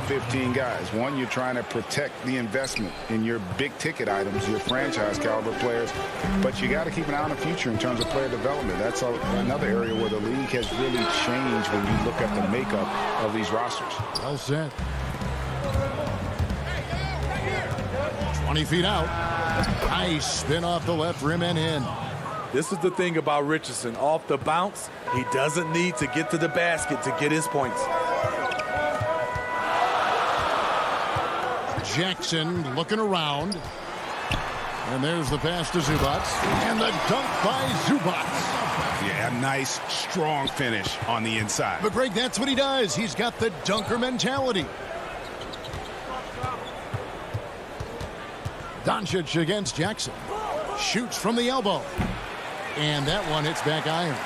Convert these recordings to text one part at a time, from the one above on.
15 guys. One, you're trying to protect the investment in your big-ticket items, your franchise-caliber players, but you got to keep an eye on the future in terms of player development. That's another area where the league has really changed when you look at the makeup of these rosters. Well said. 20 feet out. Nice spin off the left rim and in. This is the thing about Richardson. Off the bounce, he doesn't need to get to the basket to get his points. Jackson looking around. And there's the pass to Zubats. And the dunk by Zubats. Yeah, a nice, strong finish on the inside. But, Greg, that's what he does. He's got the dunker mentality. Doncic against Jackson. Shoots from the elbow. And that one hits back iron.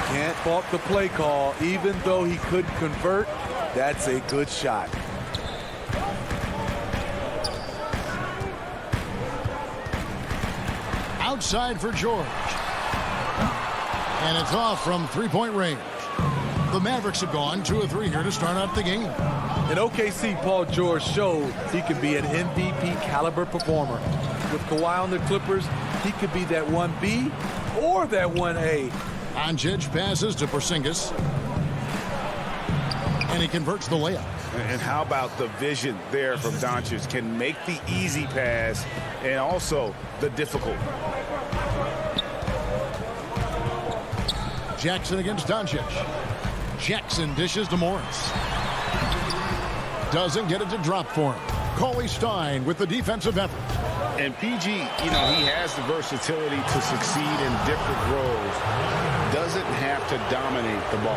Can't fault the play call. Even though he couldn't convert, that's a good shot. Outside for George. And it's off from three-point range. The Mavericks have gone 2 of 3 here to start out the game. In OKC, Paul George showed he could be an MVP caliber performer. With Kawhi on the Clippers, he could be that 1B or that 1A. Doncic passes to Porzingis. And he converts the layup. And how about the vision there from Doncic? Can make the easy pass and also the difficult. Jackson against Doncic. Jackson dishes to Morris. Doesn't get it to drop for him. Cauley Stein with the defensive effort. And PG, he has the versatility to succeed in different roles. Doesn't have to dominate the ball.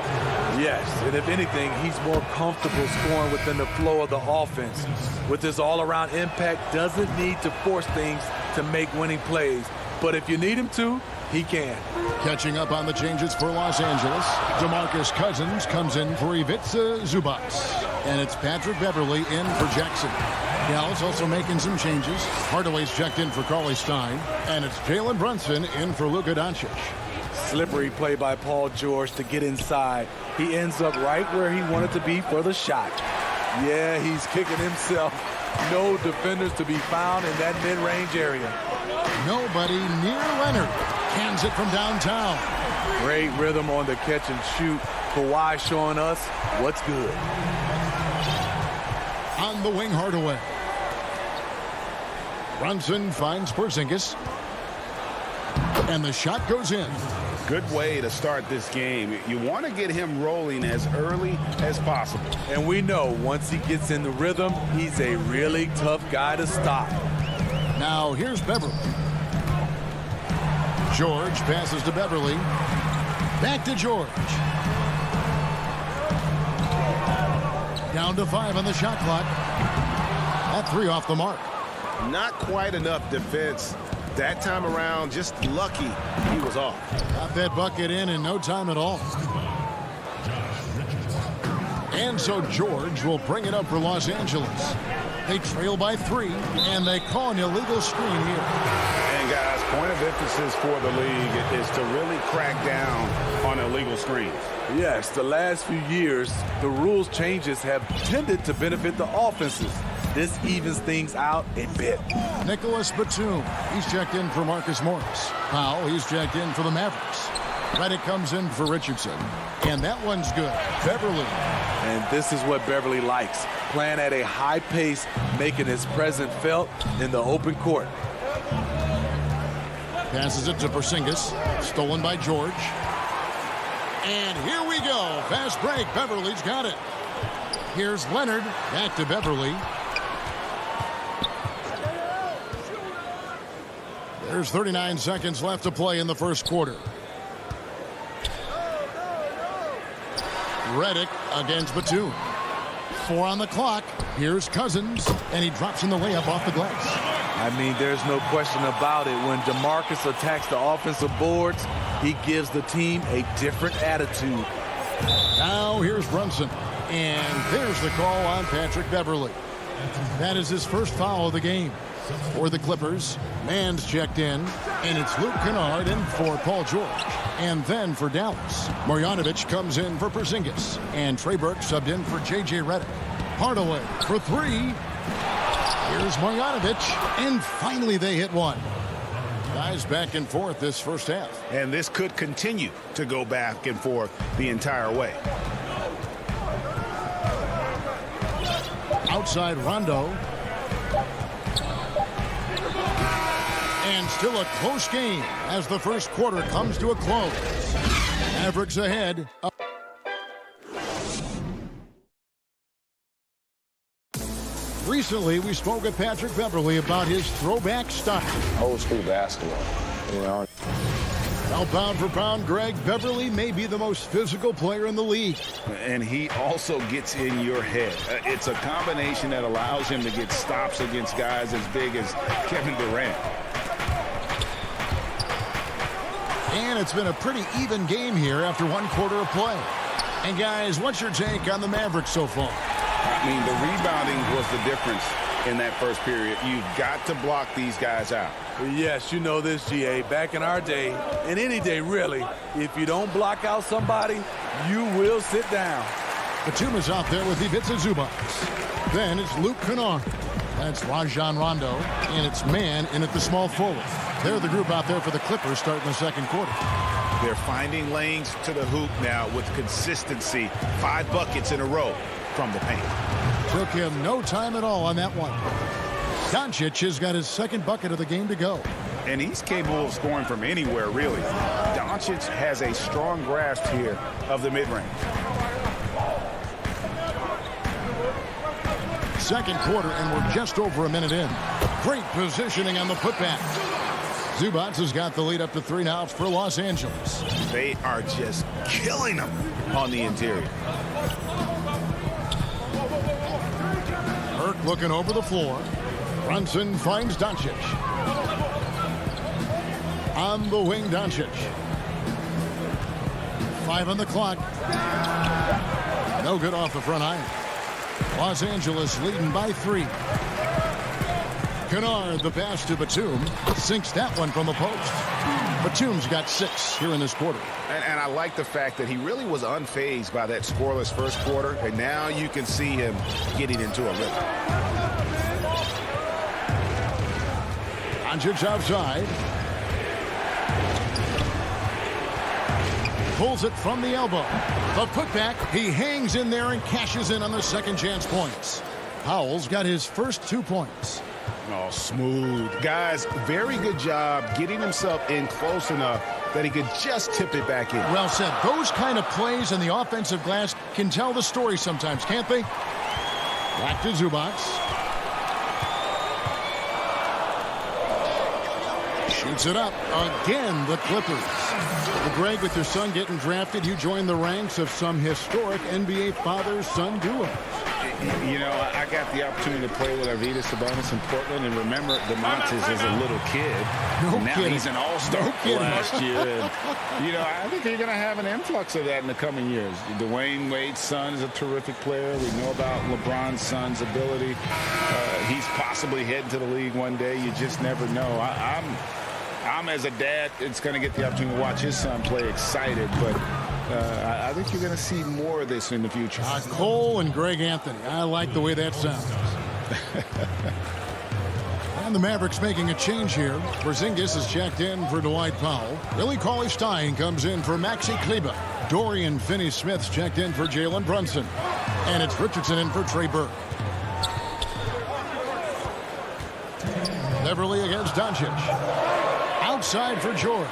Yes, and if anything, he's more comfortable scoring within the flow of the offense. With his all-around impact, doesn't need to force things to make winning plays. But if you need him to, he can. Catching up on the changes for Los Angeles, DeMarcus Cousins comes in for Ivica Zubats. And it's Patrick Beverley in for Jackson. Dallas also making some changes. Hardaway's checked in for Cauley Stein. And it's Jalen Brunson in for Luka Doncic. Slippery play by Paul George to get inside. He ends up right where he wanted to be for the shot. Yeah, he's kicking himself. No defenders to be found in that mid-range area. Nobody near Leonard. Cans it from downtown. Great rhythm on the catch and shoot. Kawhi showing us what's good. On the wing, Hardaway. Brunson finds Porzingis. And the shot goes in. Good way to start this game. You want to get him rolling as early as possible. And we know once he gets in the rhythm, he's a really tough guy to stop. Now here's Beverly. George passes to Beverly. Back to George. Down to 5 on the shot clock. That 3 off the mark. Not quite enough defense. That time around, just lucky he was off. Got that bucket in no time at all. And so George will bring it up for Los Angeles. They trail by 3, and they call an illegal screen here. And guys, point of emphasis for the league is to really crack down on illegal screens. Yes, the last few years, the rules changes have tended to benefit the offenses. This evens things out a bit. Nicholas Batum, he's checked in for Marcus Morris. Powell, he's checked in for the Mavericks. Reddick comes in for Richardson. And that one's good. Beverly. And this is what Beverly likes. Playing at a high pace, making his presence felt in the open court. Passes it to Porzingis. Stolen by George. And here we go. Fast break. Beverly's got it. Here's Leonard. Back to Beverly. There's 39 seconds left to play in the first quarter. Reddick against Batum. 4 on the clock. Here's Cousins, and he drops in the layup off the glass. I mean, there's no question about it. When DeMarcus attacks the offensive boards, he gives the team a different attitude. Now here's Brunson, and there's the call on Patrick Beverley. That is his first foul of the game. For the Clippers, Mann's checked in, and it's Luke Kennard in for Paul George. And then for Dallas, Marjanovic comes in for Porzingis, and Trey Burke subbed in for J.J. Redick. Hardaway for three. Here's Marjanovic, and finally they hit one. Guys back and forth this first half. And this could continue to go back and forth the entire way. Outside Rondo. And still a close game as the first quarter comes to a close. Mavericks ahead. Recently, we spoke with Patrick Beverley about his throwback style. Old school basketball, you know. Now, pound for pound, Greg, Beverley may be the most physical player in the league. And he also gets in your head. It's a combination that allows him to get stops against guys as big as Kevin Durant. And it's been a pretty even game here after one quarter of play. And, guys, what's your take on the Mavericks so far? I mean, the rebounding was the difference in that first period. You've got to block these guys out. Yes, you know this, GA. Back in our day, and any day really, if you don't block out somebody, you will sit down. Batum is out there with Ivica Zubac. Then it's Luke Kennard. That's Rajon Rondo. And it's man in at the small forward. They're the group out there for the Clippers starting the second quarter. They're finding lanes to the hoop now with consistency. 5 buckets in a row from the paint. Took him no time at all on that one. Doncic has got his second bucket of the game to go. And he's capable of scoring from anywhere, really. Doncic has a strong grasp here of the mid-range. Second quarter, and we're just over a minute in. Great positioning on the putback. Zubac has got the lead up to 3 now for Los Angeles. They are just killing them on the interior. Burke looking over the floor. Brunson finds Doncic. On the wing, Doncic. 5 on the clock. No good off the front iron. Los Angeles leading by 3. Kennard, the pass to Batum, sinks that one from the post. Batum's got 6 here in this quarter. And I like the fact that he really was unfazed by that scoreless first quarter, and now you can see him getting into a rhythm. Doncic outside. Pulls it from the elbow. The putback, he hangs in there and cashes in on the second chance points. Powell's got his first 2 points. Oh, smooth. Guys, very good job getting himself in close enough that he could just tip it back in. Well said. Those kind of plays in the offensive glass can tell the story sometimes, can't they? Back to Zubac. Shoots it up. Again, the Clippers. Well, Greg, with your son getting drafted, you joined the ranks of some historic NBA father-son duos. You know, I got the opportunity to play with Arvydas Sabonis in Portland, and remember DeMontis as a little kid. Now he's an all-star last year. And, you know, I think you're going to have an influx of that in the coming years. Dwayne Wade's son is a terrific player. We know about LeBron's son's ability. He's possibly heading to the league one day. You just never know. I'm as a dad, it's going to get the opportunity to watch his son play excited, but I think you're going to see more of this in the future. Cole and Greg Anthony. I like the way that sounds. And the Mavericks making a change here. Porzingis is checked in for Dwight Powell. Willie Cauley-Stein comes in for Maxi Kleber. Dorian Finney-Smith's checked in for Jalen Brunson. And it's Richardson in for Trey Burke. Beverly against Doncic. Outside for George.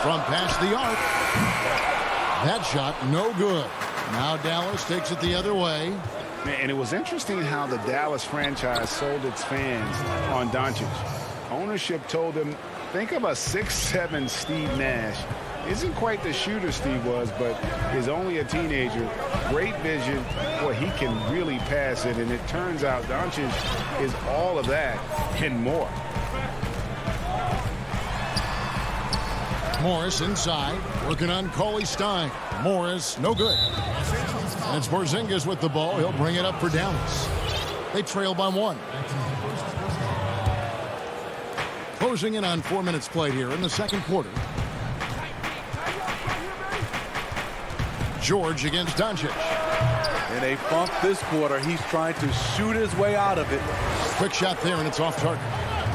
From past the arc. That shot, no good. Now Dallas takes it the other way. And it was interesting how the Dallas franchise sold its fans on Doncic. Ownership told them, think of a 6'7" Steve Nash. Isn't quite the shooter Steve was, but is only a teenager. Great vision. Boy, he can really pass it. And it turns out Doncic is all of that and more. Morris inside, working on Cauley-Stein. Morris, no good. And it's Porzingis with the ball. He'll bring it up for Dallas. They trail by 1. Closing in on 4 minutes played here in the second quarter. George against Doncic. And they funk this quarter. He's trying to shoot his way out of it. Quick shot there, and it's off target.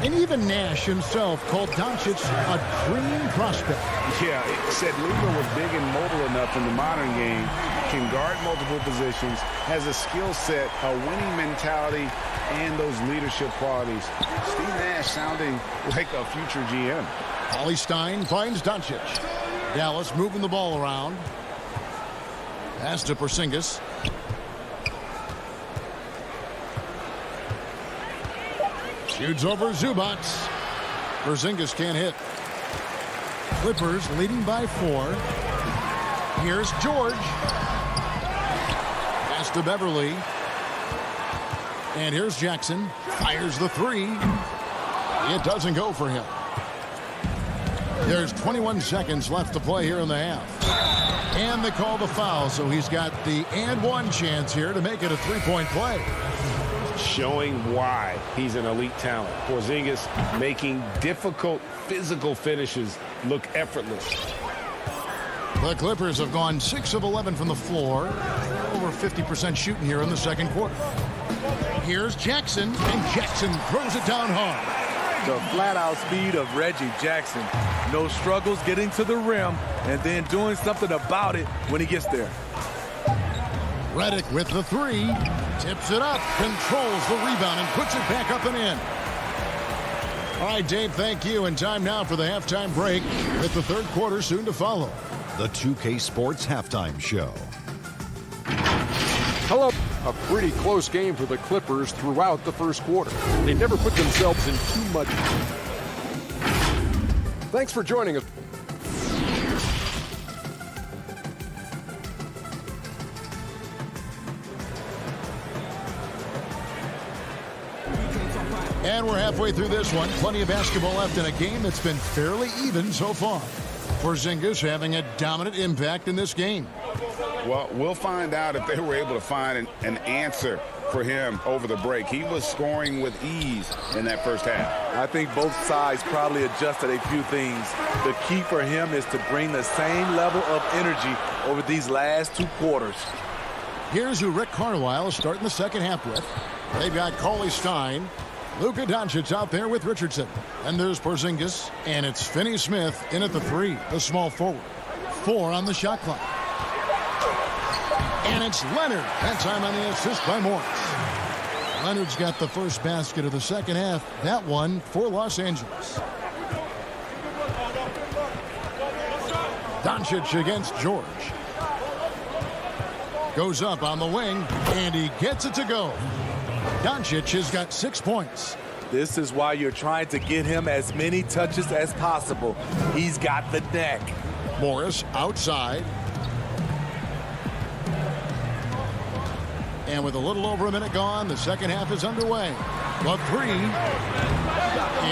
And even Nash himself called Doncic a dream prospect. Yeah, it said Luka was big and mobile enough in the modern game, can guard multiple positions, has a skill set, a winning mentality, and those leadership qualities. Steve Nash sounding like a future GM. Ollie Stein finds Doncic. Dallas moving the ball around. Pass to Porzingis. Shoots over Zubac. Porzingis can't hit. Clippers leading by 4. Here's George. Pass to Beverly. And here's Jackson. Fires the 3. It doesn't go for him. There's 21 seconds left to play here in the half. And they call the foul, so he's got the and one chance here to make it a 3-point play. Showing why he's an elite talent. Porzingis making difficult physical finishes look effortless. The Clippers have gone 6 of 11 from the floor. Over 50% shooting here in the second quarter. Here's Jackson, and Jackson throws it down hard. The flat-out speed of Reggie Jackson. No struggles getting to the rim and then doing something about it when he gets there. Redick with the 3. Tips it up, controls the rebound, and puts it back up and in. All right, Dave, thank you. And time now for the halftime break with the third quarter soon to follow. The 2K Sports Halftime Show. Hello. A pretty close game for the Clippers throughout the first quarter. They never put themselves in too much. Thanks for joining us. And we're halfway through this one. Plenty of basketball left in a game that's been fairly even so far. Porzingis having a dominant impact in this game. Well, we'll find out if they were able to find an answer for him over the break. He was scoring with ease in that first half. I think both sides probably adjusted a few things. The key for him is to bring the same level of energy over these last 2 quarters. Here's who Rick Carlisle is starting the second half with. They've got Cauley Stein, Luka Doncic out there with Richardson. And there's Porzingis, and it's Finney-Smith in at the 3, the small forward. 4 on the shot clock. And it's Leonard. That time on the assist by Morris. Leonard's got the first basket of the second half. That one for Los Angeles. Doncic against George. Goes up on the wing, and he gets it to go. Doncic has got 6 points. This is why you're trying to get him as many touches as possible. He's got the neck. Morris outside. And with a little over a minute gone, the second half is underway. The 3.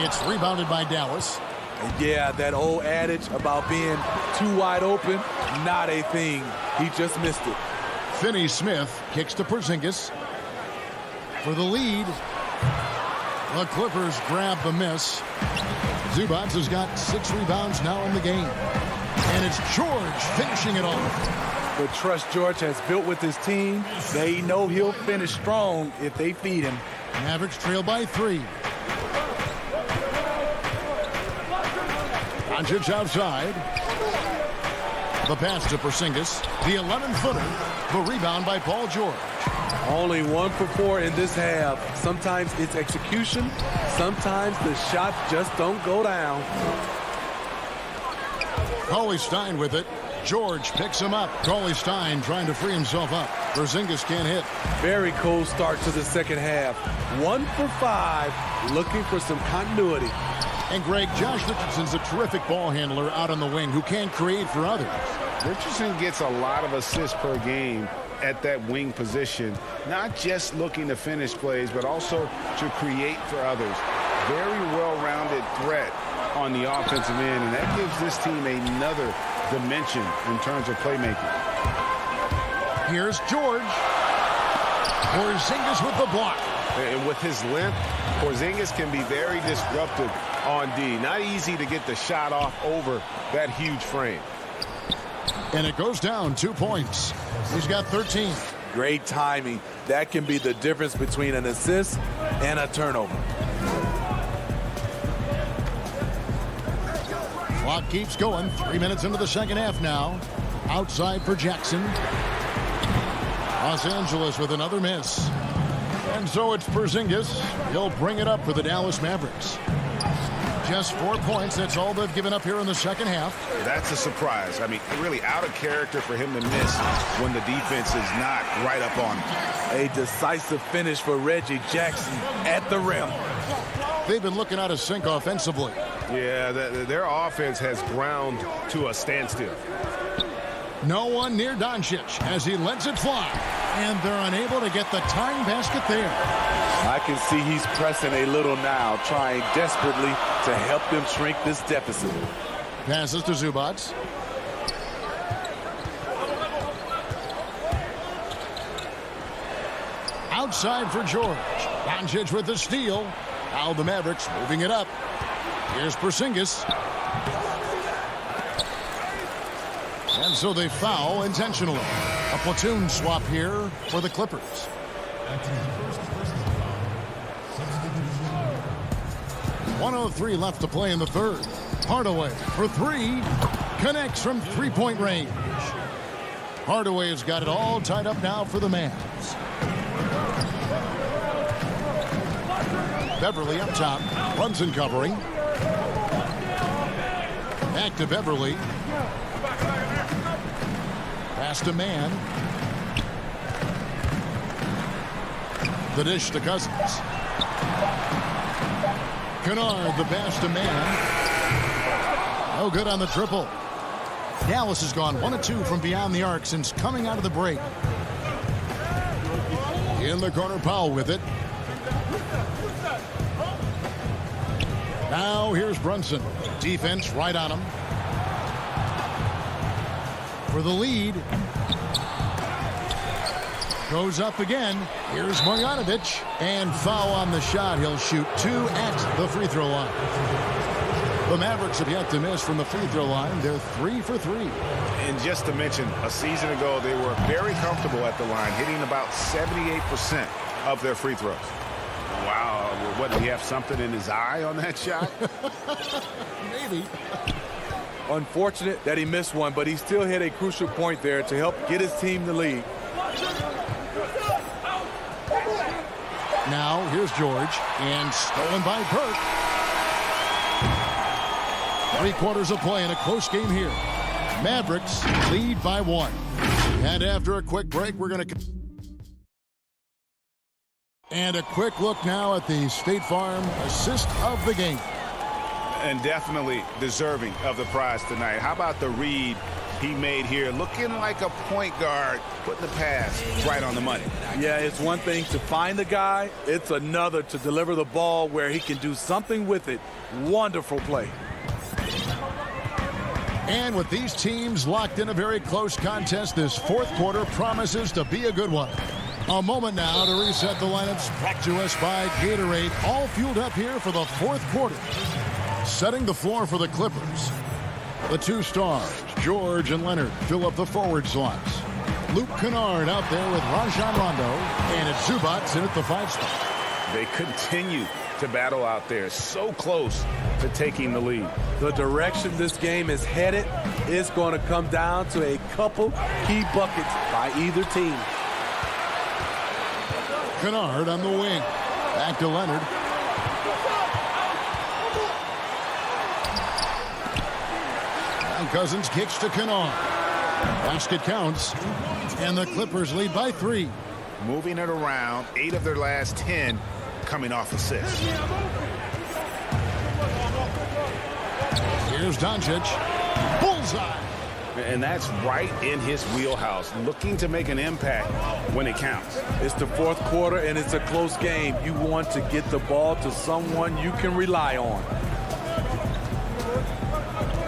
It's rebounded by Dallas. Yeah, that old adage about being too wide open, not a thing. He just missed it. Finney-Smith kicks to Porzingis for the lead. The Clippers grab the miss. Zubac has got 6 rebounds now in the game. And it's George finishing it off. The trust George has built with his team, they know he'll finish strong if they feed him. Mavericks trail by 3. Doncic outside. The pass to Porzingis. The 11-footer. The rebound by Paul George. Only 1 for 4 in this half. Sometimes it's execution. Sometimes the shots just don't go down. Cauley Stein with it. George picks him up. Cauley Stein trying to free himself up. Porzingis can't hit. Very cold start to the second half. 1 for 5, looking for some continuity. And Greg, Josh Richardson's a terrific ball handler out on the wing who can create for others. Richardson gets a lot of assists per game at that wing position, not just looking to finish plays, but also to create for others. Very well-rounded threat on the offensive end, and that gives this team another dimension in terms of playmaking. Here's George. Porzingis with the block. And with his length, Porzingis can be very disruptive on D. Not easy to get the shot off over that huge frame. And it goes down 2 points. He's got 13. Great timing. That can be the difference between an assist and a turnover. Clock keeps going. 3 minutes into the second half now. Outside for Jackson. Los Angeles with another miss. And so it's Porzingis. He'll bring it up for the Dallas Mavericks. Just 4 points. That's all they've given up here in the second half. That's a surprise. I mean, really out of character for him to miss when the defense is not right up on him. A decisive finish for Reggie Jackson at the rim. They've been looking out of sync offensively. Yeah, their offense has ground to a standstill. No one near Doncic as he lets it fly. And they're unable to get the tying basket there. I can see he's pressing a little now, trying desperately to help them shrink this deficit. Passes to Zubac. Outside for George. Doncic with the steal. Now the Mavericks moving it up. Here's Porzingis. And so they foul intentionally. A platoon swap here for the Clippers. 1:03 left to play in the third. Hardaway for three. Connects from three-point range. Hardaway has got it all tied up now for the Mavs. Beverly up top. Brunson covering. Back to Beverly. Pass to Mann. The dish to Cousins. Kennard, the pass to Mann. No good on the triple. Dallas has gone 1 of 2 from beyond the arc since coming out of the break. In the corner, Powell with it. Now here's Brunson. Defense right on him. For the lead. Goes up again. Here's Marjanovic. And foul on the shot. He'll shoot 2 at the free throw line. The Mavericks have yet to miss from the free throw line. They're 3 for 3. And just to mention, a season ago, they were very comfortable at the line, hitting about 78% of their free throws. Wow. What, did he have something in his eye on that shot? Maybe. Unfortunate that he missed one, but he still hit a crucial point there to help get his team the lead. Now here's George, and stolen by Burke. 3/4 of play in a close game here. Mavericks lead by 1. And after a quick break, we're going to... And a quick look now at the State Farm assist of the game. And definitely deserving of the prize tonight. How about the read he made here? Looking like a point guard, putting the pass right on the money. Yeah, it's one thing to find the guy. It's another to deliver the ball where he can do something with it. Wonderful play. And with these teams locked in a very close contest, this 4th quarter promises to be a good one. A moment now to reset the lineups brought to us by Gatorade. All fueled up here for the 4th quarter. Setting the floor for the Clippers. The 2 stars, George and Leonard, fill up the forward slots. Luke Kennard out there with Rajon Rondo. And it's Zubac in at the 5 spot. They continue to battle out there, so close to taking the lead. The direction this game is headed is going to come down to a couple key buckets by either team. Kennard on the wing. Back to Leonard. And Cousins kicks to Kennard. Basket counts. And the Clippers lead by 3. Moving it around, 8 of their last 10 coming off assists. Here's Doncic. Bullseye. And that's right in his wheelhouse, looking to make an impact when it counts. It's the 4th quarter, and it's a close game. You want to get the ball to someone you can rely on.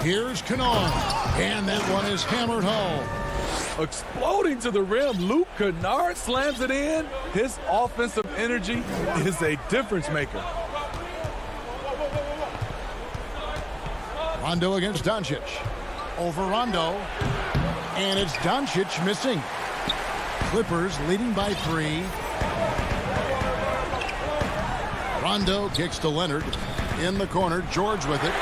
Here's Kennard. And that one is hammered home. Exploding to the rim, Luke Kennard slams it in. His offensive energy is a difference maker. Rondo against Doncic. Over Rondo. And it's Doncic missing. Clippers leading by 3. Rondo kicks to Leonard. In the corner, George with it.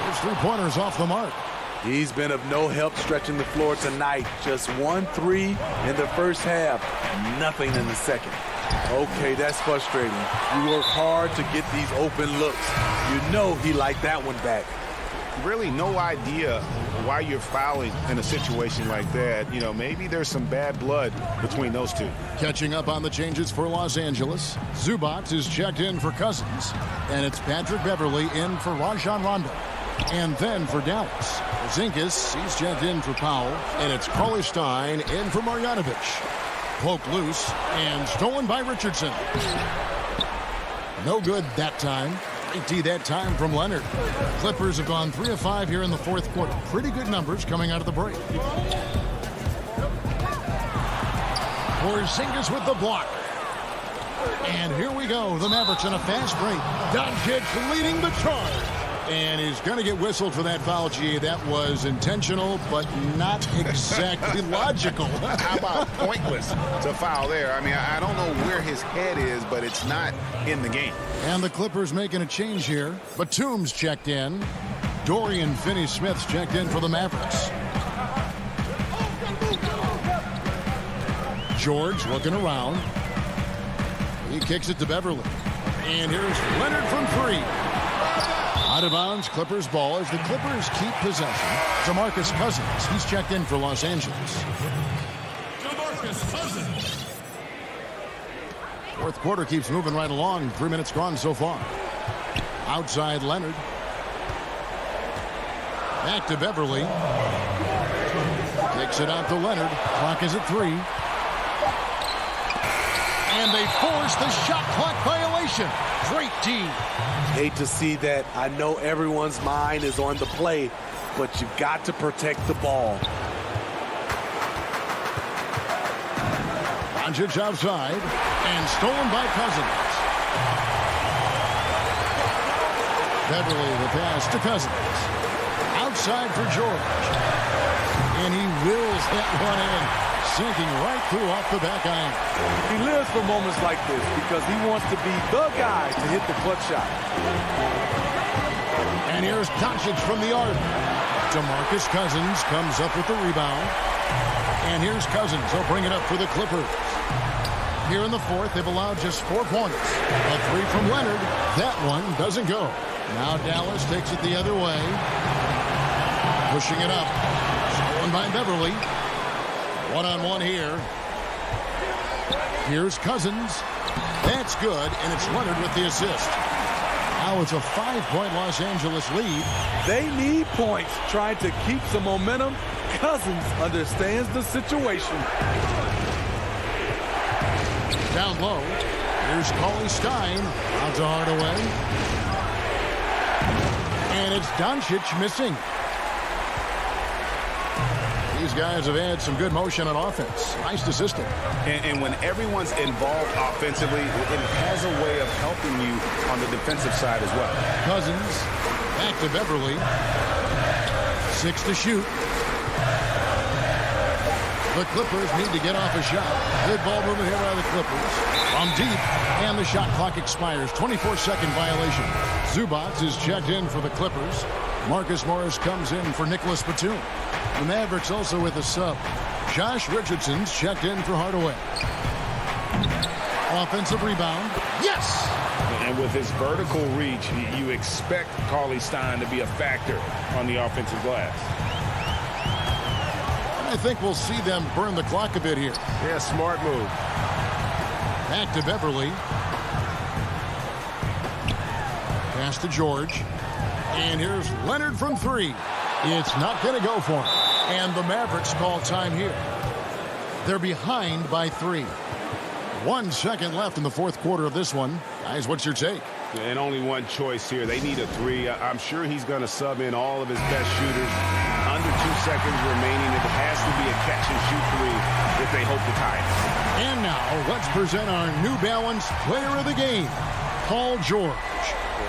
His 3-pointers off the mark. He's been of no help stretching the floor tonight. Just 1 3 in the first half. Nothing in the second. Okay, that's frustrating. You work hard to get these open looks. You know he liked that one back. Really no idea why you're fouling in a situation like that. You know, maybe there's some bad blood between those two. Catching up on the changes for Los Angeles. Zubac is checked in for Cousins. And it's Patrick Beverley in for Rajon Rondo. And then for Dallas, Zingas, he's checked in for Powell. And it's Cauley Stein in for Marjanovic. Poke loose and stolen by Richardson. No good that time. 80 that time from Leonard. Clippers have gone 3 of 5 here in the fourth quarter. Pretty good numbers coming out of the break. Porzingis with the block. And here we go. The Mavericks in a fast break. Doncic leading the charge. And he's going to get whistled for that foul. Gee, that was intentional, but not exactly logical. How about pointless to foul there? I mean, I don't know where his head is, but it's not in the game. And the Clippers making a change here. Batum's checked in. Dorian Finney-Smith's checked in for the Mavericks. George looking around. He kicks it to Beverley. And here's Leonard from 3. Out of bounds, Clippers ball as the Clippers keep possession. DeMarcus Cousins, he's checked in for Los Angeles. DeMarcus Cousins. Fourth quarter keeps moving right along. 3 minutes gone so far. Outside Leonard. Back to Beverley. Kicks it out to Leonard. Clock is at 3. And they force the shot clock violation. Great D. Hate to see that. I know everyone's mind is on the play, but you've got to protect the ball. Doncic outside and stolen by Cousins. Beverley the pass to Cousins. Outside for George. And he wills that one in. Sinking right through off the back iron. He lives for moments like this because he wants to be the guy to hit the clutch shot. And here's Doncic from the arc. DeMarcus Cousins comes up with the rebound. And here's Cousins. He'll bring it up for the Clippers. Here in the fourth, they've allowed just 4 points. A 3 from Leonard. That one doesn't go. Now Dallas takes it the other way. Pushing it up. Stolen by Beverley. One-on-one here. Here's Cousins. That's good, and it's Leonard with the assist. Now it's a 5-point Los Angeles lead. They need points, trying to keep some momentum. Cousins understands the situation. Down low. Here's Cauley Stein. Out to Hardaway. And it's Doncic missing. These guys have had some good motion on offense. Nice to system. And when everyone's involved offensively, it has a way of helping you on the defensive side as well. Cousins back to Beverley. 6 to shoot. The Clippers need to get off a shot. Good ball movement here by the Clippers. From deep, and the shot clock expires. 24-second violation. Zubac is checked in for the Clippers. Marcus Morris comes in for Nicholas Batum. The Mavericks also with a sub. Josh Richardson's checked in for Hardaway. Offensive rebound. Yes! And with his vertical reach, you expect Cauley Stein to be a factor on the offensive glass. I think we'll see them burn the clock a bit here. Yeah, smart move. Back to Beverley. Pass to George. And here's Leonard from 3. It's not going to go for him. And the Mavericks call time here. They're behind by 3. 1 second left in the fourth quarter of this one. Guys, what's your take? And only one choice here. They need a 3. I'm sure he's going to sub in all of his best shooters. Under 2 seconds remaining. It has to be a catch-and-shoot 3 if they hope to tie it. And now, let's present our New Balance Player of the Game, Paul George.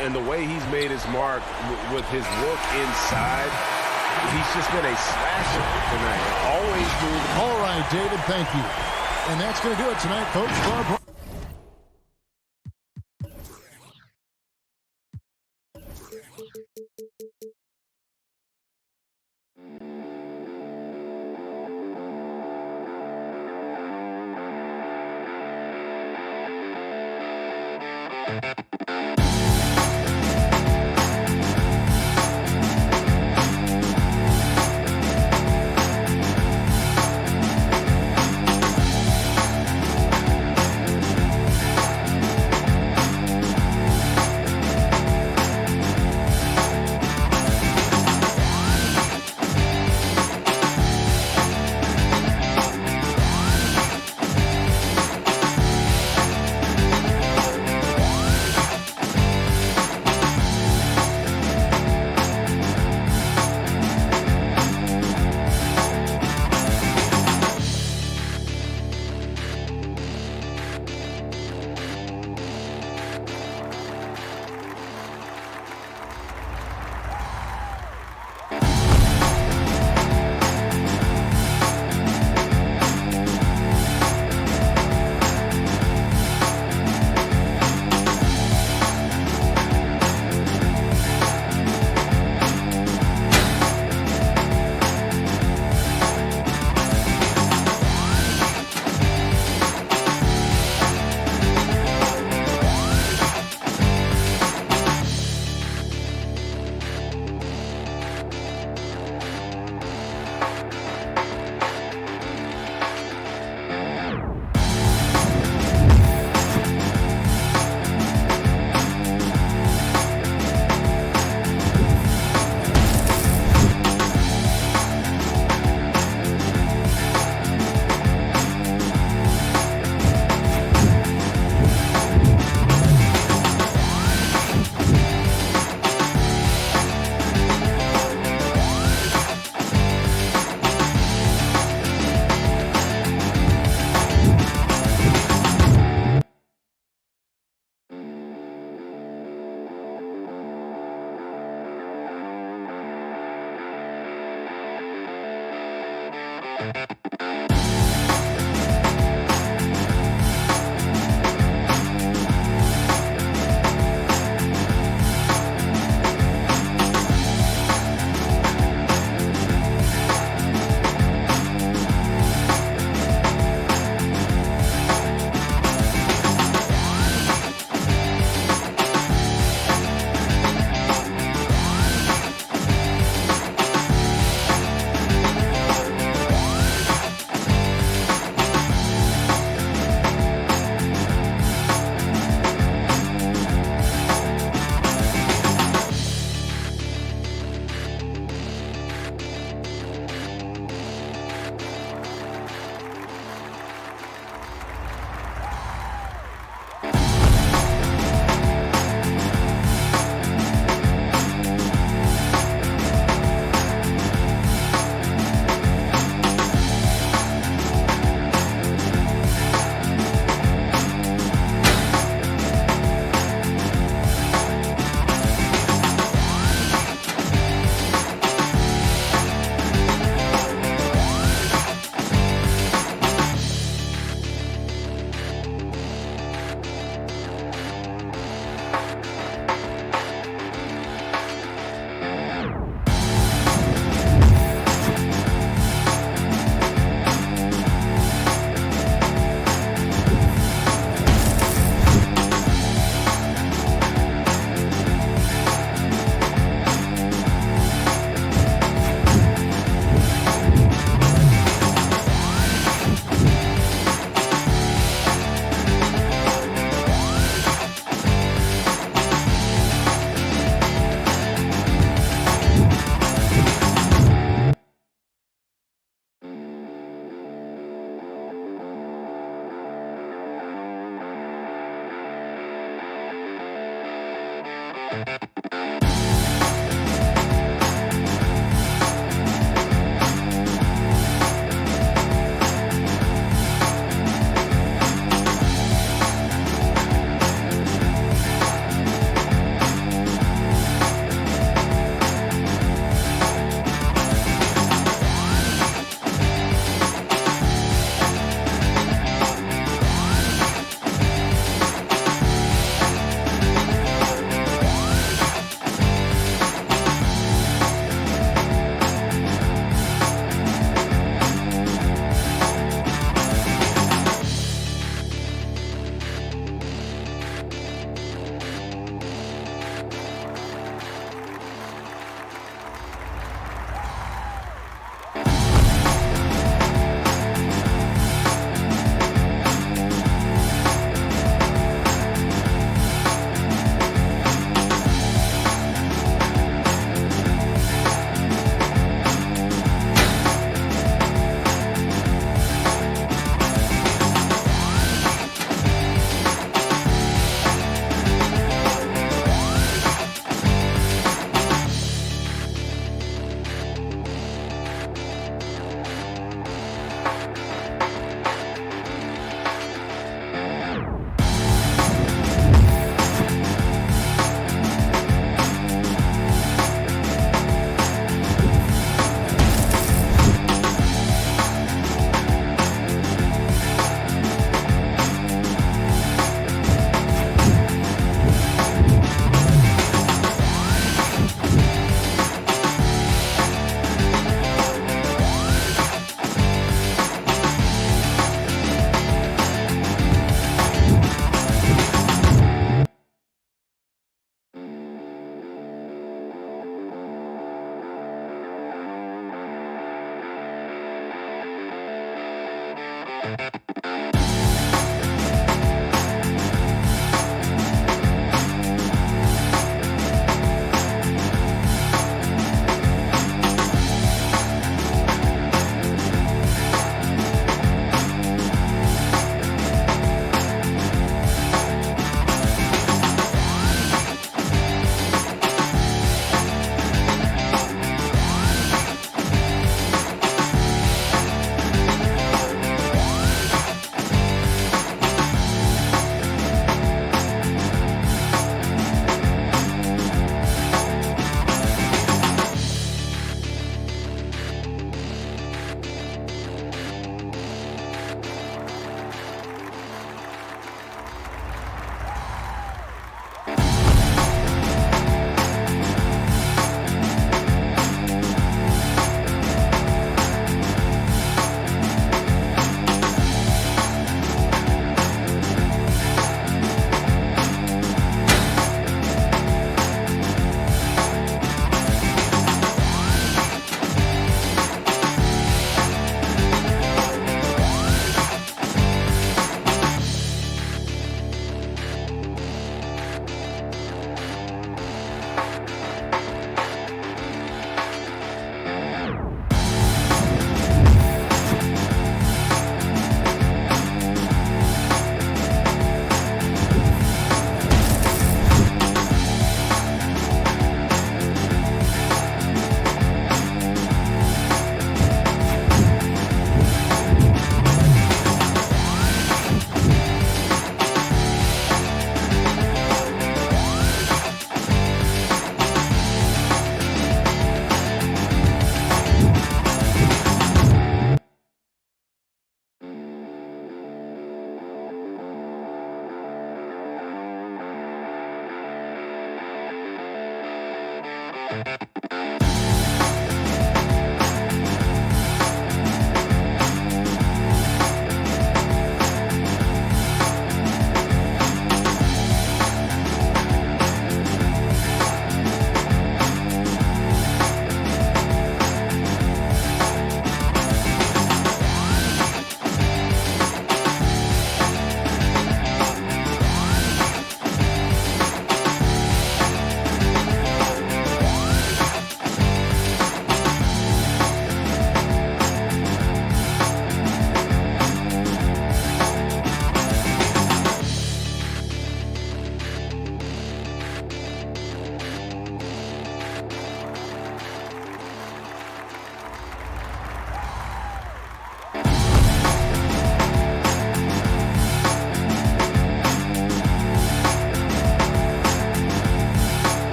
And the way he's made his mark with his look inside, He's just been a slasher tonight. Always moving. All right, David, thank you. And that's going to do it tonight, folks, for our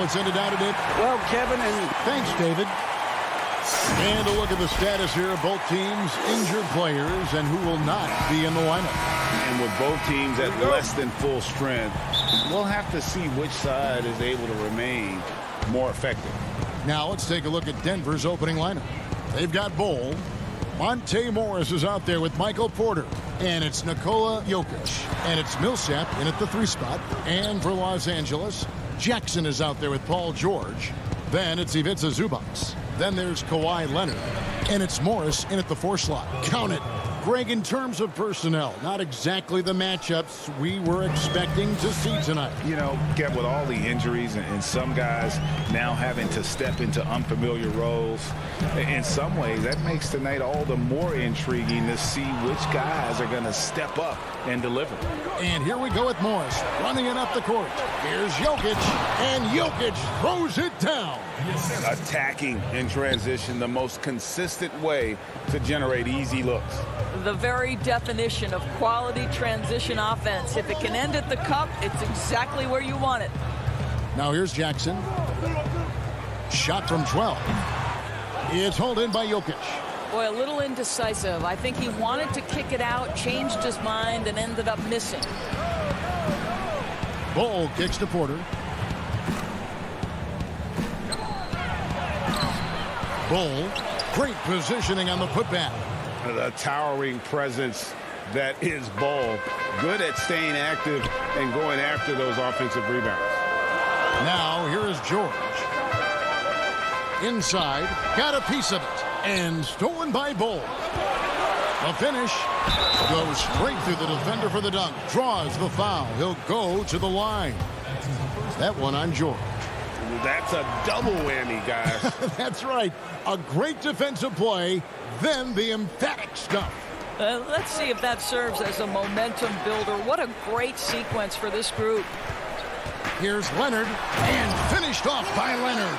Now it's ended out at it. Well, Kevin, and Thanks, David. And a look at the status here of both teams' injured players and who will not be in the lineup. And with both teams at less than full strength, we'll have to see which side is able to remain more effective. Now let's take a look at Denver's opening lineup. They've got Bowl. Monte Morris is out there with Michael Porter. And it's Nikola Jokic. And it's Millsap in at the 3 spot. And for Los Angeles, Jackson is out there with Paul George. Then it's Ivica Zubac. Then there's Kawhi Leonard. And it's Morris in at the 4 slot. Count it. Greg, in terms of personnel, not exactly the matchups we were expecting to see tonight. You know, get with all the injuries and some guys now having to step into unfamiliar roles. In some ways, that makes tonight all the more intriguing to see which guys are going to step up and deliver. And here we go with Morris running it up the court. Here's Jokic, and Jokic throws it down. Attacking in transition, the most consistent way to generate easy looks. The very definition of quality transition offense. If it can end at the cup, it's exactly where you want it. Now here's Jackson. Shot from 12. It's hauled in by Jokic. Boy, a little indecisive. I think he wanted to kick it out, changed his mind, and ended up missing. Bull kicks to Porter. Bull, great positioning on the putback. The towering presence that is Ball. Good at staying active and going after those offensive rebounds. Now here is George. Inside, got a piece of it, and stolen by Bull. The finish goes straight through the defender for the dunk. Draws the foul. He'll go to the line. That one on George. That's a double whammy, guys. That's right. A great defensive play, then the emphatic stuff. Let's see if that serves as a momentum builder. What a great sequence for this group. Here's Leonard, and finished off by Leonard.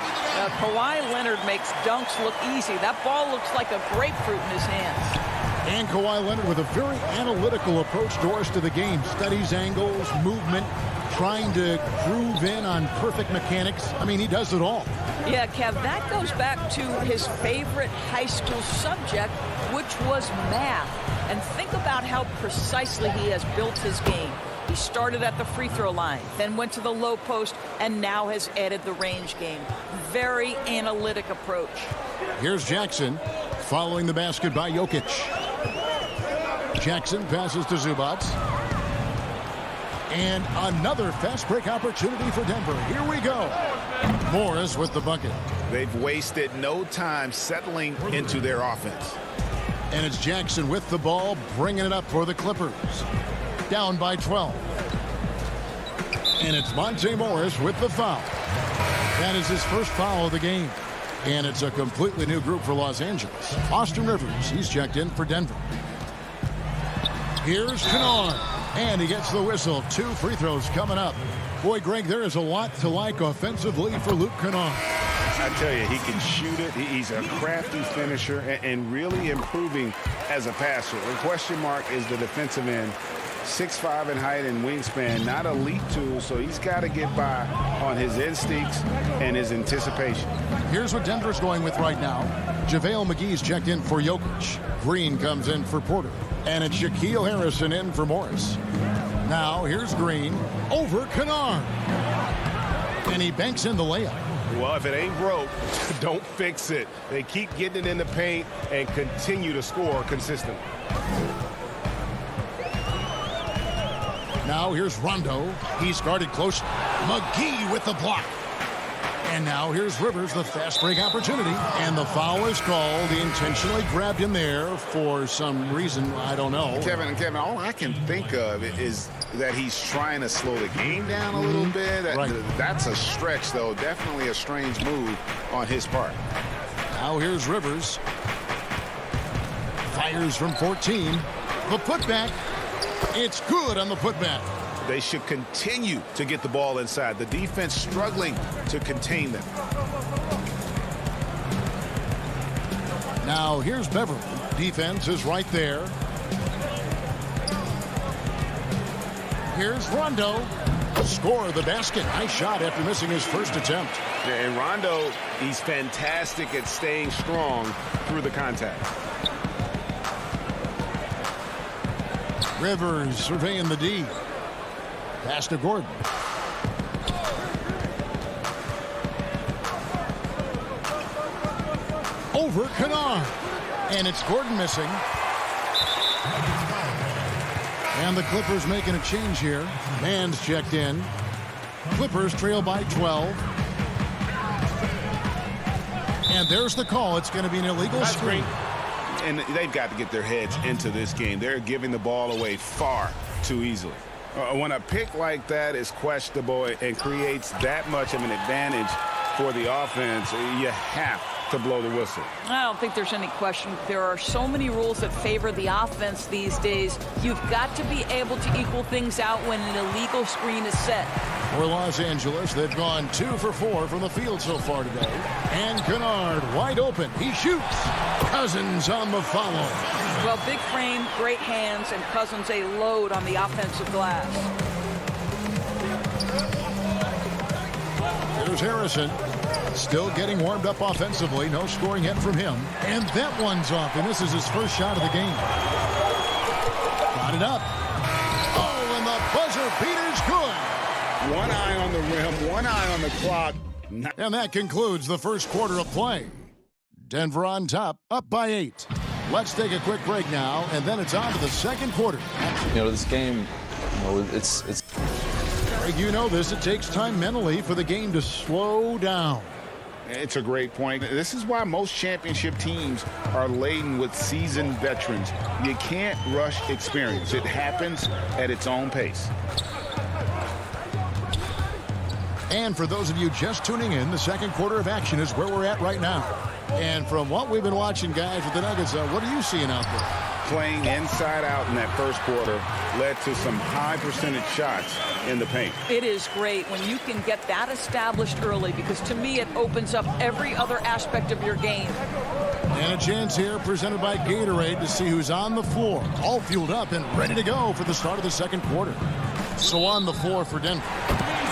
Kawhi Leonard makes dunks look easy. That ball looks like a grapefruit in his hands. And Kawhi Leonard with a very analytical approach to the rest of the game. Studies angles, movement, trying to groove in on perfect mechanics. I mean, he does it all. Yeah, Kev, that goes back to his favorite high school subject, which was math. And think about how precisely he has built his game. He started at the free throw line, then went to the low post, and now has added the range game. Very analytic approach. Here's Jackson, following the basket by Jokic. Jackson passes to Zubac. And another fast break opportunity for Denver. Here we go. Morris with the bucket. They've wasted no time settling into their offense. And it's Jackson with the ball, bringing it up for the Clippers. Down by 12. And it's Monte Morris with the foul. That is his first foul of the game. And it's a completely new group for Los Angeles. Austin Rivers, he's checked in for Denver. Here's Kennard. And he gets the whistle. 2 free throws coming up. Boy, Greg, there is a lot to like offensively for Luke Kennard. I tell you, he can shoot it. He's a crafty finisher and really improving as a passer. The question mark is the defensive end. 6'5" in height and wingspan, not elite tool, so he's got to get by on his instincts and his anticipation. Here's what Denver's going with right now. JaVale McGee's checked in for Jokic. Green comes in for Porter. And it's Shaquille Harrison in for Morris. Now here's Green over Kennard. And he banks in the layup. Well, if it ain't broke, don't fix it. They keep getting it in the paint and continue to score consistently. Now here's Rondo. He's guarded close. McGee with the block. And now here's Rivers, the fast break opportunity. And the foul is called. He intentionally grabbed him there for some reason. I don't know. Kevin, all I can think of is that he's trying to slow the game down a little bit. That's a stretch, though. Definitely a strange move on his part. Now here's Rivers. Fires from 14. The putback. It's good on the putback. They should continue to get the ball inside. The defense struggling to contain them. Now here's Beverly. Defense is right there. Here's Rondo. Score the basket. Nice shot after missing his first attempt. And Rondo, he's fantastic at staying strong through the contact. Rivers surveying the D. Pass to Gordon. Over Kennard. And it's Gordon missing. And the Clippers making a change here. Mann's checked in. Clippers trail by 12. And there's the call. It's going to be an illegal screen. And they've got to get their heads into this game. They're giving the ball away far too easily. When a pick like that is questionable and creates that much of an advantage for the offense, you have to blow the whistle. I don't think there's any question. There are so many rules that favor the offense these days. You've got to be able to equal things out when an illegal screen is set. For Los Angeles, they've gone 2 for 4 from the field so far today. And Kennard wide open. He shoots. Cousins on the follow. Well, big frame, great hands, and Cousins a load on the offensive glass. Here's Harrison. Still getting warmed up offensively. No scoring yet from him. And that one's off. And this is his first shot of the game. Got it up. Oh, and the buzzer beater's good. One eye on the rim, one eye on the clock. And that concludes the first quarter of play. Denver on top, up by 8. Let's take a quick break now, and then it's on to the second quarter. This game, it's Greg, you know this. It takes time mentally for the game to slow down. It's a great point. This is why most championship teams are laden with seasoned veterans. You can't rush experience. It happens at its own pace. And for those of you just tuning in, the second quarter of action is where we're at right now. And from what we've been watching, guys, with the Nuggets, what are you seeing out there? Playing inside out in that first quarter led to some high percentage shots in the paint. It is great when you can get that established early, because to me it opens up every other aspect of your game. And a chance here presented by Gatorade to see who's on the floor. All fueled up and ready to go for the start of the second quarter. So on the floor for Denver,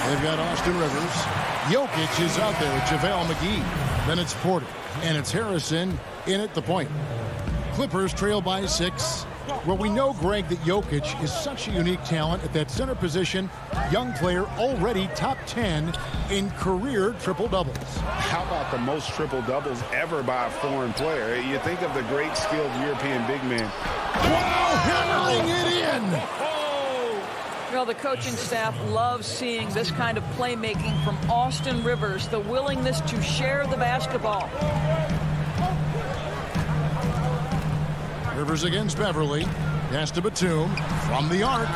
they've got Austin Rivers. Jokic is out there with JaVale McGee. Then it's Porter. And it's Harrison in at the point. Clippers trail by 6. Well, we know, Greg, that Jokic is such a unique talent at that center position. Young player, already top 10 in career triple-doubles. How about the most triple-doubles ever by a foreign player? You think of the great skilled European big man. Wow, hammering it in! Well, the coaching staff loves seeing this kind of playmaking from Austin Rivers, the willingness to share the basketball. Rivers against Beverly. Pass to Batum from the arc.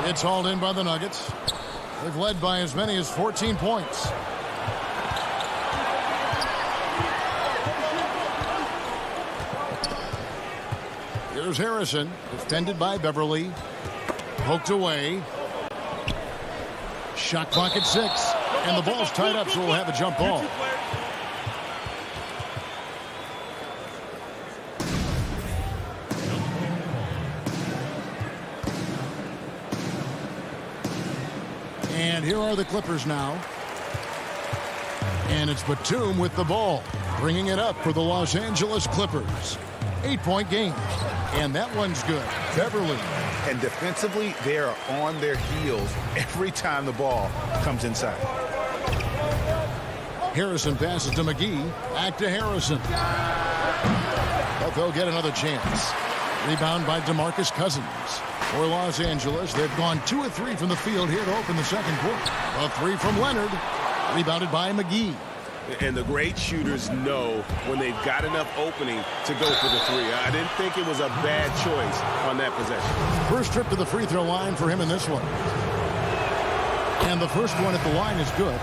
It's hauled in by the Nuggets. They've led by as many as 14 points. Here's Harrison, defended by Beverly. Poked away. Shot clock at 6. And the ball's tied up, so we'll have a jump ball. And here are the Clippers now. And it's Batum with the ball, bringing it up for the Los Angeles Clippers. 8-point game. And that one's good. Beverly. And defensively, they are on their heels every time the ball comes inside. Harrison passes to McGee. Back to Harrison. But they'll get another chance. Rebound by DeMarcus Cousins. For Los Angeles, they've gone 2 of 3 from the field here to open the second quarter. A 3 from Leonard. Rebounded by McGee. And the great shooters know when they've got enough opening to go for the 3. I didn't think it was a bad choice on that possession. First trip to the free throw line for him in this one. And the first one at the line is good.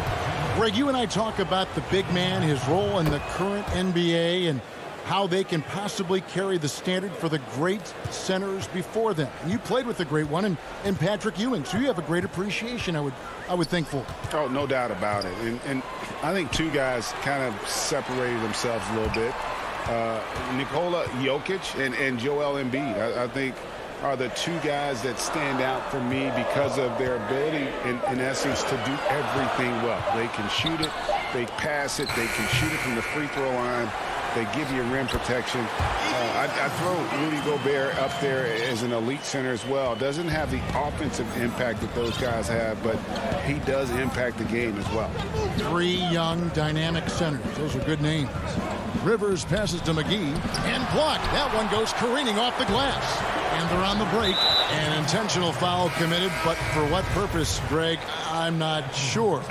Greg, you and I talk about the big man, his role in the current NBA, and how they can possibly carry the standard for the great centers before them. And you played with the great one and Patrick Ewing, so you have a great appreciation, I would think, for. Oh, no doubt about it. And I think two guys kind of separated themselves a little bit. Nikola Jokic and Joel Embiid. I think are the two guys that stand out for me because of their ability, in essence, to do everything well. They can shoot it, they pass it, they can shoot it from the free throw line. They give you rim protection. I throw Rudy Gobert up there as an elite center as well. Doesn't have the offensive impact that those guys have, but he does impact the game as well. 3 young, dynamic centers. Those are good names. Rivers passes to McGee and blocked. That one goes careening off the glass. And they're on the break. An intentional foul committed, but for what purpose, Greg, I'm not sure.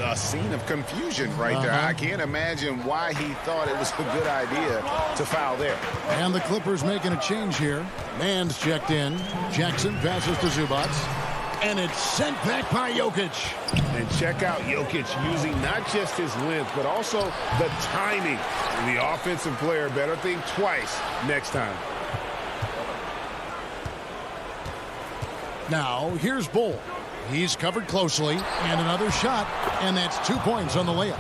A scene of confusion right there. I can't imagine why he thought it was a good idea to foul there. And the Clippers making a change here. Mann's checked in. Jackson passes to Zubac. And it's sent back by Jokic. And check out Jokic using not just his length, but also the timing. And the offensive player better think twice next time. Now, here's Bull. He's covered closely. And another shot. And that's 2 points on the layup.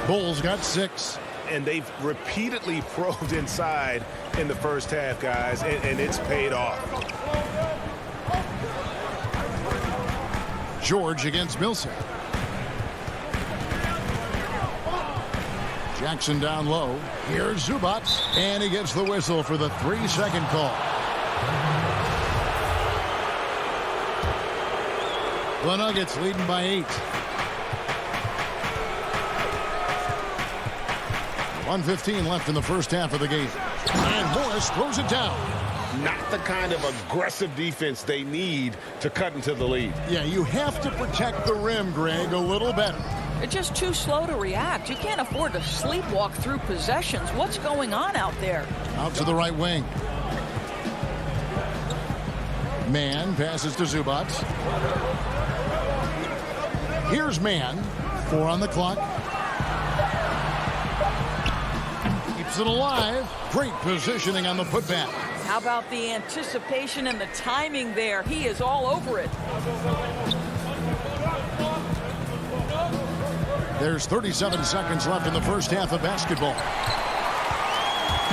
Bull's got 6. And they've repeatedly probed inside in the first half, guys, and it's paid off. George against Millsap. Jackson down low. Here's Zubac. And he gets the whistle for the 3-second call. The Nuggets leading by 8. 1:15 left in the first half of the game. And Morris throws it down. Not the kind of aggressive defense they need to cut into the lead. Yeah, you have to protect the rim, Greg, a little better. They're just too slow to react. You can't afford to sleepwalk through possessions. What's going on out there? Out to the right wing. Mann passes to Zubac. Here's Mann. 4 on the clock. Keeps it alive. Great positioning on the putback. How about the anticipation and the timing there? He is all over it. There's 37 seconds left in the first half of basketball.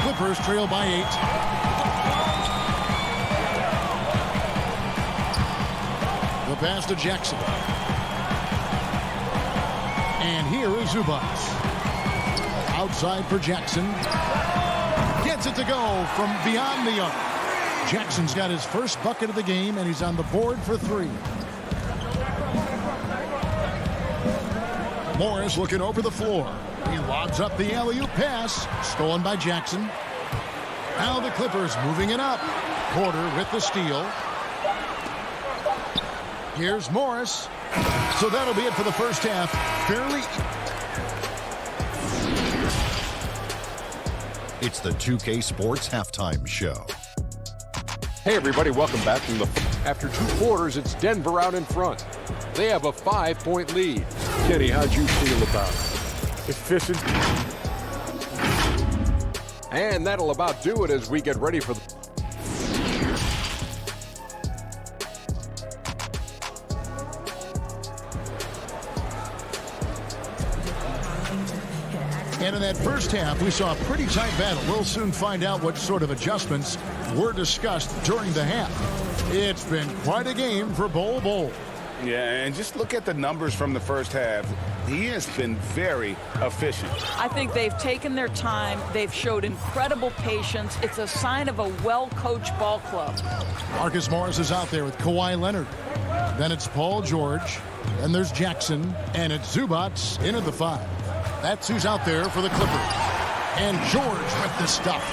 Clippers trail by 8. The pass to Jackson. And here is Zubac. Outside for Jackson. Gets it to go from beyond the arc. Jackson's got his first bucket of the game, and he's on the board for 3. Morris looking over the floor. He lobs up the alley-oop pass. Stolen by Jackson. Now the Clippers moving it up. Porter with the steal. Here's Morris. So that'll be it for the first half. Fairly. It's the 2K Sports Halftime Show. Hey everybody, welcome back from the... After 2 quarters, it's Denver out in front. They have a 5-point lead. Kenny, how'd you feel about it? Efficient. And that'll about do it as we get ready for the... And in that first half, we saw a pretty tight battle. We'll soon find out what sort of adjustments were discussed during the half. It's been quite a game for Bull. Yeah, and just look at the numbers from the first half. He has been very efficient. I think they've taken their time. They've showed incredible patience. It's a sign of a well-coached ball club. Marcus Morris is out there with Kawhi Leonard. Then it's Paul George. Then there's Jackson. And it's Zubac in at the 5. That's who's out there for the Clippers. And George with the stuff.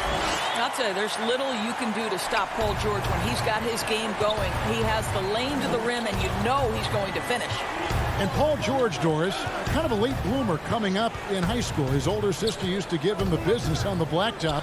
I'll tell you, there's little you can do to stop Paul George when he's got his game going. He has the lane to the rim, and you know he's going to finish. And Paul George, Doris, kind of a late bloomer coming up in high school. His older sister used to give him the business on the blacktop.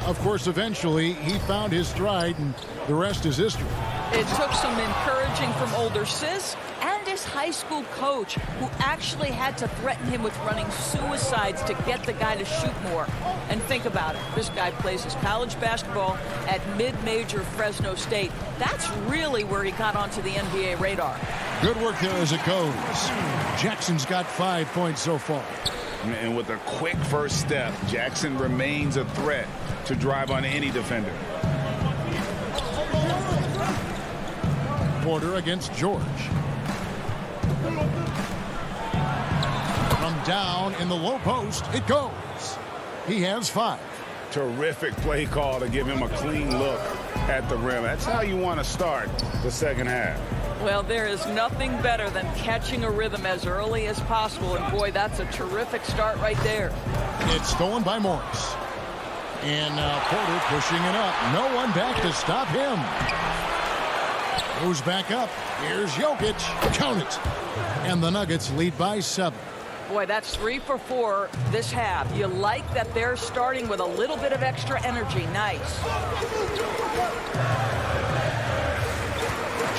Of course, eventually, he found his stride, and the rest is history. It took some encouraging from older sis and his high school coach, who actually had to threaten him with running suicides to get the guy to shoot more. And think about it. This guy plays his college basketball at mid-major Fresno State. That's really where he got onto the NBA radar. Good work there as it goes. Jackson's got 5 points so far. And with a quick first step, Jackson remains a threat to drive on any defender. quarter against George. From down in the low post, it goes. He has 5. Terrific play call to give him a clean look at the rim. That's how you want to start the second half. Well, there is nothing better than catching a rhythm as early as possible. And boy, that's a terrific start right there. It's stolen by Morris. And Porter pushing it up. No one back to stop him. Moves back up. Here's Jokic. Count it. And the Nuggets lead by 7. Boy, that's 3 for 4 this half. You like that they're starting with a little bit of extra energy. Nice.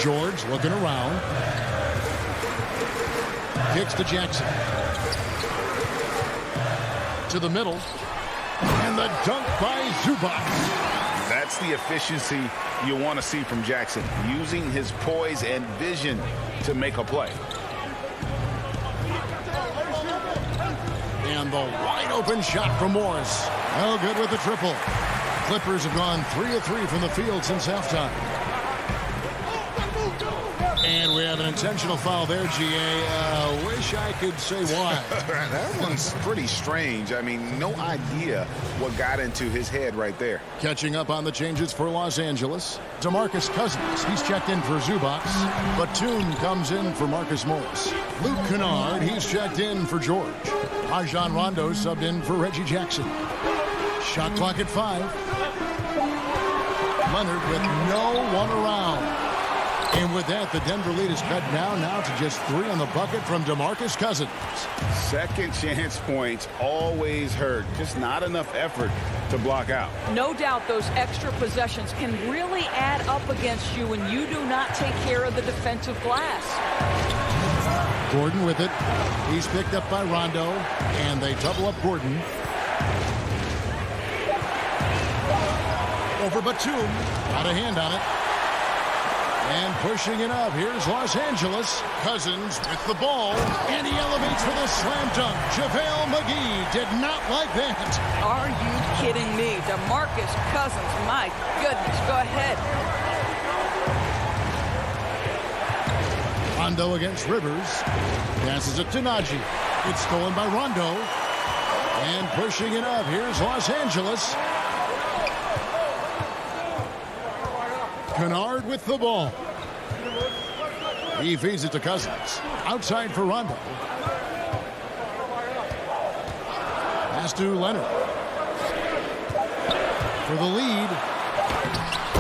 George looking around. Kicks to Jackson. To the middle. And the dunk by Zubac. That's the efficiency you want to see from Jackson, using his poise and vision to make a play. And the wide open shot from Morris. Well, good with the triple. Clippers have gone 3 of 3 from the field since halftime. And we have an intentional foul there, GA. Wish I could say why. That one's pretty strange. I mean, no idea what got into his head right there. Catching up on the changes for Los Angeles. DeMarcus Cousins, he's checked in for Zubac. Batum comes in for Marcus Morris. Luke Kennard, he's checked in for George. Rajon Rondo subbed in for Reggie Jackson. Shot clock at 5. Leonard with no one around. And with that, the Denver lead is cut down now to just 3 on the bucket from DeMarcus Cousins. Second chance points always hurt. Just not enough effort to block out. No doubt those extra possessions can really add up against you when you do not take care of the defensive glass. Gordon with it. He's picked up by Rondo, and they double up Gordon. Over Batum. Got a hand on it. And pushing it up. Here's Los Angeles. Cousins with the ball. And he elevates for the slam dunk. JaVale McGee did not like that. Are you kidding me? DeMarcus Cousins, my goodness. Go ahead. Rondo against Rivers. Passes it to Najee. It's stolen by Rondo. And pushing it up. Here's Los Angeles. Kennard with the ball. He feeds it to Cousins. Outside for Rondo. Pass to Leonard. For the lead.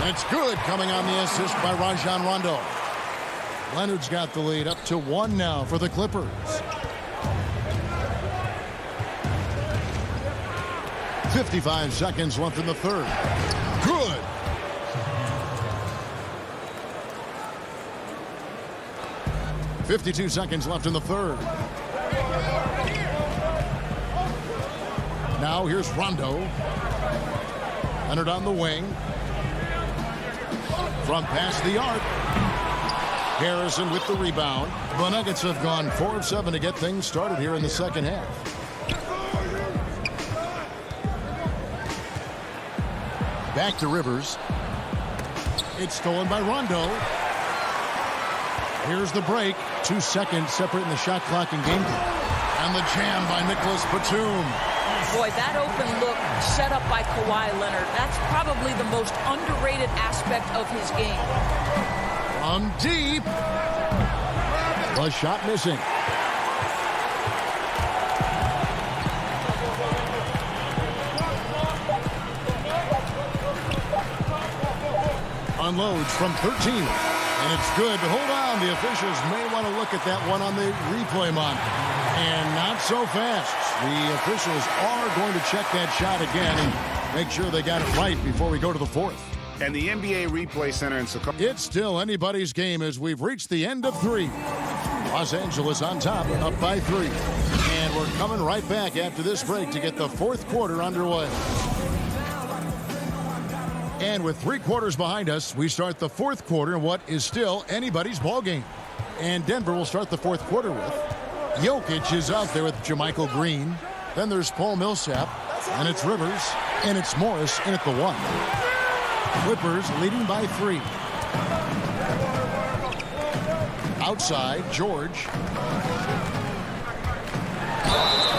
That's good, coming on the assist by Rajon Rondo. Leonard's got the lead up to 1 now for the Clippers. .55 seconds left in the third. Good. .52 seconds left in the third. Now here's Rondo. Leonard on the wing. From past the arc. Harrison with the rebound. The Nuggets have gone 4 of 7 to get things started here in the second half. Back to Rivers. It's stolen by Rondo. Here's the break. 2 seconds separating the shot clock and game clock. And the jam by Nicholas Batum. Boy, that open look set up by Kawhi Leonard. That's probably the most underrated aspect of his game. From deep. The shot missing. Unloads from 13. And it's good, but hold on. The officials may want to look at that one on the replay monitor. And not so fast. The officials are going to check that shot again and make sure they got it right before we go to the fourth. And the NBA Replay Center in Chicago. It's still anybody's game as we've reached the end of 3. Los Angeles on top, up by 3. And we're coming right back after this break to get the fourth quarter underway. And with 3 quarters behind us, we start the fourth quarter in what is still anybody's ball game. And Denver will start the fourth quarter with Jokic is out there with JaMychal Green. Then there's Paul Millsap. And it's Rivers. And it's Morris in at the 1. Clippers leading by 3. Outside, George.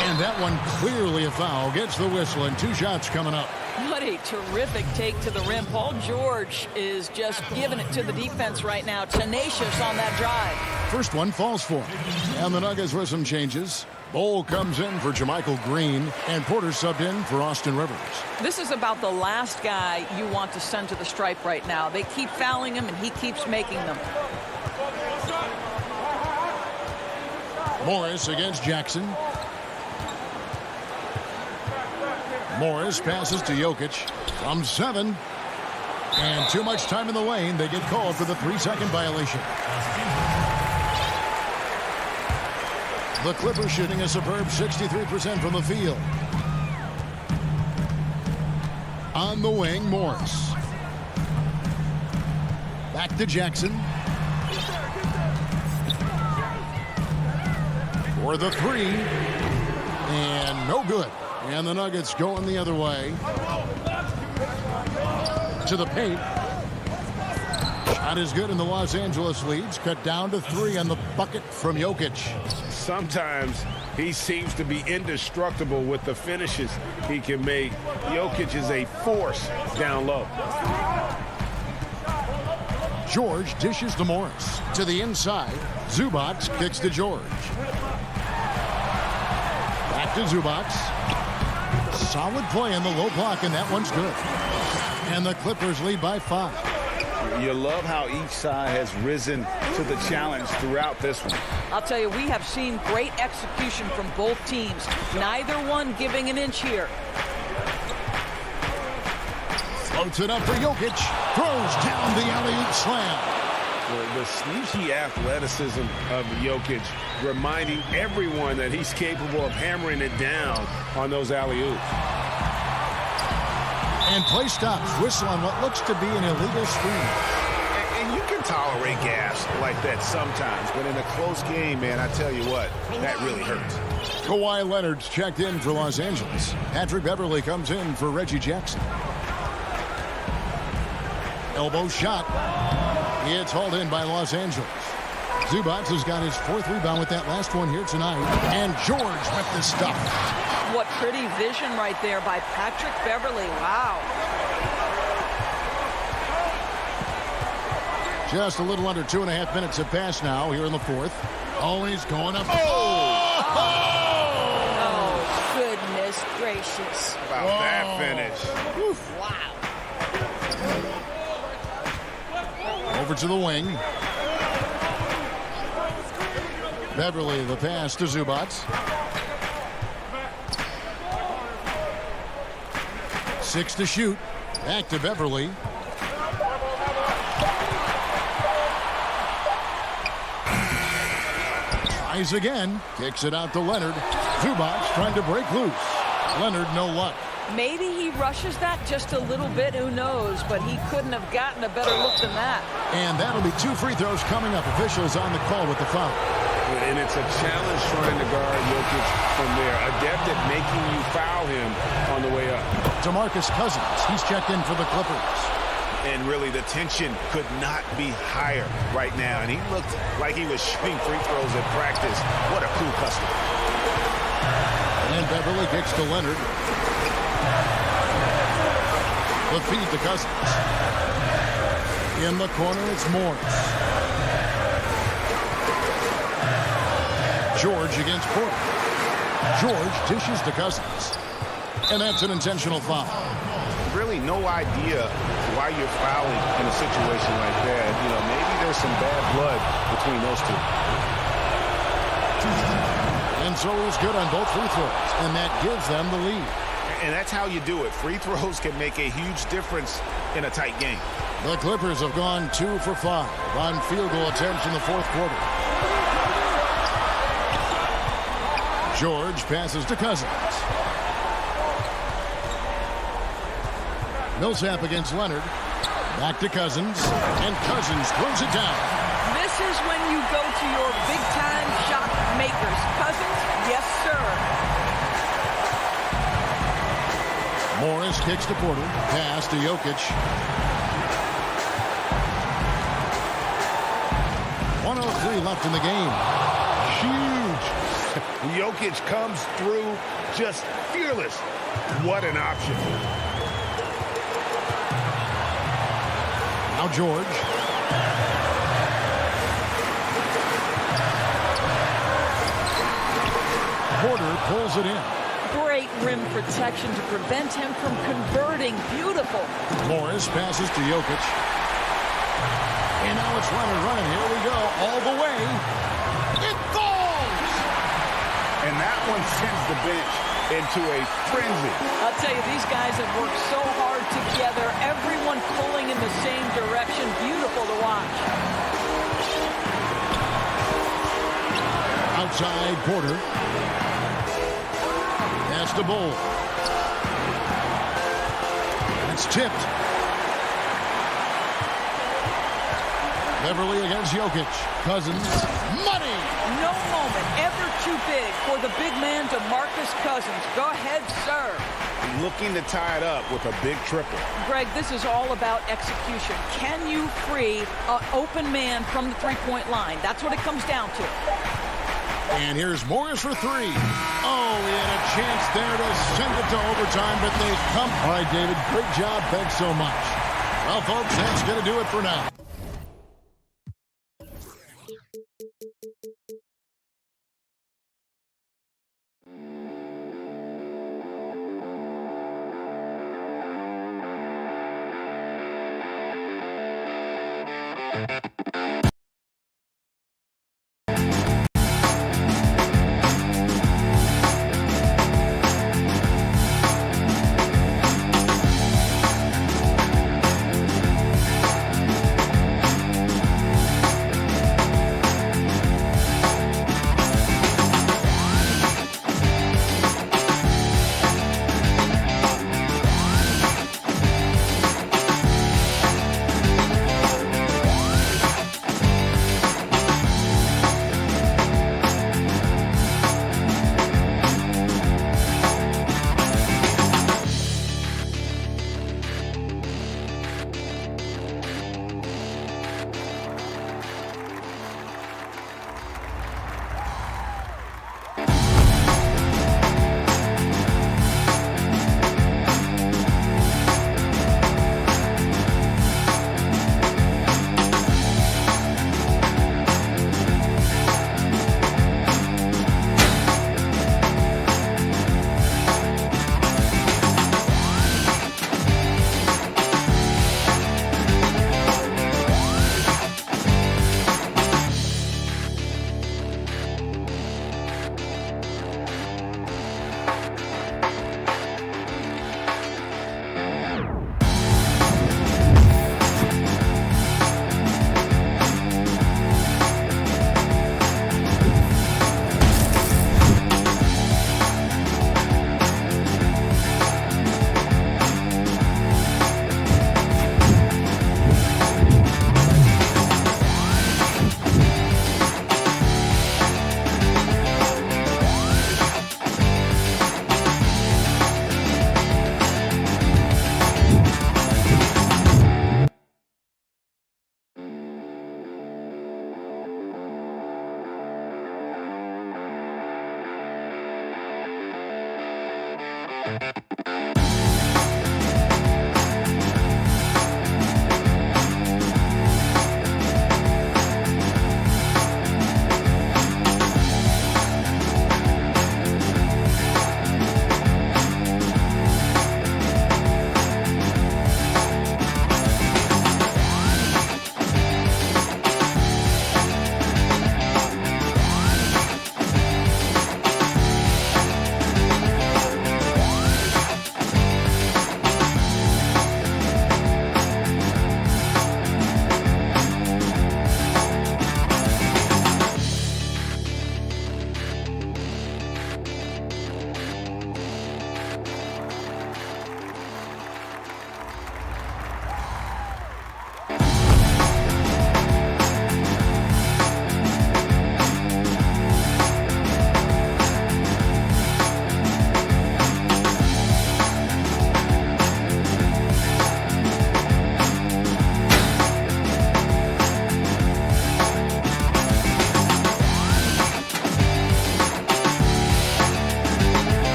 And that one clearly a foul. Gets the whistle, and 2 shots coming up. What a terrific take to the rim. Paul George is just giving it to the defense right now. Tenacious on that drive. First one falls for him. And the Nuggets with some changes. Bol comes in for Jermichael Green, and Porter subbed in for Austin Rivers. This is about the last guy you want to send to the stripe right now. They keep fouling him, and he keeps making them. Morris against Jackson. Morris passes to Jokic from 7. And too much time in the lane. They get called for the 3-second violation. The Clippers shooting a superb 63% from the field. On the wing, Morris. Back to Jackson. For the 3. And no good. And the Nuggets going the other way. To the paint. Shot is good, and the Los Angeles leads. Cut down to 3 on the bucket from Jokic. Sometimes he seems to be indestructible with the finishes he can make. Jokic is a force down low. George dishes to Morris. To the inside. Zubac kicks to George. Back to Zubac. Solid play in the low block, and that one's good. And the Clippers lead by 5. You love how each side has risen to the challenge throughout this one. I'll tell you, we have seen great execution from both teams. Neither one giving an inch here. Floats it up for Jokic. Throws down the alley-oop slam. The sneaky athleticism of Jokic, reminding everyone that he's capable of hammering it down on those alley-oops. And play stops. Whistle on what looks to be an illegal screen. And you can tolerate gas like that sometimes, but in a close game, man, I tell you what, that really hurts. Kawhi Leonard's checked in for Los Angeles. Patrick Beverley comes in for Reggie Jackson. Elbow shot. It's hauled in by Los Angeles. Zubac has got his 4th rebound with that last one here tonight. And George with the stuff. What pretty vision right there by Patrick Beverley. Wow. Just a little under 2.5 minutes have passed now here in the 4th. Always going up. Oh, goodness gracious. About that finish. Oof. Wow. Over to the wing. Beverley, the pass to Zubac. 6 to shoot. Back to Beverley. Tries again. Kicks it out to Leonard. Zubac trying to break loose. Leonard, no luck. Maybe he rushes that just a little bit. Who knows? But he couldn't have gotten a better look than that. And that'll be 2 free throws coming up. Officials on the call with the foul. And it's a challenge trying to guard Jokic from there. Adept at making you foul him on the way up. DeMarcus Cousins, he's checked in for the Clippers. And really, the tension could not be higher right now. And he looked like he was shooting free throws at practice. What a cool customer. And Beverley kicks to Leonard. The feed to Cousins. In the corner, it's Morris. George against Porter. George dishes to Cousins. And that's an intentional foul. Really no idea why you're fouling in a situation like that. You know, maybe there's some bad blood between those two. And so he's good on both free throws. And that gives them the lead. And that's how you do it. Free throws can make a huge difference in a tight game. The Clippers have gone 2 for 5 on field goal attempts in the 4th quarter. George passes to Cousins. Millsap against Leonard. Back to Cousins. And Cousins throws it down. This is when you go to your big-time shot makers. Cousins, yes, sir. Morris kicks to Porter. Pass to Jokic. 1:03 left in the game. Huge. Jokic comes through just fearless. What an option. Now George. Porter pulls it in. Great rim protection to prevent him from converting. Beautiful. Morris passes to Jokic. And now it's running. Here we go. All the way. It falls! And that one sends the bench into a frenzy. I'll tell you, these guys have worked so hard together. Everyone pulling in the same direction. Beautiful to watch. Outside Porter. Pass to Bull. It's tipped. Beverly against Jokic. Cousins. Money! No moment ever too big for the big man, DeMarcus Cousins. Go ahead, sir. Looking to tie it up with a big triple. Greg, this is all about execution. Can you free an open man from the three-point line? That's what it comes down to. And here's Morris for three. Oh, he had a chance there to send it to overtime, but they come. All right, David, great job. Thanks so much. Well, folks, that's going to do it for now.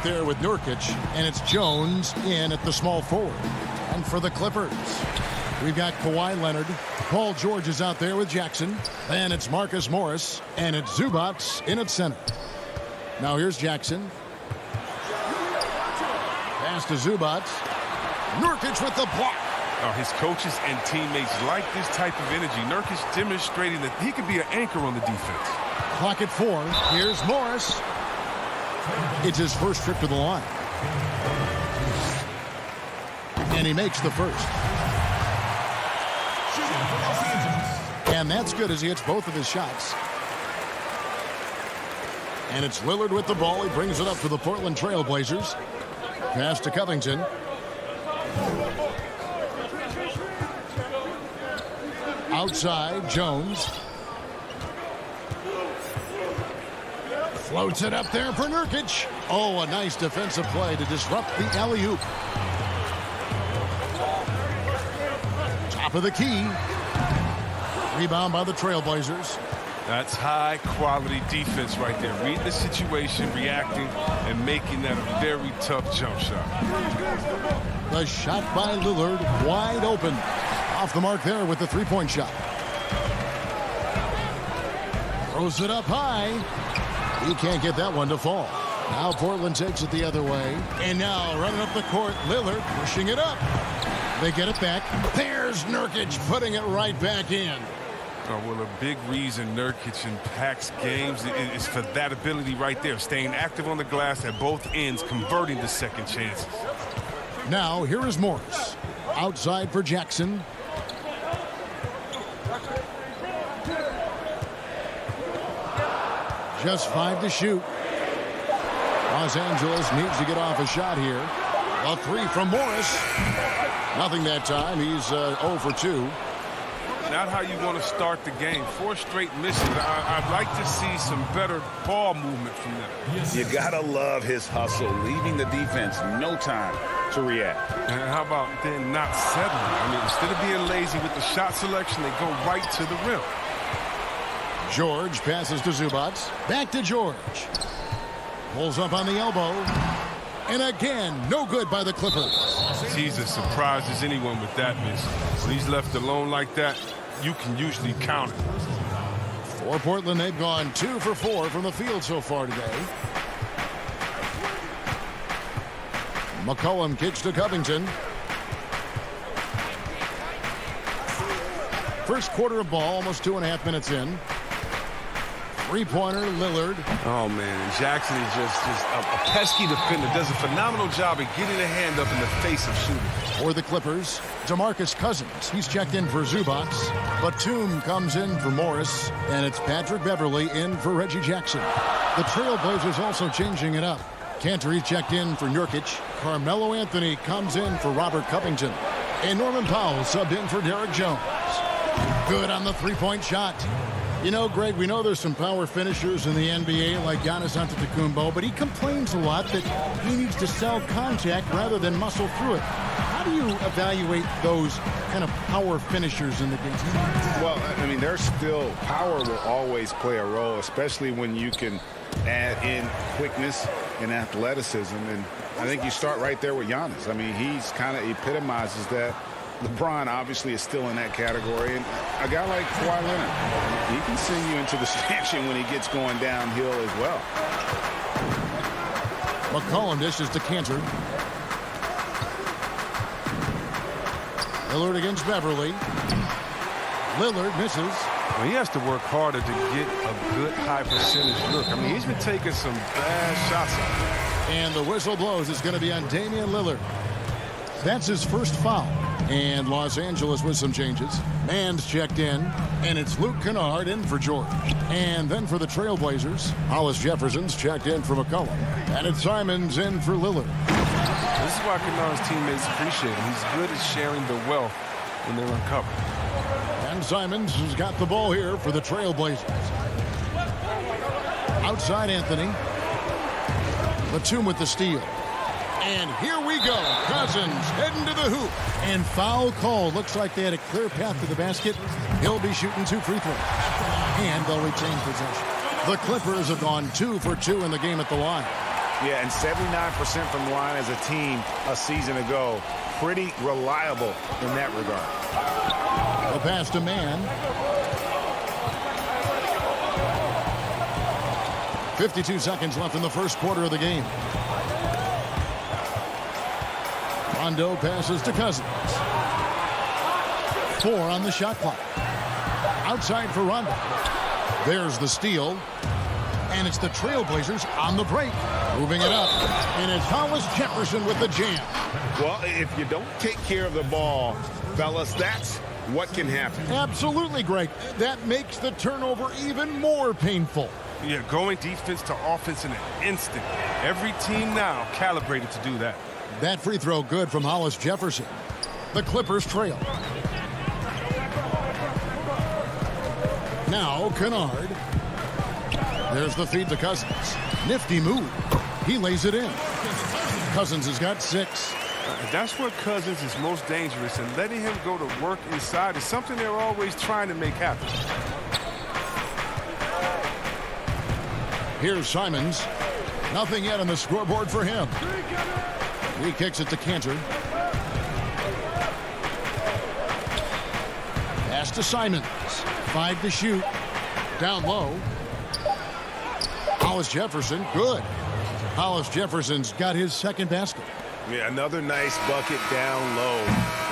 there with Nurkic, and it's Jones in at the small forward. And for the Clippers, we've got Kawhi Leonard. Paul George is out there with Jackson. And it's Marcus Morris, and it's Zubac in at center. Now here's Jackson. Pass to Zubac. Nurkic with the block. His coaches and teammates like this type of energy. Nurkic demonstrating that he could be an anchor on the defense. Clock at 4. Here's Morris. It's his first trip to the line. And he makes the first. And that's good as he hits both of his shots. And it's Lillard with the ball. He brings it up for the Portland Trail Blazers. Pass to Covington. Outside, Jones. Floats it up there for Nurkic. Oh, a nice defensive play to disrupt the alley-oop. Top of the key. Rebound by the Trailblazers. That's high-quality defense right there. Reading the situation, reacting, and making that a very tough jump shot. The shot by Lillard, wide open. Off the mark there with the three-point shot. Throws it up high. He can't get that one to fall. Now Portland takes it the other way. And now running up the court, Lillard pushing it up. They get it back. There's Nurkic putting it right back in. Oh, well, a big reason Nurkic impacts games is for that ability right there, staying active on the glass at both ends, converting the second chances. Now here is Morris. Outside for Jackson. Just 5 to shoot. Los Angeles needs to get off a shot here. A 3 from Morris. Nothing that time. He's 0 for 2. Not how you want to start the game. 4 straight misses. I'd like to see some better ball movement from them. You gotta love his hustle, leaving the defense no time to react. And how about then not settling? I mean, instead of being lazy with the shot selection, they go right to the rim. George passes to Zubac. Back to George. Pulls up on the elbow. And again, no good by the Clippers. He's as surprised as anyone with that miss. When he's left alone like that, you can usually count it. For Portland, they've gone 2 for 4 from the field so far today. McCollum kicks to Covington. First quarter of ball, almost 2.5 minutes in. Three-pointer, Lillard. Oh, man. Jackson is just a pesky defender. Does a phenomenal job of getting a hand up in the face of shooting. For the Clippers, DeMarcus Cousins. He's checked in for Zubac. Batum comes in for Morris. And it's Patrick Beverly in for Reggie Jackson. The Trailblazers also changing it up. Cantor checked in for Nurkic. Carmelo Anthony comes in for Robert Covington. And Norman Powell subbed in for Derek Jones. Good on the three-point shot. You know, Greg, we know there's some power finishers in the NBA like Giannis Antetokounmpo, but he complains a lot that he needs to sell contact rather than muscle through it. How do you evaluate those kind of power finishers in the game? Well, I mean, there's still power will always play a role, especially when you can add in quickness and athleticism. And I think you start right there with Giannis. I mean, he's kind of epitomizes that. LeBron obviously is still in that category, and a guy like Kawhi Leonard, he can send you into the stanchion when he gets going downhill as well. McCollum dishes to Cantor. Lillard against Beverly. Lillard misses. Well, he has to work harder to get a good high percentage look. I mean, he's been taking some bad shots out there. And the whistle blows. It's going to be on Damian Lillard. That's his first foul. And Los Angeles with some changes. Mann's checked in, and it's Luke Kennard in for George. And then for the Trailblazers, Hollis Jefferson's checked in for McCollum. And it's Simons in for Lillard. This is why Kennard's teammates appreciate him. He's good at sharing the wealth when they're uncovered. And Simons has got the ball here for the Trailblazers. Outside Anthony. Batum with the steal. And here we go. Cousins heading to the hoop. And foul call. Looks like they had a clear path to the basket. He'll be shooting 2 free throws. And they'll retain possession. The Clippers have gone 2 for 2 in the game at the line. Yeah, and 79% from the line as a team a season ago. Pretty reliable in that regard. A pass to man. 52 seconds left in the first quarter of the game. Rondo passes to Cousins. 4 on the shot clock. Outside for Rondo. There's the steal. And it's the Trailblazers on the break. Moving it up. And it's Hollis Jefferson with the jam. Well, if you don't take care of the ball, fellas, that's what can happen. Absolutely, Greg. That makes the turnover even more painful. Yeah, going defense to offense in an instant. Every team now calibrated to do that. That free throw good from Hollis Jefferson. The Clippers trail. Now Kennard. There's the feed to Cousins. Nifty move. He lays it in. Cousins has got 6. That's where Cousins is most dangerous, and letting him go to work inside is something they're always trying to make happen. Here's Simons. Nothing yet on the scoreboard for him. He kicks it to Cantor. Pass to Simons. 5 to shoot. Down low. Hollis Jefferson, good. Hollis Jefferson's got his second basket. Yeah, another nice bucket down low.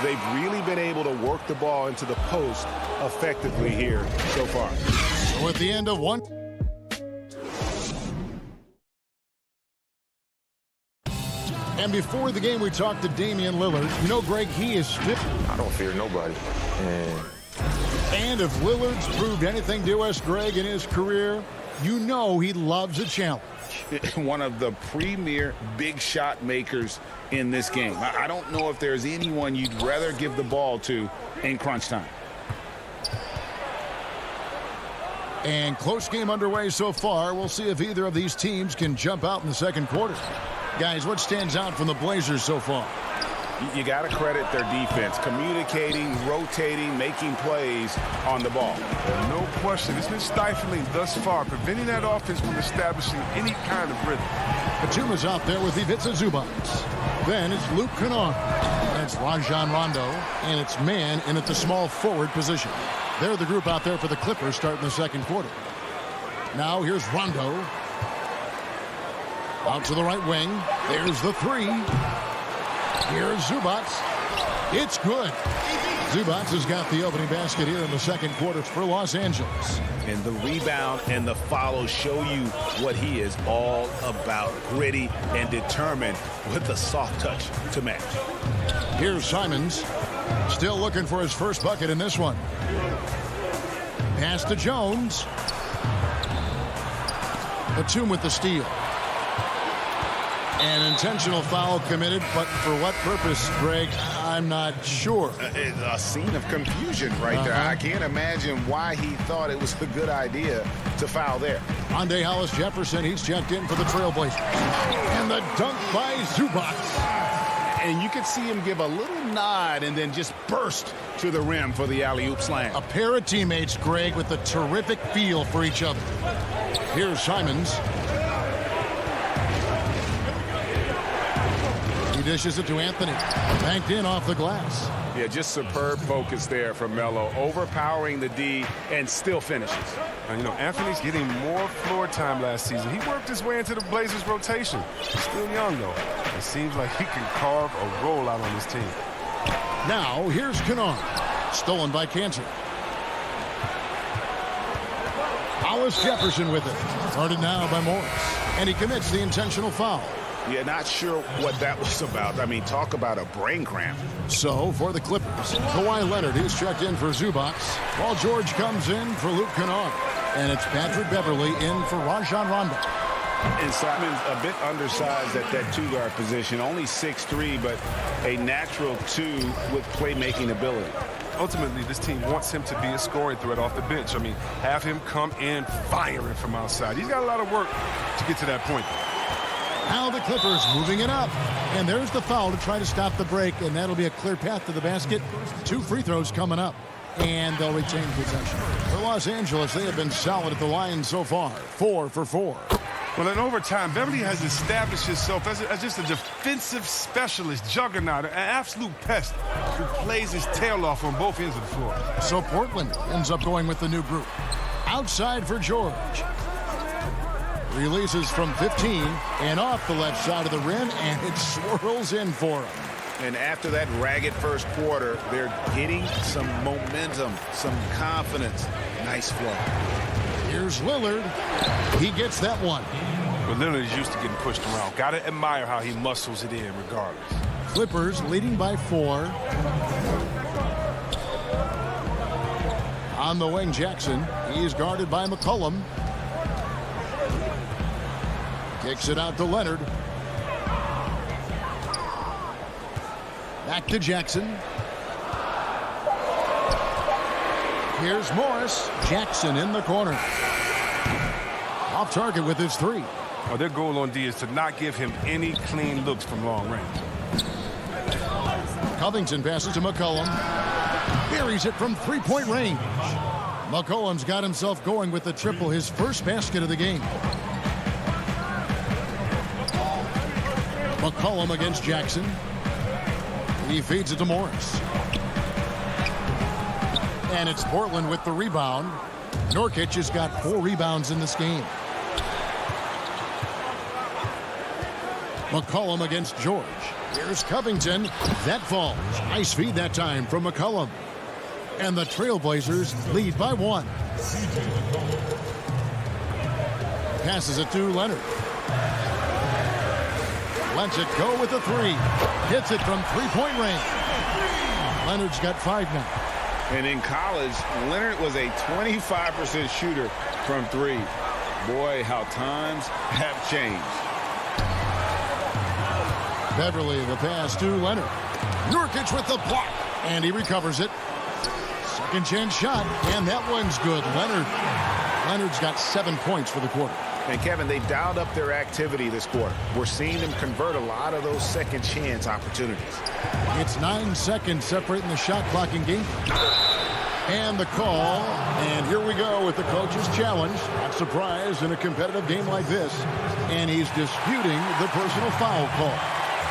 They've really been able to work the ball into the post effectively here so far. So at the end of one. And before the game, we talked to Damian Lillard. You know, Greg, he is stiff. I don't fear nobody. And if Lillard's proved anything to us, Greg, in his career, you know he loves a challenge. One of the premier big shot makers in this game. I don't know if there's anyone you'd rather give the ball to in crunch time. And close game underway so far. We'll see if either of these teams can jump out in the second quarter. Guys, what stands out from the Blazers so far? You got to credit their defense. Communicating, rotating, making plays on the ball. No question. It's been stifling thus far, preventing that offense from establishing any kind of rhythm. Batum's out there with Ivica Zubac. Then it's Luke Kennard. That's Rajon Rondo. And it's man in at the small forward position. They're the group out there for the Clippers starting the second quarter. Now here's Rondo. Out to the right wing. There's the 3. Here's Zubac. It's good. Zubac has got the opening basket here in the second quarter for Los Angeles. And the rebound and the follow show you what he is all about. Gritty and determined with the soft touch to match. Here's Simons. Still looking for his first bucket in this one. Pass to Jones. Batum with the steal. An intentional foul committed, but for what purpose, Greg, I'm not sure. It's a scene of confusion right there. I can't imagine why he thought it was a good idea to foul there. Andre Hollis Jefferson, he's checked in for the Trailblazers. And the dunk by Zubac. And you can see him give a little nod and then just burst to the rim for the alley-oop slam. A pair of teammates, Greg, with a terrific feel for each other. Here's Simons. He dishes it to Anthony. Banked in off the glass. Yeah, just superb focus there from Melo. Overpowering the D and still finishes. And, you know, Anthony's getting more floor time last season. He worked his way into the Blazers' rotation. Still young, though. It seems like he can carve a roll out on his team. Now, here's Kennard. Stolen by Cantor. Hollis Jefferson with it. Guarded now by Morris. And he commits the intentional foul. Yeah, not sure what that was about. I mean, talk about a brain cramp. So, for the Clippers, Kawhi Leonard, he's checked in for Zubac, while George comes in for Luke Kennard. And it's Patrick Beverley in for Rajon Rondo. And Simon's a bit undersized at that 2-guard position. Only 6'3", but a natural 2 with playmaking ability. Ultimately, this team wants him to be a scoring threat off the bench. I mean, have him come in firing from outside. He's got a lot of work to get to that point. Now the Clippers moving it up. And there's the foul to try to stop the break, and that'll be a clear path to the basket. 2 free throws coming up, and they'll retain possession. For Los Angeles, they have been solid at the line so far. 4 for 4. Well, in overtime, Beverly has established himself as just a defensive specialist, juggernaut, an absolute pest who plays his tail off on both ends of the floor. So Portland ends up going with the new group. Outside for George. Releases from 15 and off the left side of the rim, and it swirls in for him. And after that ragged first quarter, they're getting some momentum, some confidence. Nice flow. Here's Lillard. He gets that one. But Lillard is used to getting pushed around. Got to admire how he muscles it in regardless. Clippers leading by 4. On the wing, Jackson. He's guarded by McCollum. Kicks it out to Leonard. Back to Jackson. Here's Morris. Jackson in the corner. Off target with his 3. Well, their goal on D is to not give him any clean looks from long range. Covington passes to McCollum. Buries it from three-point range. McCollum's got himself going with the triple, his first basket of the game. McCollum against Jackson. He feeds it to Morris. And it's Portland with the rebound. Nurkic has got 4 rebounds in this game. McCollum against George. Here's Covington. That falls. Nice feed that time from McCollum. And the Trailblazers lead by 1. Passes it to Leonard. Lets it go with the 3. Hits it from three-point range. Leonard's got 5 now. And in college, Leonard was a 25% shooter from 3. Boy, how times have changed. Beverly, the pass to Leonard. Nurkic with the block. And he recovers it. Second chance shot. And that one's good. Leonard's got 7 points for the quarter. And Kevin, they dialed up their activity this quarter. We're seeing them convert a lot of those second chance opportunities. It's 9 seconds separating the shot clock in game. And the call. And here we go with the coach's challenge. Not surprised in a competitive game like this. And he's disputing the personal foul call.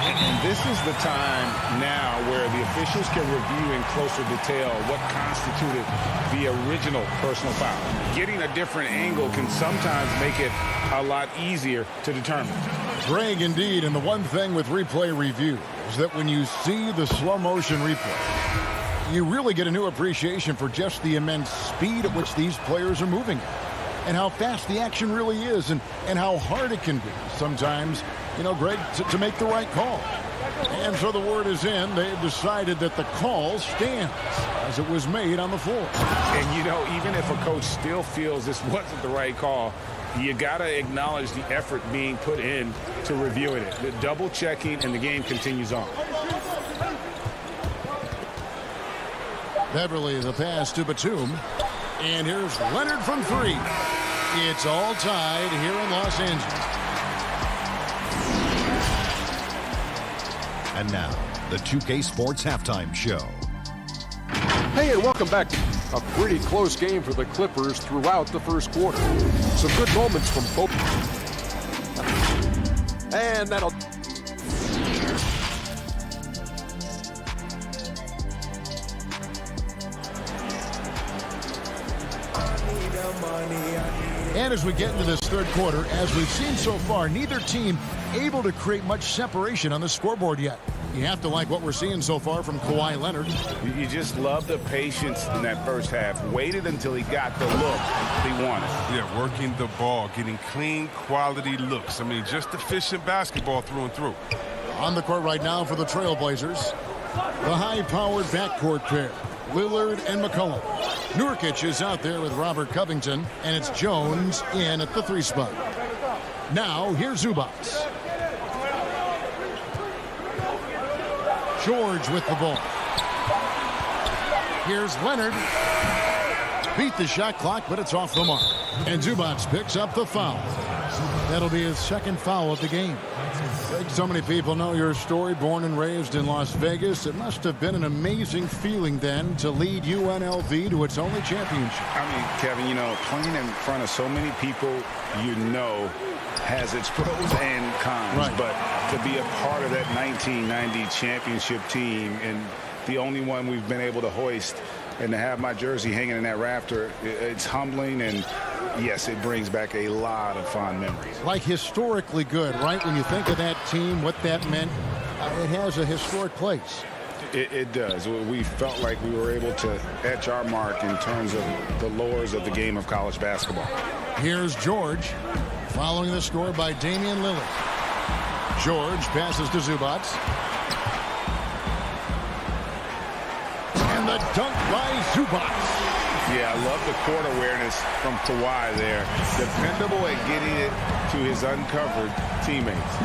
And this is the time now where the officials can review in closer detail what constituted the original personal foul. Getting a different angle can sometimes make it a lot easier to determine. Greg, indeed, and the one thing with replay review is that when you see the slow motion replay, you really get a new appreciation for just the immense speed at which these players are moving and how fast the action really is and how hard it can be sometimes, you know, Greg, to make the right call. And so the word is in. They've decided that the call stands as it was made on the floor. And, you know, even if a coach still feels this wasn't the right call, you got to acknowledge the effort being put in to reviewing it. The double checking, and the game continues on. Beverly, the pass to Batum. And here's Leonard from 3. It's all tied here in Los Angeles. And now, the 2K Sports Halftime Show. Hey, and welcome back. A pretty close game for the Clippers throughout the first quarter. Some good moments from both. And that'll... And as we get into this third quarter, as we've seen so far, neither team able to create much separation on the scoreboard yet. You have to like what we're seeing so far from Kawhi Leonard. You just love the patience in that first half. Waited until he got the look he wanted. Yeah, working the ball, getting clean, quality looks. I mean, just efficient basketball through and through. On the court right now for the Trailblazers, the high-powered backcourt pair, Lillard and McCollum. Nurkic is out there with Robert Covington, and it's Jones in at the 3 spot. Now, here's Zubac. George with the ball. Here's Leonard. Beat the shot clock, but it's off the mark. And Zubac picks up the foul. That'll be his second foul of the game. Like so many people know your story, born and raised in Las Vegas. It must have been an amazing feeling then to lead UNLV to its only championship. I mean, Kevin, you know, playing in front of so many people you know has its pros and cons. Right. But to be a part of that 1990 championship team and the only one we've been able to hoist and to have my jersey hanging in that rafter, it's humbling, and yes, it brings back a lot of fond memories. Like historically good, right? When you think of that team, what that meant, it has a historic place. It does. We felt like we were able to etch our mark in terms of the lures of the game of college basketball. Here's George, following the score by Damian Lillard. George passes to Zubats. And the dunk by Zubats. Yeah, I love the court awareness from Kawhi there. Dependable at getting it to his uncovered teammates.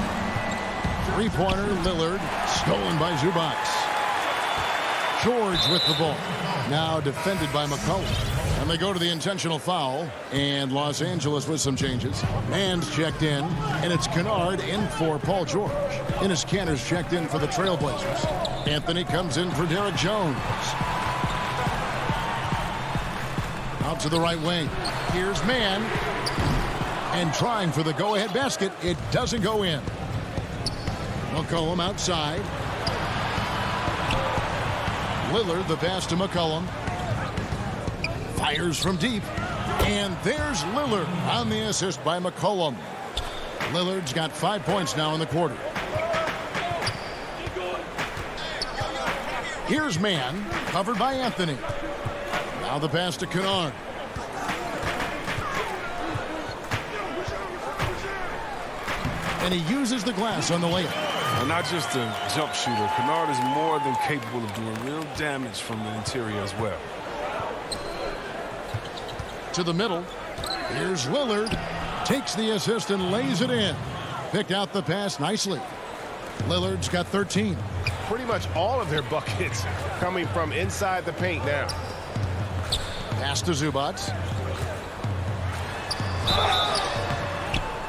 Three-pointer, Lillard, stolen by Zubats. George with the ball. Now defended by McCollum. And they go to the intentional foul. And Los Angeles with some changes. Mann's checked in. And it's Kennard in for Paul George. Enes Kanter's checked in for the Trailblazers. Anthony comes in for Derek Jones. Out to the right wing. Here's Mann. And trying for the go-ahead basket. It doesn't go in. McCollum outside. Lillard, the pass to McCollum. Fires from deep. And there's Lillard on the assist by McCollum. Lillard's got 5 points now in the quarter. Here's Mann, covered by Anthony. Now the pass to Kennard. And he uses the glass on the layup. And not just a jump shooter. Kennard is more than capable of doing real damage from the interior as well. To the middle. Here's Lillard. Takes the assist and lays it in. Picked out the pass nicely. Lillard's got 13. Pretty much all of their buckets coming from inside the paint now. Pass to Zubats.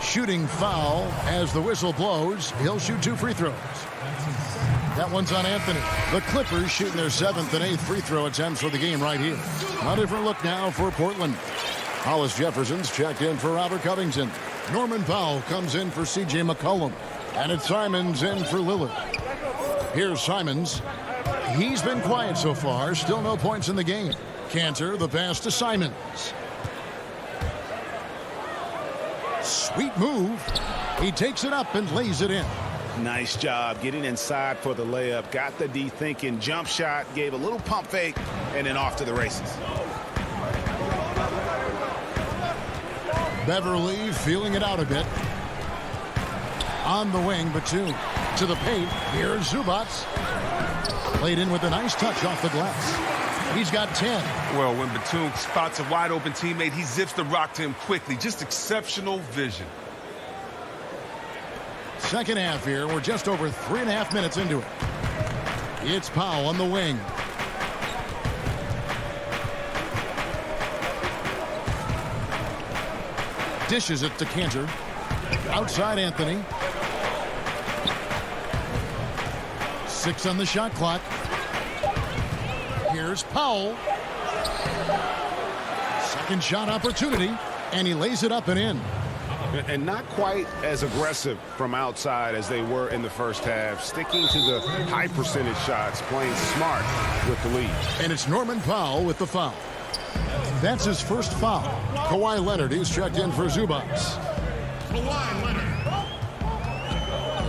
Shooting foul as the whistle blows. He'll shoot 2 free throws. That one's on Anthony. The Clippers shooting their 7th and 8th free throw attempts for the game right here. A different look now for Portland. Hollis Jefferson's checked in for Robert Covington. Norman Powell comes in for C.J. McCollum. And it's Simons in for Lillard. Here's Simons. He's been quiet so far. Still no points in the game. Kanter, the pass to Simons. Sweet move. He takes it up and lays it in. Nice job getting inside for the layup. Got the D thinking. Jump shot. Gave a little pump fake. And then off to the races. Beverly feeling it out a bit. On the wing, Batum. To the paint. Here's Zubats. Played in with a nice touch off the glass. He's got 10. Well, when Batum spots a wide open teammate, he zips the rock to him quickly. Just exceptional vision. Second half here. We're just over 3.5 minutes into it. It's Powell on the wing. Dishes it to Kanter. Outside Anthony. 6 on the shot clock. Here's Powell. Second shot opportunity. And he lays it up and in. And not quite as aggressive from outside as they were in the first half. Sticking to the high percentage shots. Playing smart with the lead. And it's Norman Powell with the foul. That's his first foul. Kawhi Leonard, he's checked in for Zubats.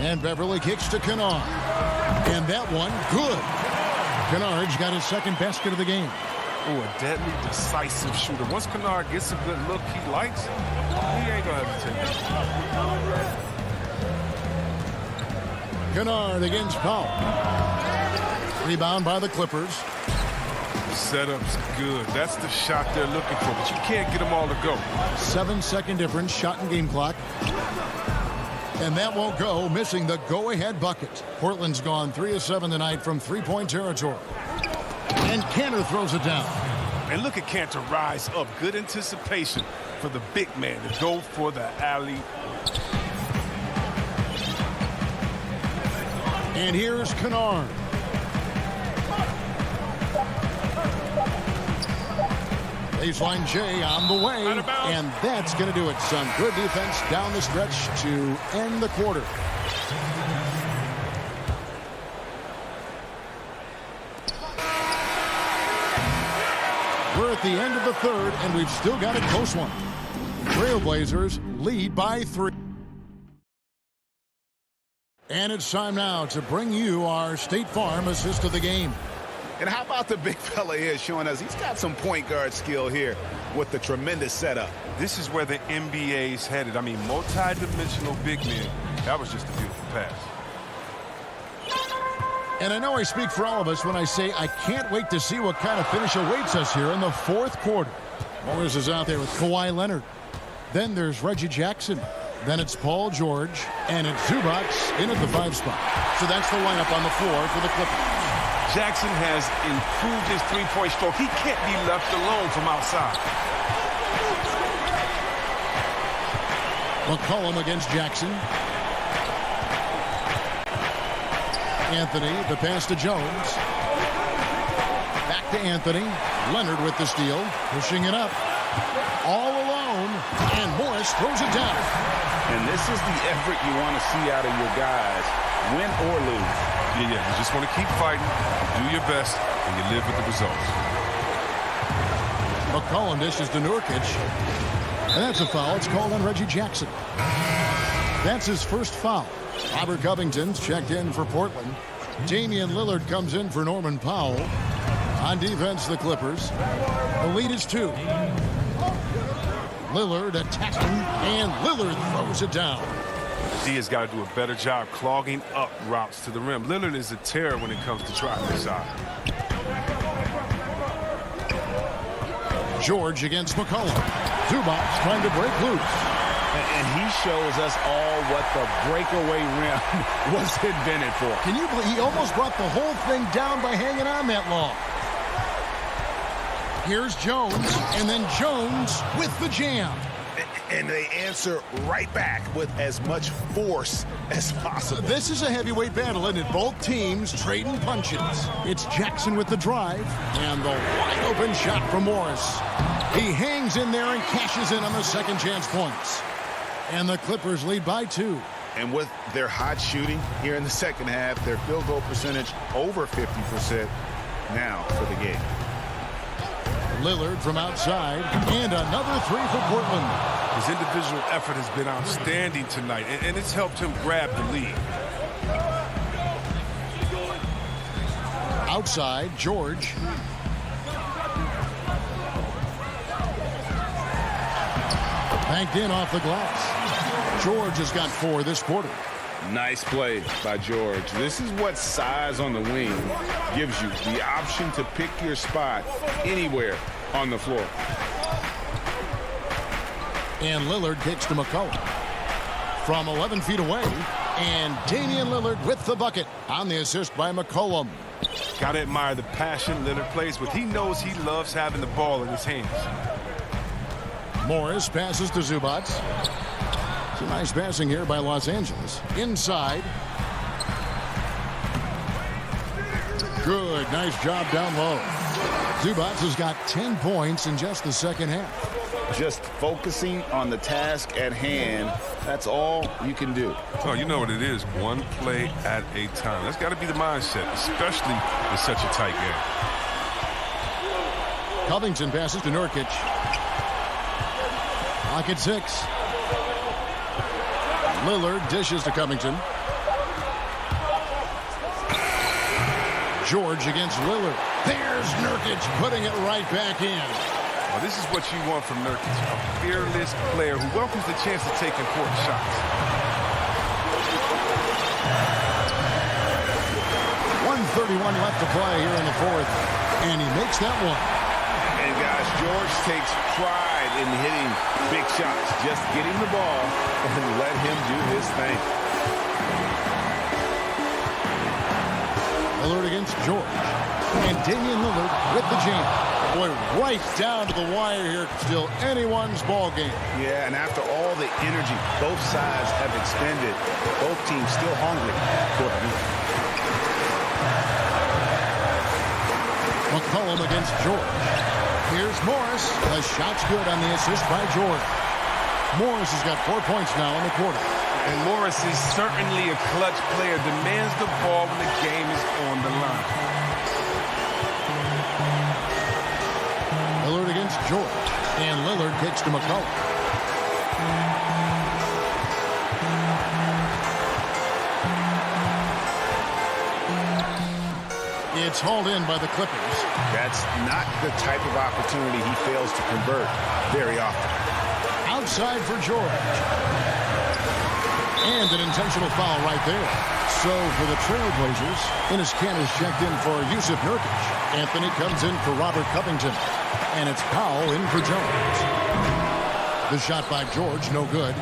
And Beverly kicks to Kennard. And that one, good. Kennard's got his second basket of the game. Oh, a deadly, decisive shooter. Once Kennard gets a good look he likes, he ain't going to hesitate. Kennard against Powell. Rebound by the Clippers. Setup's good. That's the shot they're looking for, but you can't get them all to go. 7-second difference, shot and game clock. And that won't go, missing the go-ahead bucket. Portland's gone 3 of 7 tonight from three-point territory. And Kanter throws it down. And look at Kanter rise up. Good anticipation. for the big man to go for the alley. And here's Kennard. Baseline J on the way, and that's going to do it. Some good defense down the stretch to end the quarter. We're at the end of the third, and we've still got a close one. Trailblazers lead by 3. And it's time now to bring you our State Farm assist of the game. And how about the big fella here showing us he's got some point guard skill here with the tremendous setup. This is where the NBA's headed. I mean, multi-dimensional big men. That was just a beautiful pass. And I know I speak for all of us when I say I can't wait to see what kind of finish awaits us here in the fourth quarter. Morris is out there with Kawhi Leonard. Then there's Reggie Jackson. Then it's Paul George. And it's Zubac in at the 5 spot. So that's the lineup on the floor for the Clippers. Jackson has improved his three-point stroke. He can't be left alone from outside. McCollum against Jackson. Anthony, the pass to Jones. Back to Anthony. Leonard with the steal. Pushing it up. All alone. And Morris throws it down. And this is the effort you want to see out of your guys, win or lose. Yeah, you just want to keep fighting, do your best, and you live with the results. McCollum dishes to Nurkic. And that's a foul. It's called on Reggie Jackson. That's his first foul. Robert Covington's checked in for Portland. Damian Lillard comes in for Norman Powell. On defense, the Clippers. The lead is 2. Lillard attacking, and Lillard throws it down. D has got to do a better job clogging up routes to the rim. Lillard is a terror when it comes to driving inside. George against McCollum. Zubac trying to break loose. And he shows us all what the breakaway rim was invented for. Can you believe he almost brought the whole thing down by hanging on that long? Here's Jones, and then Jones with the jam. And they answer right back with as much force as possible. This is a heavyweight battle, isn't it? Both teams trading punches. It's Jackson with the drive, and the wide open shot from Morris. He hangs in there and cashes in on the second chance points. And the Clippers lead by 2. And with their hot shooting here in the second half, their field goal percentage over 50% now for the game. Lillard from outside, and another 3 for Portland. His individual effort has been outstanding tonight, and it's helped him grab the lead. Outside, George. Banked in off the glass. George has got 4 this quarter. Nice play by George. This is what size on the wing gives you, the option to pick your spot anywhere on the floor. And Lillard kicks to McCollum from 11 feet away. And Damian Lillard with the bucket on the assist by McCollum. Got to admire the passion Lillard plays with. He knows he loves having the ball in his hands. Morris passes to Zubac. Some nice passing here by Los Angeles. Inside. Good. Nice job down low. Zubac has got 10 points in just the second half. Just focusing on the task at hand. That's all you can do. Oh, you know what it is. One play at a time. That's got to be the mindset, especially in such a tight game. Covington passes to Nurkic. Clock at 6. Lillard dishes to Covington. George against Lillard. There's Nurkic putting it right back in. Well, this is what you want from Nurkic, a fearless player who welcomes the chance to take important shots. 1:31 left to play here in the fourth, and he makes that one. And guys, George takes pride in hitting big shots. Just get him the ball and let him do his thing. Lillard against George. And Damian Lillard with the jam. Boy, right down to the wire here. Still anyone's ball game. Yeah, and after all the energy both sides have expended, both teams still hungry for it. McCollum against George. Here's Morris. The shot's good on the assist by George. Morris has got 4 points now in the quarter. And Morris is certainly a clutch player. Demands the ball when the game is on the line. Lillard against George. And Lillard kicks to McCollum. It's hauled in by the Clippers. That's not the type of opportunity he fails to convert very often. Outside for George. And an intentional foul right there. So for the Trailblazers, Enes Kanter's checked in for Yusuf Nurkic. Anthony comes in for Robert Covington. And it's Powell in for Jones. The shot by George, no good.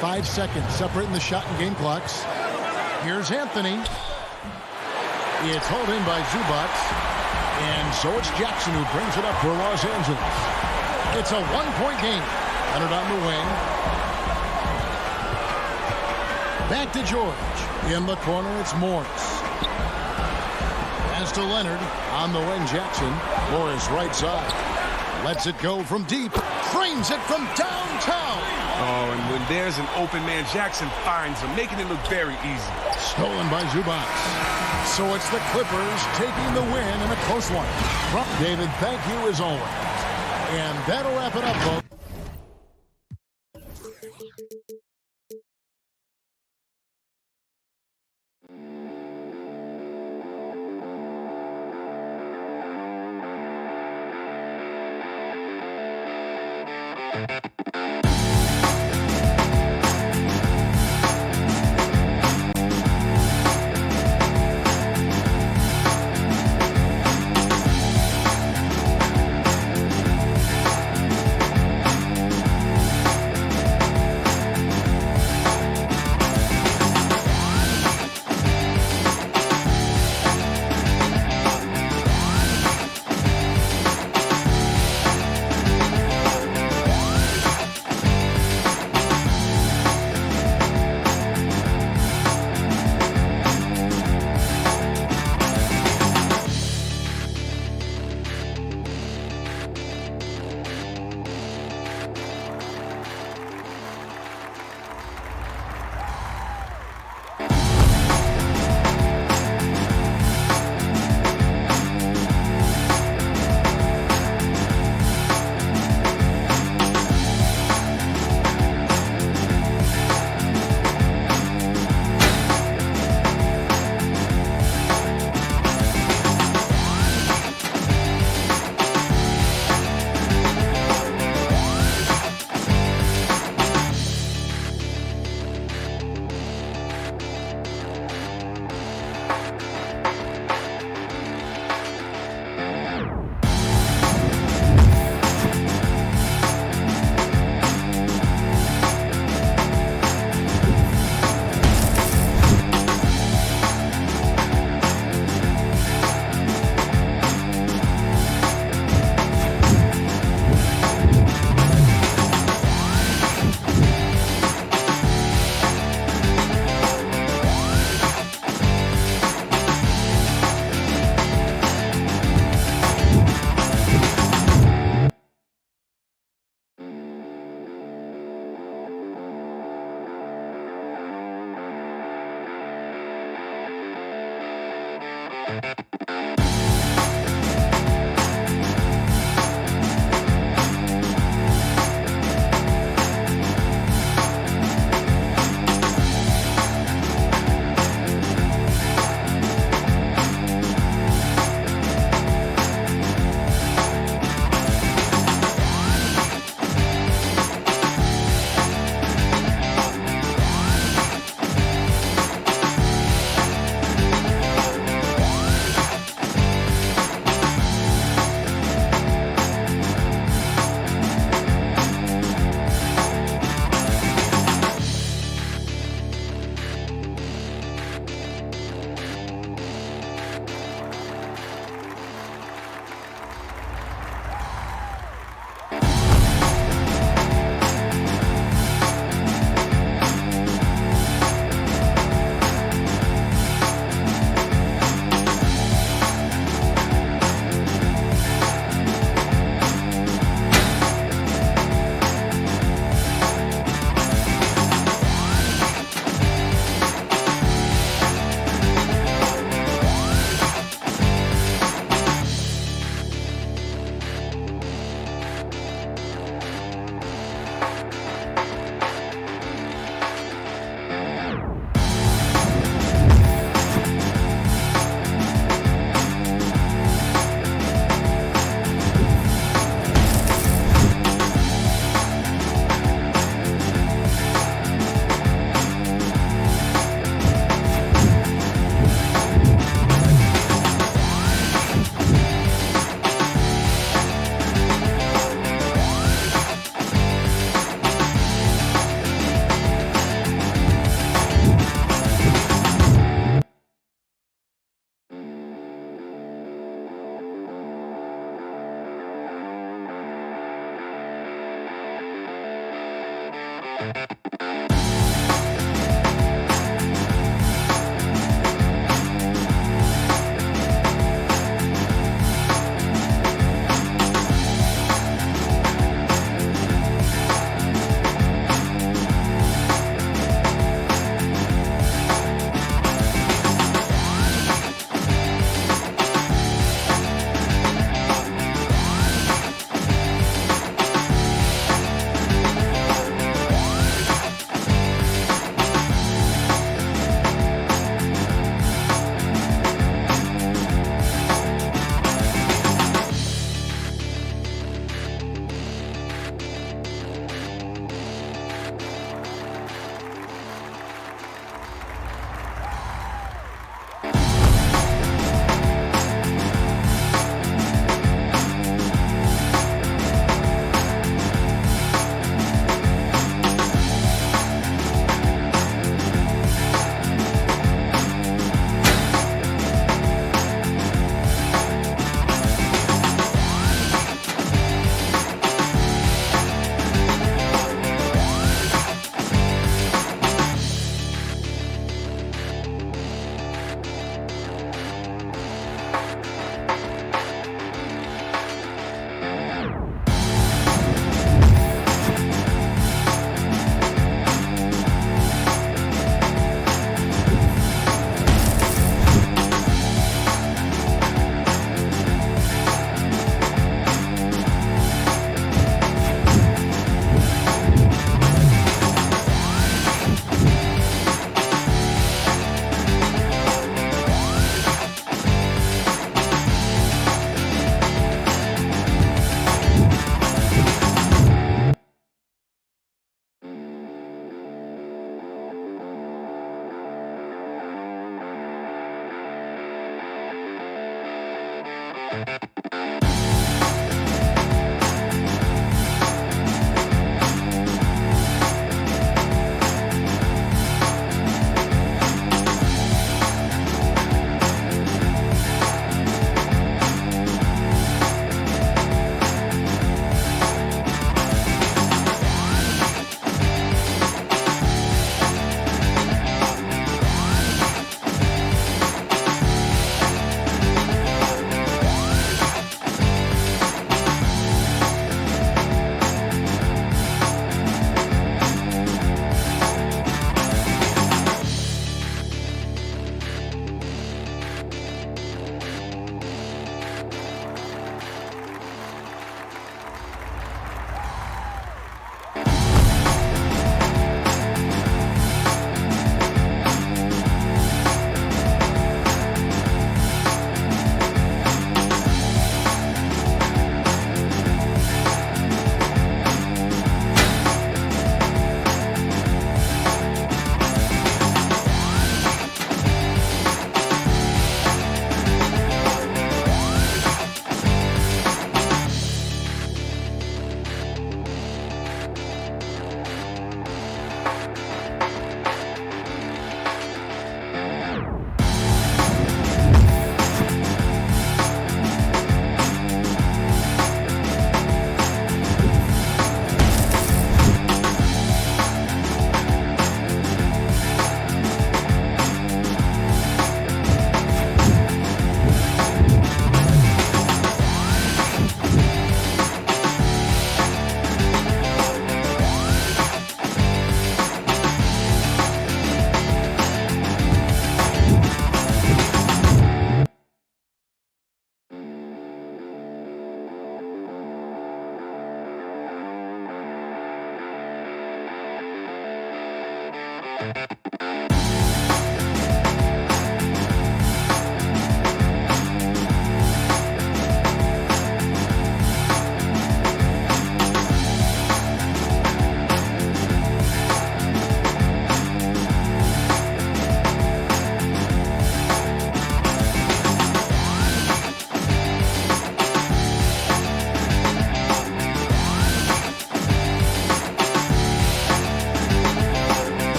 5 seconds separating the shot and game clocks. Here's Anthony. It's hauled in by Zubac. And so it's Jackson who brings it up for Los Angeles. It's a one-point game. Leonard on the wing. Back to George. In the corner, it's Morris. Pass to Leonard. On the wing, Jackson. Morris right side. Lets it go from deep. Frames it from downtown. Oh, and when there's an open man, Jackson finds him, making it look very easy. Stolen by Zubac. So it's the Clippers taking the win in a close one. David, thank you as always. And that'll wrap it up, folks.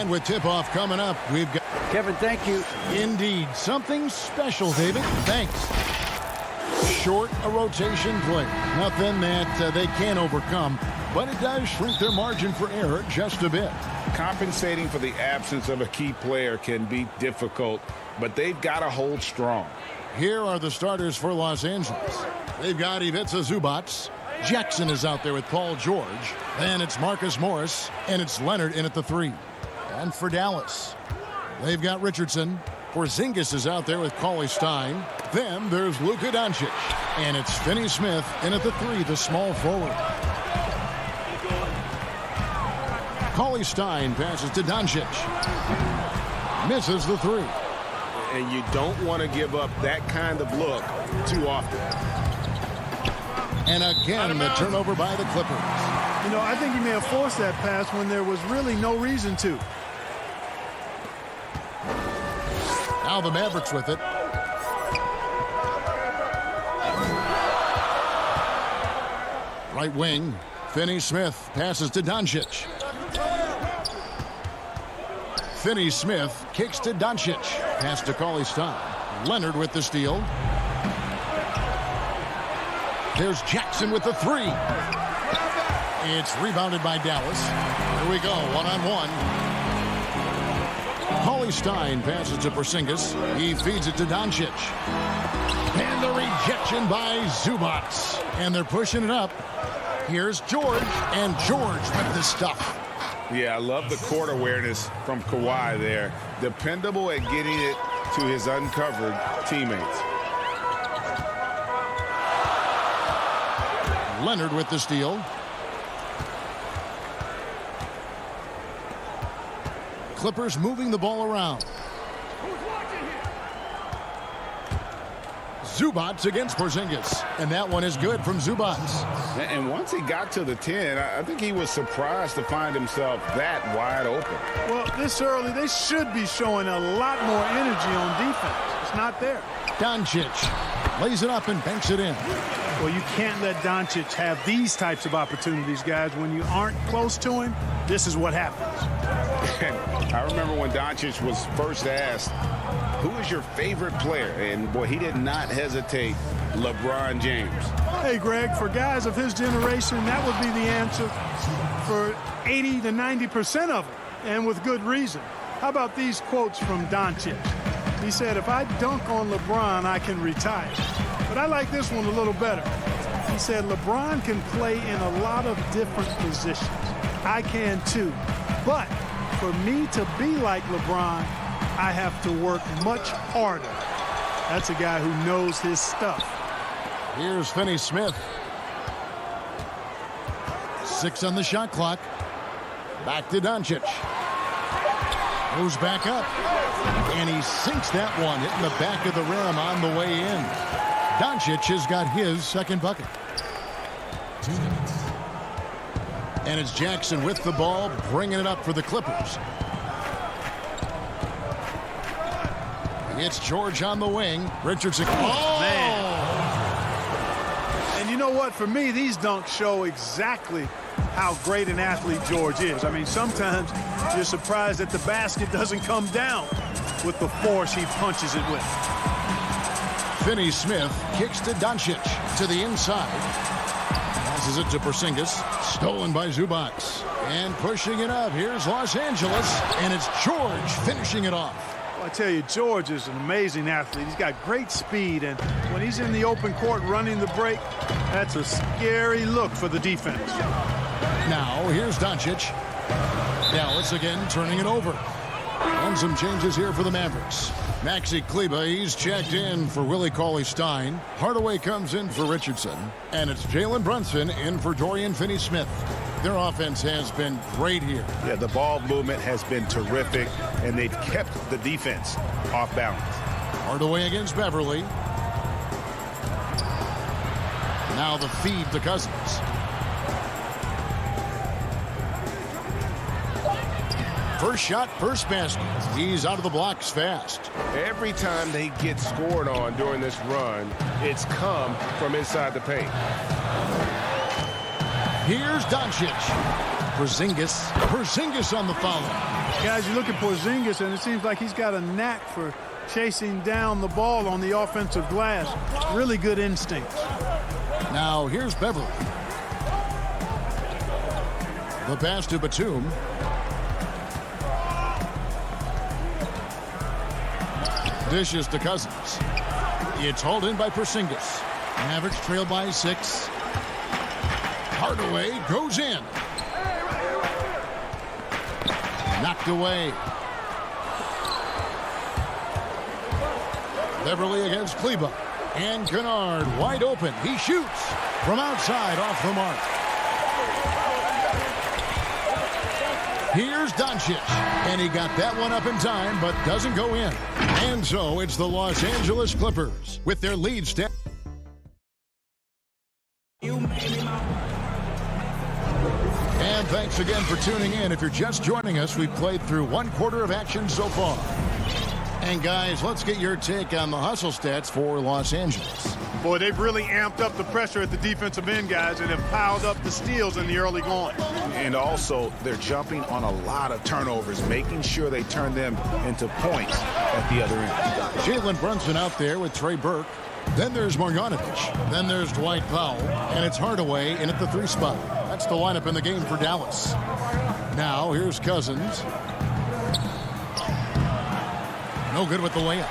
And with tip-off coming up, we've got... Kevin, thank you. Indeed. Something special, David. Thanks. Short a rotation play. Nothing that they can't overcome, but it does shrink their margin for error just a bit. Compensating for the absence of a key player can be difficult, but they've got to hold strong. Here are the starters for Los Angeles. They've got Ivica Zubac. Jackson is out there with Paul George. Then it's Marcus Morris, and it's Leonard in at the 3. And for Dallas, they've got Richardson. Porzingis is out there with Cauley Stein. Then there's Luka Doncic. And it's Finney Smith in at the 3, the small forward. Cauley Stein passes to Doncic. Misses the 3. And you don't want to give up that kind of look too often. And again, the turnover by the Clippers. You know, I think he may have forced that pass when there was really no reason to. Now the Mavericks with it. Right wing, Finney-Smith passes to Doncic. Finney-Smith kicks to Doncic. Pass to Cauley-Stein. Leonard with the steal. There's Jackson with the three. It's rebounded by Dallas. Here we go, one-on-one. Cauley-Stein passes to Porzingis. He feeds it to Doncic. And the rejection by Zubac. And they're pushing it up. Here's George, and George with the stuff. Yeah, I love the court awareness from Kawhi there. Dependable at getting it to his uncovered teammates. Leonard with the steal. Clippers moving the ball around. Zubac against Porzingis. And that one is good from Zubac. And once he got to the 10, I think he was surprised to find himself that wide open. Well, this early, they should be showing a lot more energy on defense. It's not there. Doncic lays it up and banks it in. Well, you can't let Doncic have these types of opportunities, guys. When you aren't close to him, this is what happens. I remember when Doncic was first asked, who is your favorite player? And, boy, he did not hesitate. LeBron James. Hey, Greg, for guys of his generation, that would be the answer for 80 to 90% of them, and with good reason. How about these quotes from Doncic? He said, if I dunk on LeBron, I can retire. But I like this one a little better. He said, LeBron can play in a lot of different positions. I can too. But for me to be like LeBron, I have to work much harder. That's a guy who knows his stuff. Here's Finney-Smith. 6 on the shot clock. Back to Doncic. Goes back up. And he sinks that one, hitting the back of the rim on the way in. Doncic has got his second bucket. 2 minutes. And it's Jackson with the ball, bringing it up for the Clippers. It's George on the wing. Richardson. Oh, man. And you know what? For me, these dunks show exactly how great an athlete George is. I mean, sometimes you're surprised that the basket doesn't come down with the force he punches it with. Finney-Smith kicks to Doncic to the inside. Passes it to Porzingis. Stolen by Zubac. And pushing it up. Here's Los Angeles. And it's George finishing it off. I tell you, George is an amazing athlete. He's got great speed, and when he's in the open court running the break, that's a scary look for the defense. Now, here's Doncic. Dallas again turning it over. And some changes here for the Mavericks. Maxi Kleber, he's checked in for Willie Cauley-Stein. Hardaway comes in for Richardson. And it's Jalen Brunson in for Dorian Finney-Smith. Their offense has been great here. Yeah, the ball movement has been terrific, and they've kept the defense off balance. Hardaway against Beverly. Now the feed to Cousins. First shot, first basket. He's out of the blocks fast. Every time they get scored on during this run, it's come from inside the paint. Here's Doncic. Porzingis on the follow. Guys, you look at Porzingis, and it seems like he's got a knack for chasing down the ball on the offensive glass. Really good instincts. Now, here's Beverly. The pass to Batum. Dishes to Cousins. It's hauled in by Porzingis. Mavericks trail by 6. Hardaway goes in. Knocked away. Beverly against Kleber. And Kennard wide open. He shoots from outside off the mark. Here's Doncic. And he got that one up in time, but doesn't go in. And so it's the Los Angeles Clippers with their lead step. And thanks again for tuning in. If you're just joining us, we've played through 1/4 of action so far. And guys, let's get your take on the hustle stats for Los Angeles. Boy, they've really amped up the pressure at the defensive end, guys, and have piled up the steals in the early going. And also, they're jumping on a lot of turnovers, making sure they turn them into points at the other end. Jalen Brunson out there with Trey Burke. Then there's Marjanovic. Then there's Dwight Powell. And it's Hardaway in at the 3 spot. That's the lineup in the game for Dallas. Now, here's Cousins. No good with the layup.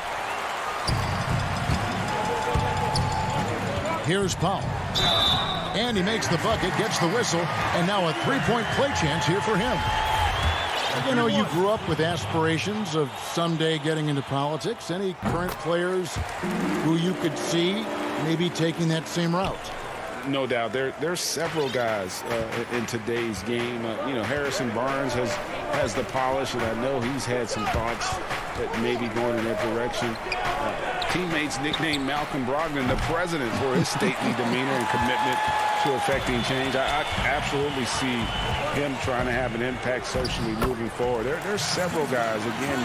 Here's Powell. And he makes the bucket, gets the whistle, and now a 3-point play chance here for him. You know, you grew up with aspirations of someday getting into politics. Any current players who you could see maybe taking that same route? No doubt. There's several guys in today's game. Harrison Barnes has the polish, and I know he's had some thoughts that maybe going in that direction. Teammates nicknamed Malcolm Brogdon the president for his stately demeanor and commitment to affecting change. I absolutely see him trying to have an impact socially moving forward. There's several guys, again,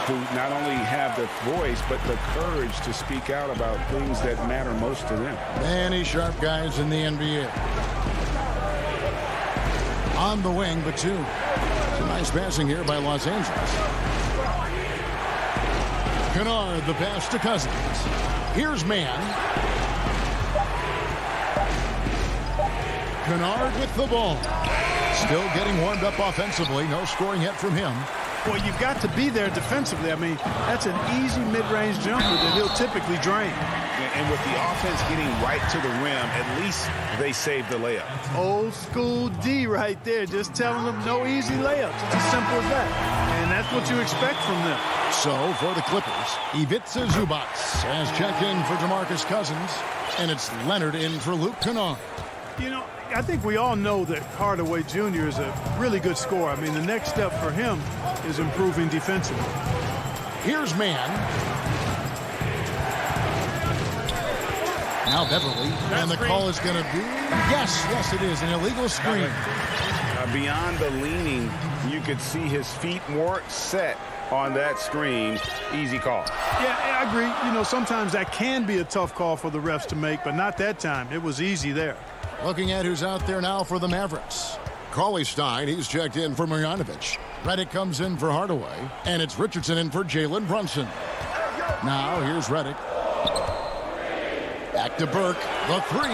who not only have the voice, but the courage to speak out about things that matter most to them. Many sharp guys in the NBA. On the wing, but 2. It's a nice passing here by Los Angeles. Kennard, the pass to Cousins. Here's Mann. Kennard with the ball. Still getting warmed up offensively. No scoring yet from him. Well, you've got to be there defensively. I mean, that's an easy mid-range jumper that he'll typically drain. And with the offense getting right to the rim, at least they saved the layup. Old school D right there, just telling them no easy layups. It's as simple as that. And that's what you expect from them. So, for the Clippers, Ivica Zubac has checked in for DeMarcus Cousins, and it's Leonard in for Luke Kennard. You know, I think we all know that Hardaway Jr. is a really good scorer. I mean, the next step for him is improving defensively. Here's Mann. Now Beverly, and the call is going to be, yes, it is, an illegal screen. Beyond the leaning, you could see his feet more set on that screen. Easy call. Yeah, I agree. You know, sometimes that can be a tough call for the refs to make, but not that time. It was easy there. Looking at who's out there now for the Mavericks. Cauley-Stein, he's checked in for Marjanovic. Redick comes in for Hardaway, and it's Richardson in for Jalen Brunson. Now here's Redick. Back to Burke, the 3.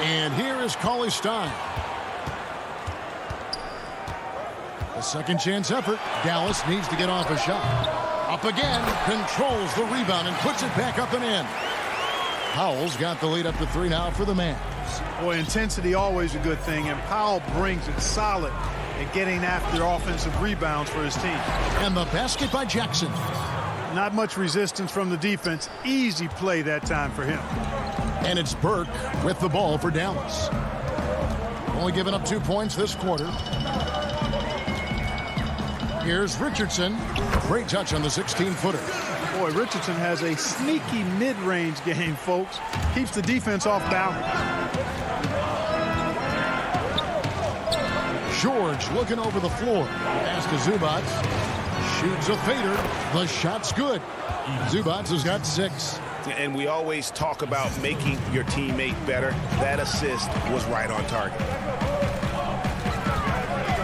And here is Cauley-Stein. A second chance effort. Dallas needs to get off a shot. Up again, controls the rebound and puts it back up and in. Powell's got the lead up to 3 now for the Mavs. Boy, intensity always a good thing, and Powell brings it solid at getting after offensive rebounds for his team. And the basket by Jackson. Not much resistance from the defense. Easy play that time for him. And it's Burke with the ball for Dallas. Only giving up 2 points this quarter. Here's Richardson. Great touch on the 16-footer. Boy, Richardson has a sneaky mid-range game, folks. Keeps the defense off balance. George looking over the floor. Pass to Zubac. Shoots a fader. The shot's good. Zubac has got 6. And we always talk about making your teammate better. That assist was right on target.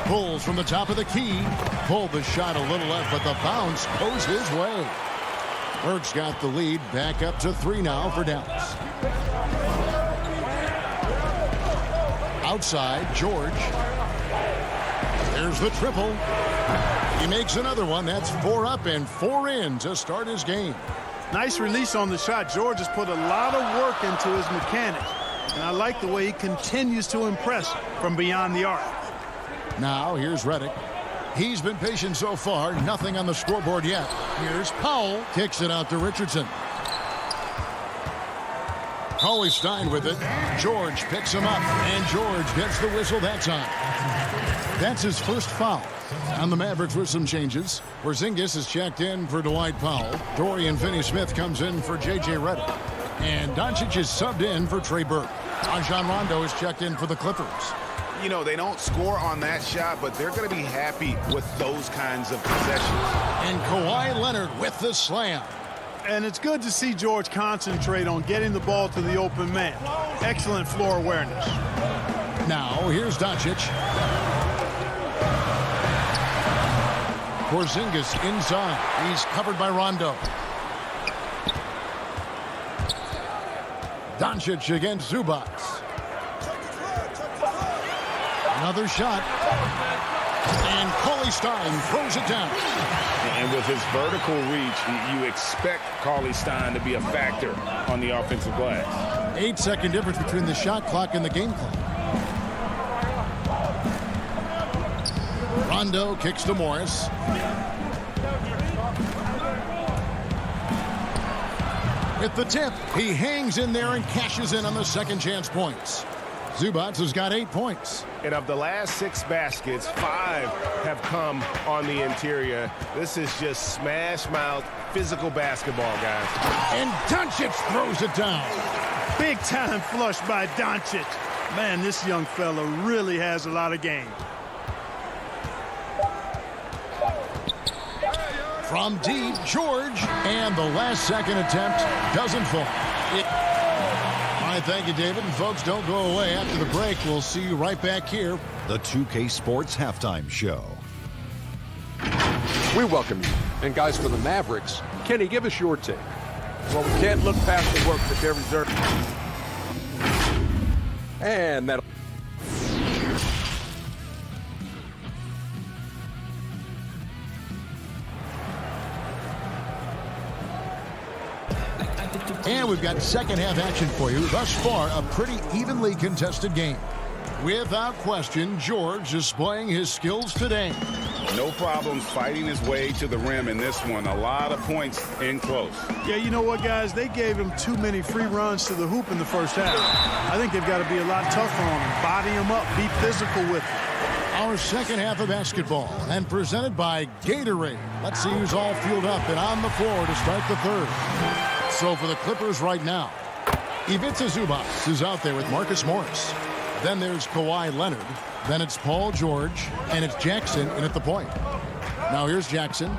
Pulls from the top of the key. Pulled the shot a little left, but the bounce goes his way. Burke's got the lead. Back up to 3 now for Dallas. Outside, George. There's the triple. He makes another one. That's 4 up and 4 in to start his game. Nice release on the shot. George has put a lot of work into his mechanics. And I like the way he continues to impress from beyond the arc. Now, here's Redick. He's been patient so far. Nothing on the scoreboard yet. Here's Powell. Kicks it out to Richardson. Cauley-Stein with it. George picks him up. And George gets the whistle that time. That's his first foul. On the Mavericks with some changes. Porzingis is checked in for Dwight Powell. Dorian Finney-Smith comes in for J.J. Redick. And Doncic is subbed in for Trey Burke. Rajon Rondo is checked in for the Clippers. you know, they don't score on that shot, but they're going to be happy with those kinds of possessions. And Kawhi Leonard with the slam. And it's good to see George concentrate on getting the ball to the open man. Excellent floor awareness. Now, here's Doncic. Porzingis inside. He's covered by Rondo. Doncic against Zubac. Another shot. And Cauley Stein throws it down. And with his vertical reach, you expect Cauley Stein to be a factor on the offensive glass. 8-second difference between the shot clock and the game clock. Rondo kicks to Morris. With the tip, he hangs in there and cashes in on the second chance points. Zubac has got 8 points. And of the last 6 baskets, 5 have come on the interior. This is just smash mouth physical basketball, guys. And Doncic throws it down. Big time flush by Doncic. Man, this young fella really has a lot of game. From deep, George. And the last second attempt doesn't fall. All right, thank you, David. And folks, don't go away. After the break, we'll see you right back here. The 2K Sports Halftime Show. We welcome you. And guys, for the Mavericks, Kenny, give us your take. Well, we can't look past the work that they're reserving. And that. And we've got second half action for you. Thus far, a pretty evenly contested game. Without question, George displaying his skills today. No problems fighting his way to the rim in this one. A lot of points in close. Yeah, you know what, guys? They gave him too many free runs to the hoop in the first half. I think they've got to be a lot tougher on him. Body him up. Be physical with him. Our second half of basketball and presented by Gatorade. Let's see who's all fueled up and on the floor to start the third. So for the Clippers right now, Ivica Zubac is out there with Marcus Morris. Then there's Kawhi Leonard. Then it's Paul George. And it's Jackson in at the point. Now here's Jackson.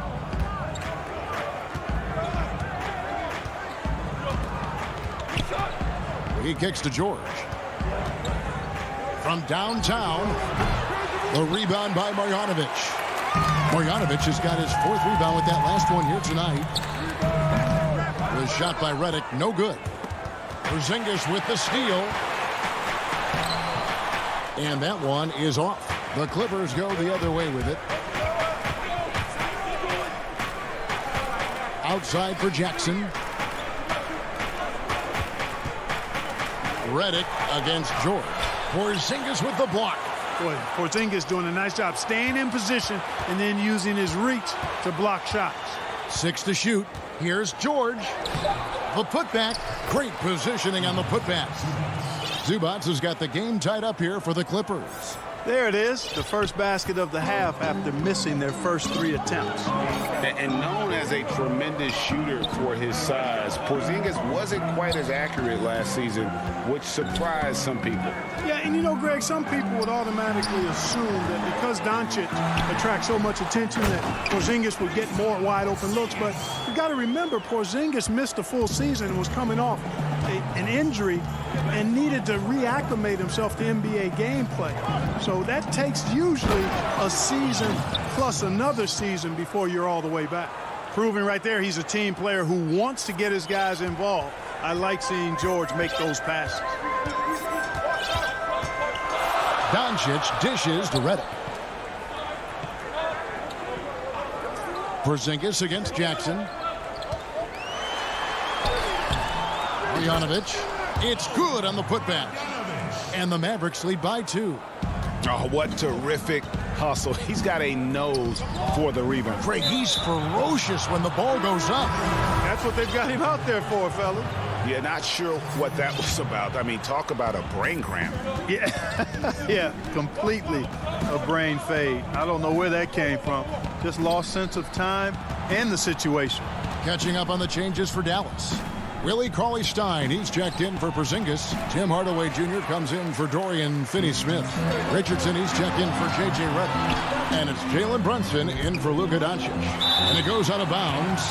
He kicks to George. From downtown, the rebound by Marjanovic. Marjanovic has got his 4th rebound with that last one here tonight. The shot by Redick, no good. Porzingis with the steal. And that one is off. The Clippers go the other way with it. Outside for Jackson. Redick against George. Porzingis with the block. Boy, Porzingis doing a nice job staying in position and then using his reach to block shots. 6 to shoot. Here's George. The putback. Great positioning on the putback. Zubac has got the game tied up here for the Clippers. There it is, the first basket of the half after missing their first 3 attempts. And known as a tremendous shooter for his size, Porzingis wasn't quite as accurate last season, which surprised some people. Yeah, and you know, Greg, some people would automatically assume that because Doncic attracts so much attention that Porzingis would get more wide open looks. But you got to remember, Porzingis missed a full season and was coming off an injury and needed to reacclimate himself to NBA gameplay. So that takes usually a season plus another season before you're all the way back. Proving right there he's a team player who wants to get his guys involved. I like seeing George make those passes. Doncic dishes to Redick. Porzingis against Jackson. Marjanovic. It's good on the putback. And the Mavericks lead by 2. Oh, what terrific hustle. He's got a nose for the rebound. Craig, he's ferocious when the ball goes up. That's what they've got him out there for, fellas. Yeah, not sure what that was about. I mean, talk about a brain cramp. Yeah, yeah, completely a brain fade. I don't know where that came from. Just lost sense of time and the situation. Catching up on the changes for Dallas. Willie Cauley-Stein, he's checked in for Porzingis. Tim Hardaway Jr. comes in for Dorian Finney-Smith. Richardson, he's checked in for J.J. Redick. And it's Jalen Brunson in for Luka Doncic. And it goes out of bounds.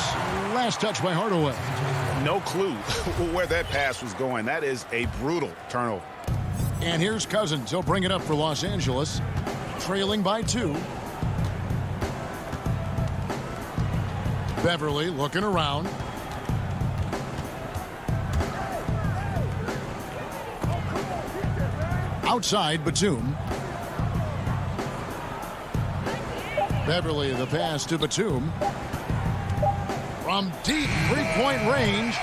Last touch by Hardaway. No clue where that pass was going. That is a brutal turnover. And here's Cousins. He'll bring it up for Los Angeles. Trailing by 2. Beverly looking around. Outside, Batum. Beverly, the pass to Batum. From deep three-point range,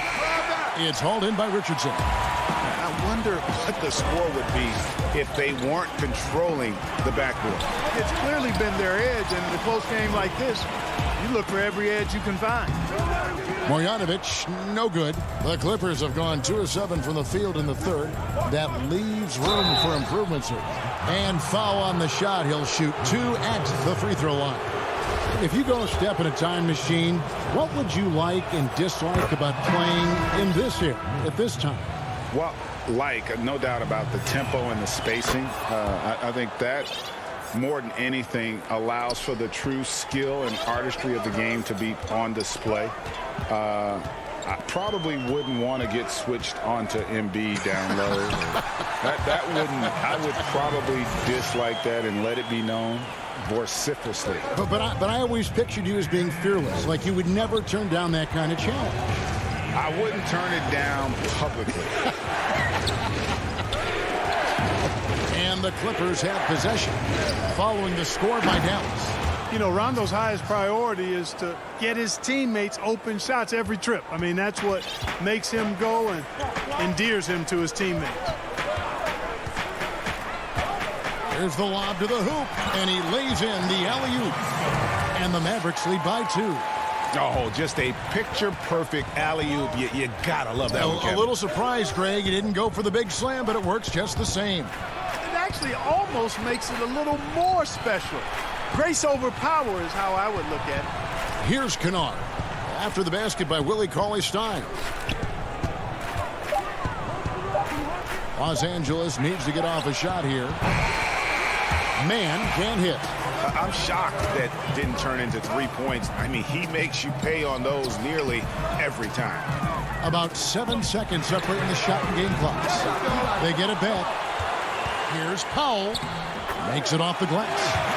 it's hauled in by Richardson. I wonder what the score would be if they weren't controlling the backboard. It's clearly been their edge, and in a close game like this, you look for every edge you can find. Marjanovic, no good. The Clippers have gone 2 of 7 from the field in the third. That leaves room for improvements here. And foul on the shot. He'll shoot 2 at the free throw line. If you go a step in a time machine, what would you like and dislike about playing in this era at this time? Well, no doubt about the tempo and the spacing. I think that more than anything allows for the true skill and artistry of the game to be on display. I probably wouldn't want to get switched onto Embiid down low. I would probably dislike that and let it be known vociferously. But I always pictured you as being fearless, like you would never turn down that kind of challenge. I wouldn't turn it down publicly. And the Clippers have possession following the score by Dallas. You know, Rondo's highest priority is to get his teammates open shots every trip. I mean, that's what makes him go and endears him to his teammates. Here's the lob to the hoop, and he lays in the alley-oop. And the Mavericks lead by 2. Oh, just a picture-perfect alley-oop. You gotta love that one, Kevin. A little surprise, Greg. He didn't go for the big slam, but it works just the same. It actually almost makes it a little more special. Grace over power is how I would look at it. Here's Kennard. After the basket by Willie Cauley-Stein. Los Angeles needs to get off a shot here. Man can't hit. I'm shocked that didn't turn into 3 points. I mean, he makes you pay on those nearly every time. About 7 seconds separating the shot and game clocks. They get it back. Here's Powell. Makes it off the glass.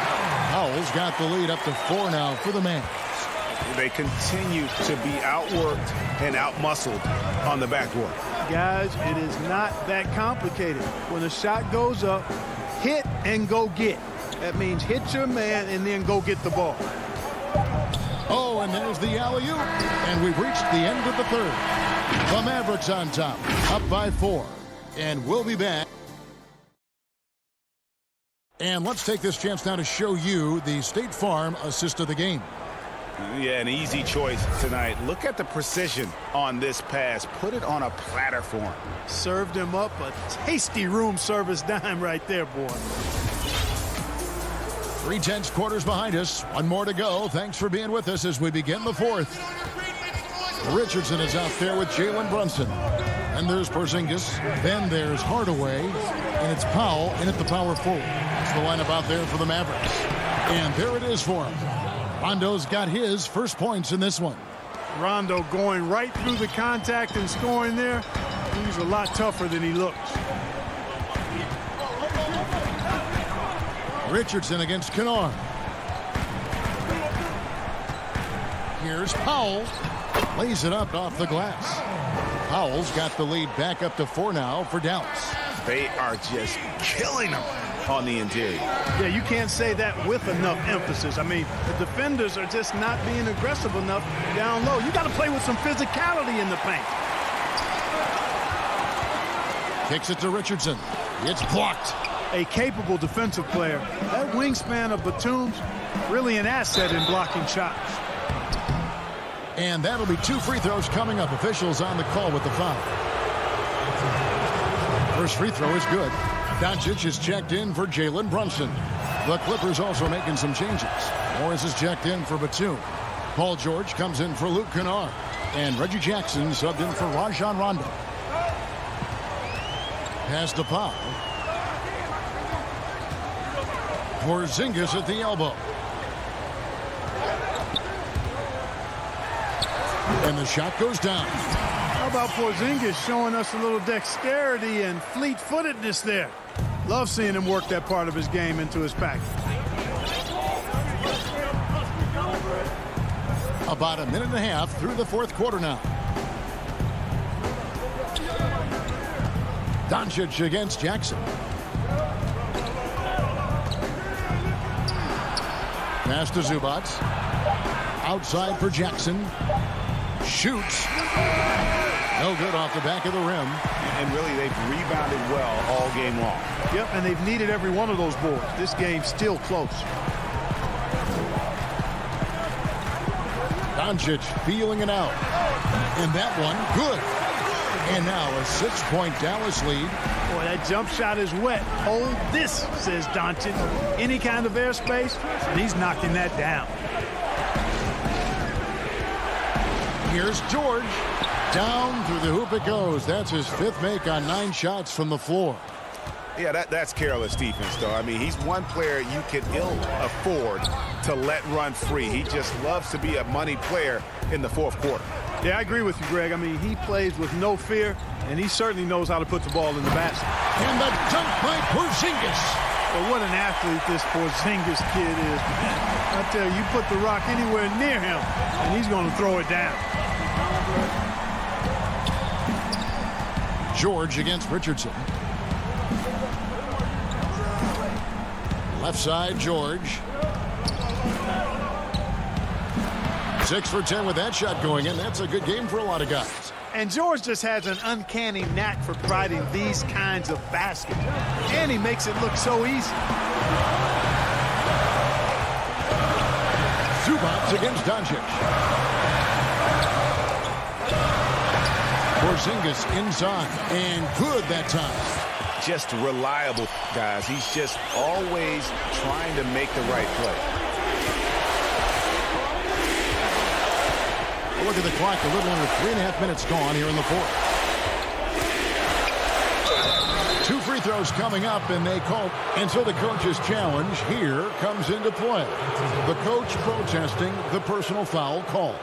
Powell's got the lead up to 4 now for the Mavs. They continue to be outworked and outmuscled on the backboard. Guys, it is not that complicated. When a shot goes up, hit and go get. That means hit your man and then go get the ball. Oh, and there's the alley-oop. And we've reached the end of the third. The Mavericks on top, up by 4. And we'll be back. And let's take this chance now to show you the State Farm assist of the game. Yeah, an easy choice tonight. Look at the precision on this pass. Put it on a platter for him. Served him up a tasty room service dime right there, boy. 3/10 quarters behind us. 1 more to go. Thanks for being with us as we begin the 4th. Richardson is out there with Jalen Brunson. And there's Porzingis. Then there's Hardaway. And it's Powell in at the power forward. That's the lineup out there for the Mavericks. And there it is for him. Rondo's got his first points in this one. Rondo going right through the contact and scoring there. He's a lot tougher than he looks. Richardson against Kennard. Here's Powell. Lays it up off the glass. Powell's got the lead back up to 4 now for Dallas. They are just killing them on the interior. Yeah, you can't say that with enough emphasis. I mean, the defenders are just not being aggressive enough down low. You got to play with some physicality in the paint. Kicks it to Richardson. It's blocked. A capable defensive player. That wingspan of Batum's really an asset in blocking shots. And that'll be 2 free throws coming up. Officials on the call with the foul. First free throw is good. Doncic is checked in for Jalen Brunson. The Clippers also making some changes. Morris is checked in for Batum. Paul George comes in for Luke Kennard. And Reggie Jackson subbed in for Rajon Rondo. Pass to Powell. Porzingis at the elbow. And the shot goes down. How about Porzingis showing us a little dexterity and fleet-footedness there? Love seeing him work that part of his game into his package. About a minute and a half through the fourth quarter now. Doncic against Jackson. Pass to Zubac. Outside for Jackson. Shoots. No good off the back of the rim. And really, they've rebounded well all game long. Yep, and they've needed every one of those boards. This game's still close. Doncic feeling it out. And that one, good. And now a 6-point Dallas lead. Boy, that jump shot is wet. Hold this, says Doncic. Any kind of airspace, and he's knocking that down. Here's George. Down through the hoop it goes. That's his 5th make on 9 shots from the floor. Yeah, that's careless defense, though. I mean, he's one player you can ill afford to let run free. He just loves to be a money player in the fourth quarter. Yeah, I agree with you, Greg. I mean, he plays with no fear, and he certainly knows how to put the ball in the basket. And the dunk by Porzingis. But what an athlete this Porzingis kid is, man. I tell you, you put the rock anywhere near him, and he's going to throw it down. George against Richardson. Left side, George. 6 for 10 with that shot going in. That's a good game for a lot of guys. And George just has an uncanny knack for providing these kinds of baskets. And he makes it look so easy. Zubac against Doncic. Porzingis inside. And good that time. Just reliable, guys. He's just always trying to make the right play. Look at the clock. A little under 3.5 minutes gone here in the fourth. 2 free throws coming up, and they call. And so the coach's challenge here comes into play. The coach protesting the personal foul call.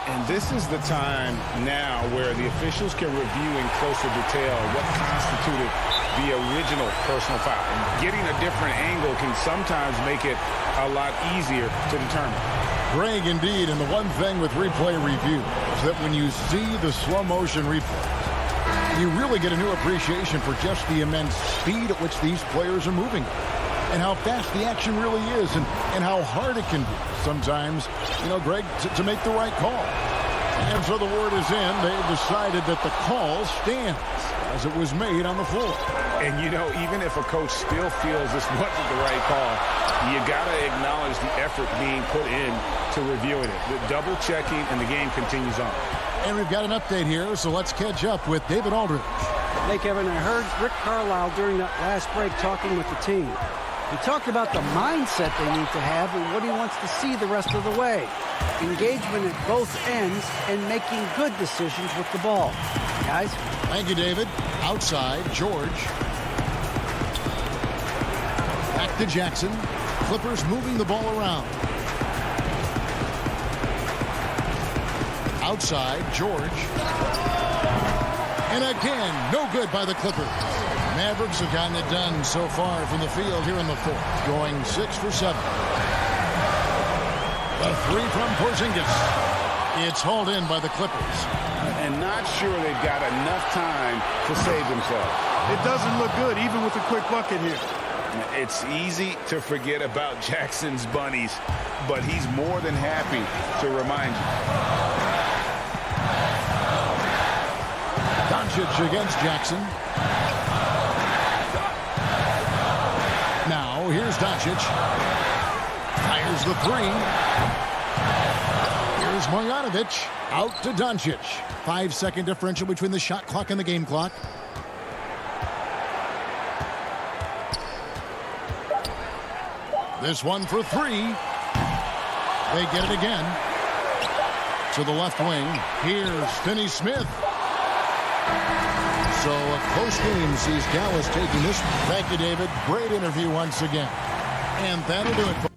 And this is the time now where the officials can review in closer detail what constituted the original personal foul. And getting a different angle can sometimes make it a lot easier to determine. Greg, indeed, and the one thing with replay review is that when you see the slow motion replay, you really get a new appreciation for just the immense speed at which these players are moving. And how fast the action really is, and how hard it can be sometimes, you know, Greg, to make the right call. And so the word is in. They've decided that the call stands as it was made on the floor. And, you know, even if a coach still feels this wasn't the right call, you got to acknowledge the effort being put in to reviewing it. The double checking, and the game continues on. And we've got an update here, so let's catch up with David Aldridge. Hey, Kevin, I heard Rick Carlisle during that last break talking with the team. He talked about the mindset they need to have and what he wants to see the rest of the way. Engagement at both ends and making good decisions with the ball. Guys? Thank you, David. Outside, George. Back to Jackson. Clippers moving the ball around. Outside, George. And again, no good by the Clippers. Mavericks have gotten it done so far from the field here in the fourth, going 6 for 7. The 3 from Porzingis. It's hauled in by the Clippers. And not sure they've got enough time to save themselves. It doesn't look good, even with a quick bucket here. It's easy to forget about Jackson's bunnies, but he's more than happy to remind you. Doncic against Jackson. Now, here's Doncic. Fires the 3. Here's Marjanovic. Out to Doncic. 5-second differential between the shot clock and the game clock. This one for three. They get it again. To the left wing. Here's Finney Smith. So a close game sees Dallas taking this. Thank you, David. Great interview once again. And that'll do it for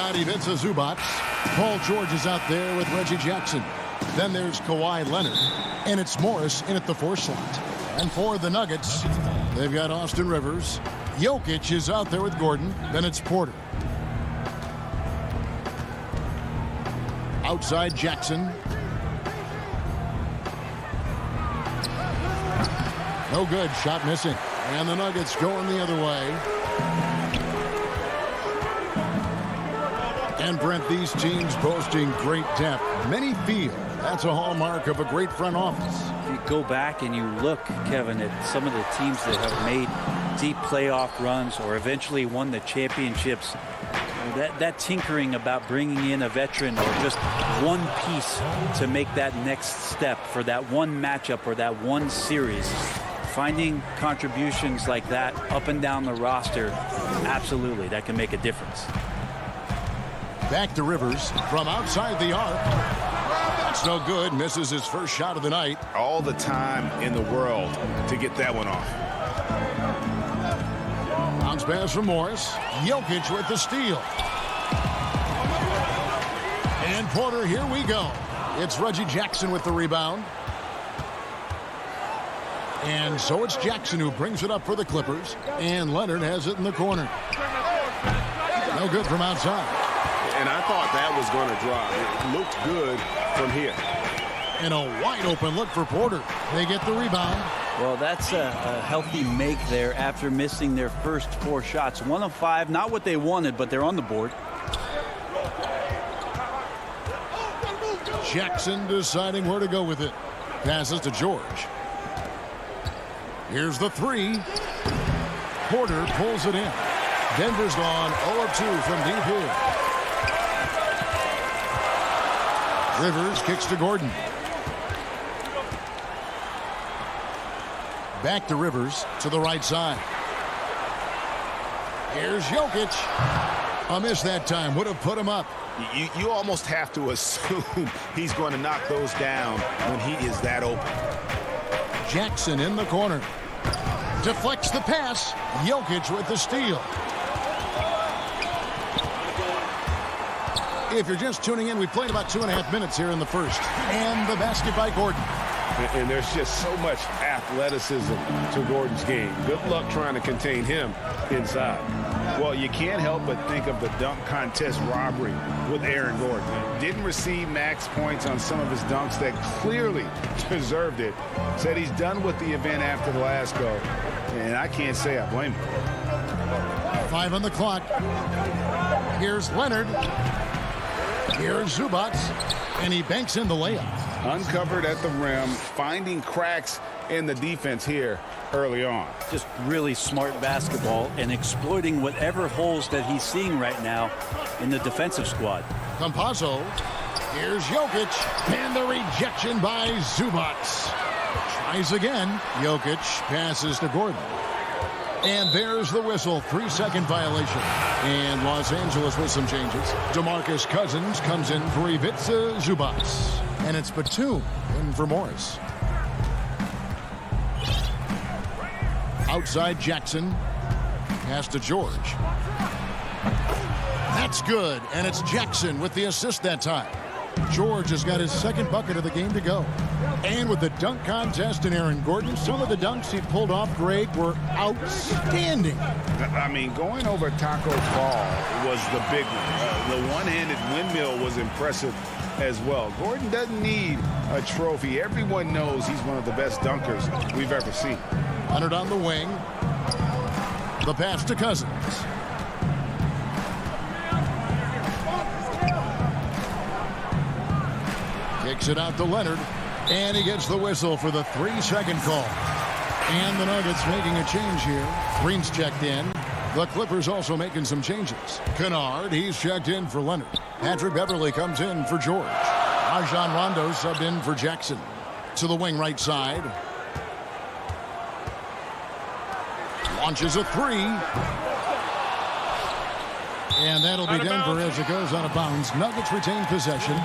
got Ivica Zubac. Paul George is out there with Reggie Jackson. Then there's Kawhi Leonard. And it's Morris in at the 4 slot. And for the Nuggets, they've got Austin Rivers. Jokic is out there with Gordon. Then it's Porter. Outside Jackson. No good. Shot missing. And the Nuggets going the other way. And Brent, these teams boasting great depth. Many feel that's a hallmark of a great front office. If you go back and you look, Kevin, at some of the teams that have made deep playoff runs or eventually won the championships, that tinkering about bringing in a veteran or just one piece to make that next step for that one matchup or that one series, finding contributions like that up and down the roster, absolutely, that can make a difference. Back to Rivers from outside the arc. That's no good. Misses his first shot of the night. All the time in the world to get that one off. Bounce pass from Morris. Jokic with the steal. And Porter, here we go. It's Reggie Jackson with the rebound. And so it's Jackson who brings it up for the Clippers. And Leonard has it in the corner. No good from outside. And I thought that was going to drop. It looked good from here. And a wide open look for Porter. They get the rebound. Well, that's a healthy make there after missing their first 4 shots. 1 of 5, not what they wanted, but they're on the board. Jackson deciding where to go with it. Passes to George. Here's the 3. Porter pulls it in. Denver's gone 0 of 2 from deep here. Rivers kicks to Gordon. Back to Rivers to the right side. Here's Jokic. A miss that time. Would have put him up. You almost have to assume he's going to knock those down when he is that open. Jackson in the corner. Deflects the pass. Jokic with the steal. If you're just tuning in, we played about 2.5 minutes here in the first. And the basket by Gordon. And there's just so much athleticism to Gordon's game. Good luck trying to contain him inside. Well, you can't help but think of the dunk contest robbery with Aaron Gordon. Didn't receive max points on some of his dunks that clearly deserved it. Said he's done with the event after the last go. And I can't say I blame him. 5 on the clock. Here's Leonard. Here's Zubac, and he banks in the layup. Uncovered at the rim, finding cracks in the defense here early on. Just really smart basketball and exploiting whatever holes that he's seeing right now in the defensive squad. Campazzo. Here's Jokic, and the rejection by Zubac. Tries again. Jokic passes to Gordon. And there's the whistle. 3-second violation. And Los Angeles with some changes. DeMarcus Cousins comes in for Ivica Zubac. And it's Batum in for Morris. Outside Jackson. Pass to George. That's good. And it's Jackson with the assist that time. George has got his second bucket of the game to go. And with the dunk contest and Aaron Gordon, some of the dunks he pulled off, Greg, were outstanding. I mean, going over Taco Fall was the big one. The one-handed windmill was impressive as well. Gordon doesn't need a trophy. Everyone knows he's one of the best dunkers we've ever seen. Leonard on the wing. The pass to Cousins. Kicks it out to Leonard. And he gets the whistle for the 3-second call. And the Nuggets making a change here. Green's checked in. The Clippers also making some changes. Kennard, he's checked in for Leonard. Patrick Beverly comes in for George. Rajon Rondo subbed in for Jackson. To the wing right side. Launches a 3. And that'll be Denver as it goes out of bounds. Nuggets retain possession.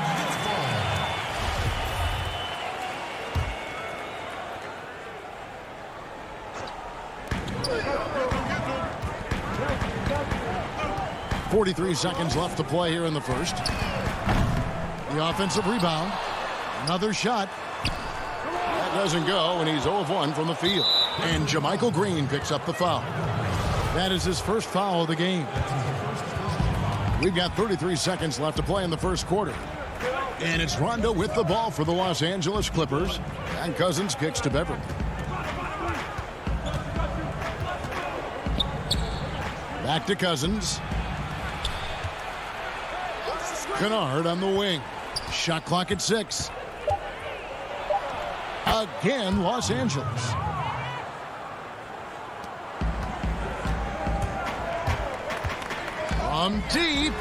43 seconds left to play here in the first. The offensive rebound. Another shot. That doesn't go, and he's 0 of 1 from the field. And JaMychal Green picks up the foul. That is his first foul of the game. We've got 33 seconds left to play in the first quarter. And it's Rondo with the ball for the Los Angeles Clippers. And Cousins kicks to Beverly. Back to Cousins. Kennard on the wing. Shot clock at 6. Again, Los Angeles. From deep.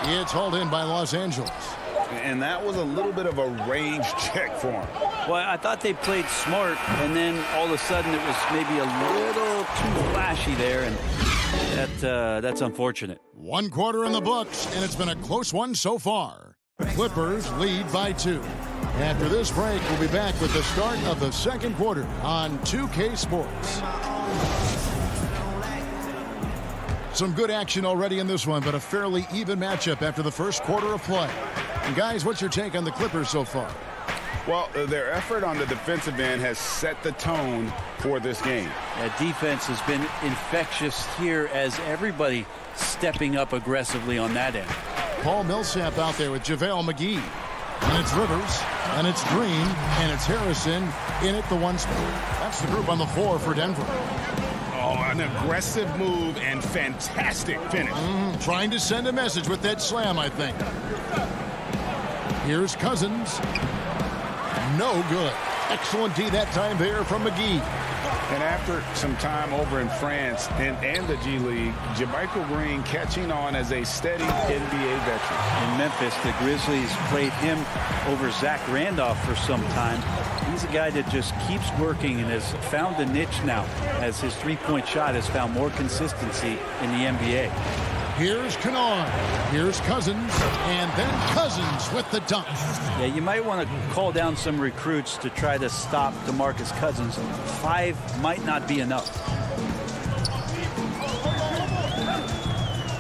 It's hauled in by Los Angeles. And that was a little bit of a range check for him. Well, I thought they played smart, and then all of a sudden it was maybe a little too flashy there, and that's unfortunate. 1 quarter in the books, and it's been a close one so far. Clippers lead by 2. After this break, we'll be back with the start of the second quarter on 2K Sports. Some good action already in this one, but a fairly even matchup after the first quarter of play. And guys, what's your take on the Clippers so far? Well, their effort on the defensive end has set the tone for this game. That defense has been infectious here as everybody stepping up aggressively on that end. Paul Millsap out there with JaVale McGee. And it's Rivers, and it's Green, and it's Harrison in at the 1 spot. That's the group on the floor for Denver. Oh, an aggressive move and fantastic finish. Trying to send a message with that slam, I think. Here's Cousins. No good. Excellent D that time there from McGee. And after some time over in France and the G League, JaMychal Green catching on as a steady NBA veteran. In Memphis, the Grizzlies played him over Zach Randolph for some time. He's a guy that just keeps working and has found a niche now as his three-point shot has found more consistency in the NBA. Here's Kennard. Here's Cousins. And then Cousins with the dunk. Yeah, you might want to call down some recruits to try to stop DeMarcus Cousins. 5 might not be enough.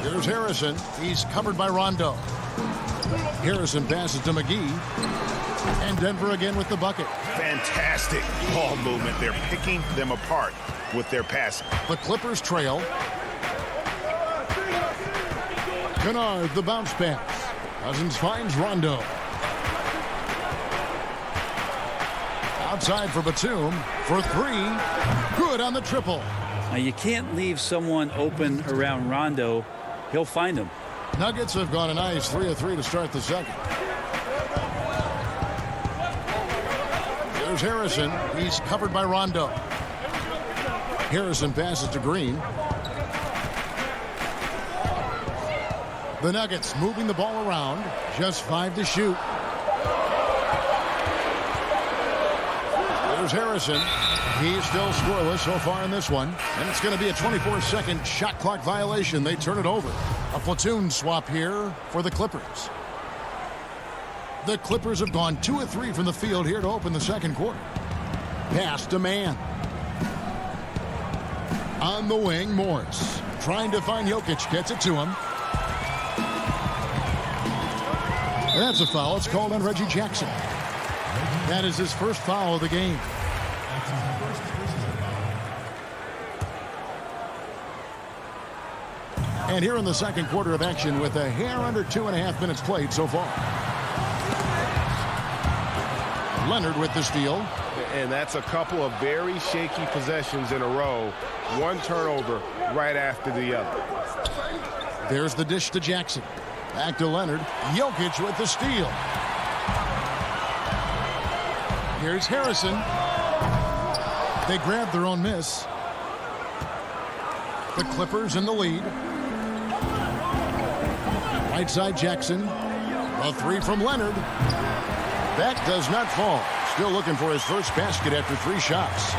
Here's Harrison. He's covered by Rondo. Harrison passes to McGee. And Denver again with the bucket. Fantastic ball movement. They're picking them apart with their passing. The Clippers trail. Kennard, the bounce pass. Cousins finds Rondo. Outside for Batum for 3. Good on the triple. Now you can't leave someone open around Rondo. He'll find him. Nuggets have gone a nice 3 of 3 to start the second. There's Harrison. He's covered by Rondo. Harrison passes to Green. The Nuggets moving the ball around. Just 5 to shoot. There's Harrison. He's still scoreless so far in this one. And it's going to be a 24-second shot clock violation. They turn it over. A platoon swap here for the Clippers. The Clippers have gone 2 of 3 from the field here to open the second quarter. Pass to Mann. On the wing, Morris. Trying to find Jokic. Gets it to him. That's a foul. It's called on Reggie Jackson. That is his first foul of the game. And here in the second quarter of action with a hair under 2.5 minutes played so far. Leonard with the steal. And that's a couple of very shaky possessions in a row. One turnover right after the other. There's the dish to Jackson. Back to Leonard. Jokic with the steal. Here's Harrison. They grabbed their own miss. The Clippers in the lead. Right side Jackson. A 3 from Leonard. That does not fall. Still looking for his first basket after 3 shots.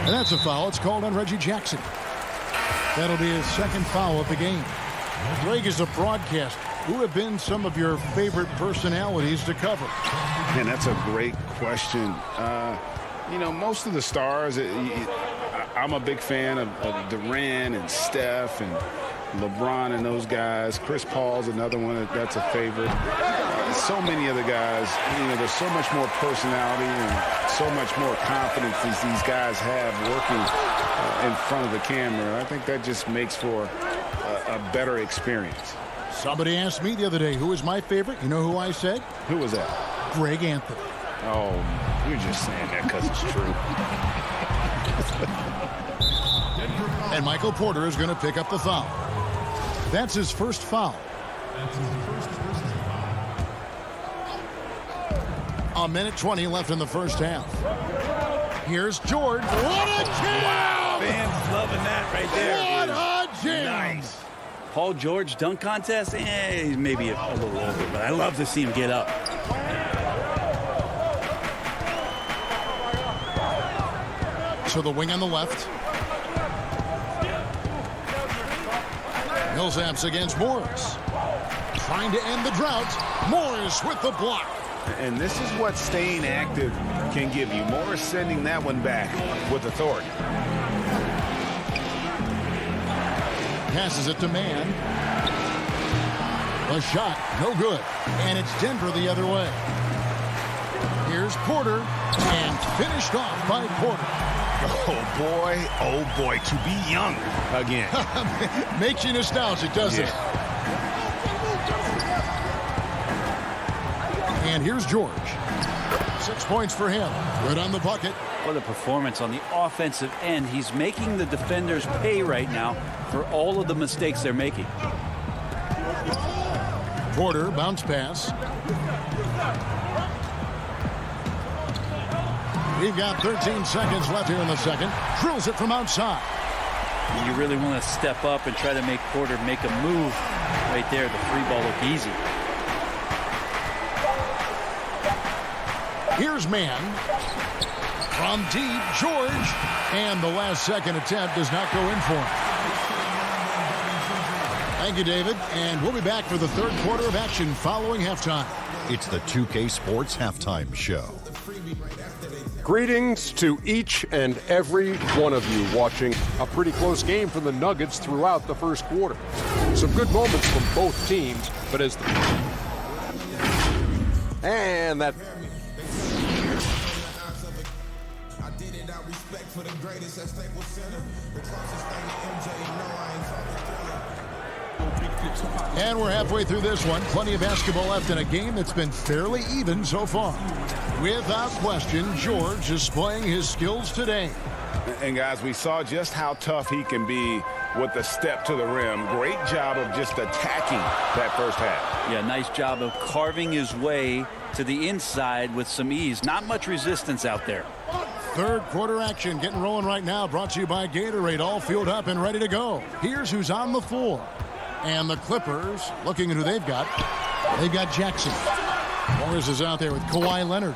And that's a foul. It's called on Reggie Jackson. That'll be his second foul of the game. Greg, is a broadcast. Who have been some of your favorite personalities to cover? Man, that's a great question. You know, most of the stars, I'm a big fan of Durant and Steph and LeBron and those guys. Chris Paul's another one that's a favorite. So many other guys, there's so much more personality and so much more confidence these guys have working in front of the camera. I think that just makes for a better experience. Somebody asked me the other day, who is my favorite? You know who I said? Who was that? Greg Anthony. Oh, you're just saying that because it's true. And Michael Porter is going to pick up the foul. That's his first foul. A minute 20 left in the first half. Here's George. What a jam! Fans loving that right there. What a jam! Nice. Paul George dunk contest? He's maybe a little over, but I love to see him get up. So the wing on the left. Millsaps against Morris. Trying to end the drought. Morris with the block. And this is what staying active can give you. Morris sending that one back with authority. Passes it to Mann. A shot, no good. And it's Denver the other way. Here's Porter. And finished off by Porter. Oh boy, to be young again. Makes you nostalgic, doesn't it? And here's George. 6 points for him. Good on the bucket. What a performance on the offensive end. He's making the defenders pay right now for all of the mistakes they're making. Porter, bounce pass. We've got 13 seconds left here in the second. Drills it from outside. You really want to step up and try to make Porter make a move right there. The free ball look easy. Here's Mann. From deep, George. And the last second attempt does not go in for him. Thank you, David. And we'll be back for the third quarter of action following halftime. It's the 2K Sports Halftime Show. Greetings to each and every one of you watching a pretty close game for the Nuggets throughout the first quarter. Some good moments from both teams, but as and that And we're halfway through this one. Plenty of basketball left in a game that's been fairly even so far. Without question, George is displaying his skills today. And guys, we saw just how tough he can be with the step to the rim. Great job of just attacking that first half. Yeah, nice job of carving his way to the inside with some ease. Not much resistance out there. Third quarter action getting rolling right now. Brought to you by Gatorade. All fueled up and ready to go. Here's who's on the floor. And the Clippers, looking at who they've got. They've got Jackson. Morris is out there with Kawhi Leonard.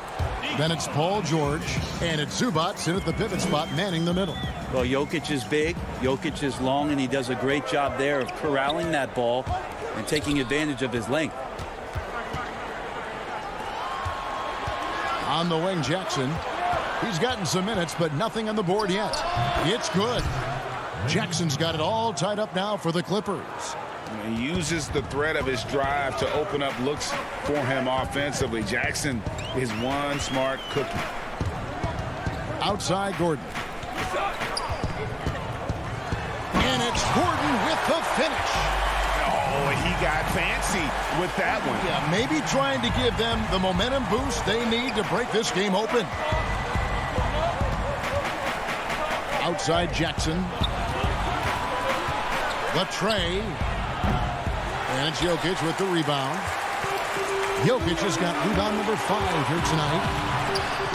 Then it's Paul George. And it's Zubac in at the pivot spot, manning the middle. Well, Jokic is big. Jokic is long, and he does a great job there of corralling that ball and taking advantage of his length. On the wing, Jackson. He's gotten some minutes, but nothing on the board yet. It's good. Jackson's got it all tied up now for the Clippers. He uses the threat of his drive to open up looks for him offensively. Jackson is one smart cookie. Outside Gordon. And it's Gordon with the finish. Oh, he got fancy with that one. Yeah, maybe trying to give them the momentum boost they need to break this game open. Outside Jackson. The tray. And it's Jokic with the rebound. Jokic has got rebound number 5 here tonight.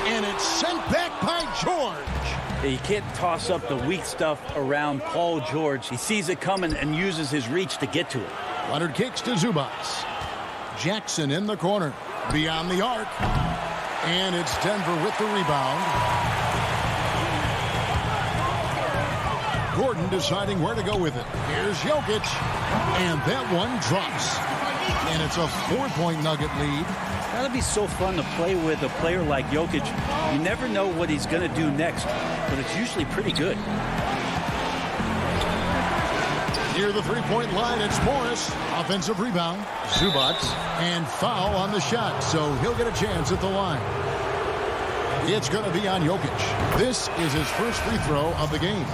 And it's sent back by George. You can't toss up the weak stuff around Paul George. He sees it coming and uses his reach to get to it. Leonard kicks to Zubac. Jackson in the corner. Beyond the arc. And it's Denver with the rebound. Gordon deciding where to go with it. Here's Jokic. And that one drops. And it's a 4-point Nugget lead. That'll be so fun to play with a player like Jokic. You never know what he's going to do next, but it's usually pretty good. Near the three-point line, it's Morris. Offensive rebound. Zubac. And foul on the shot, so he'll get a chance at the line. It's going to be on Jokic. This is his first free throw of the game.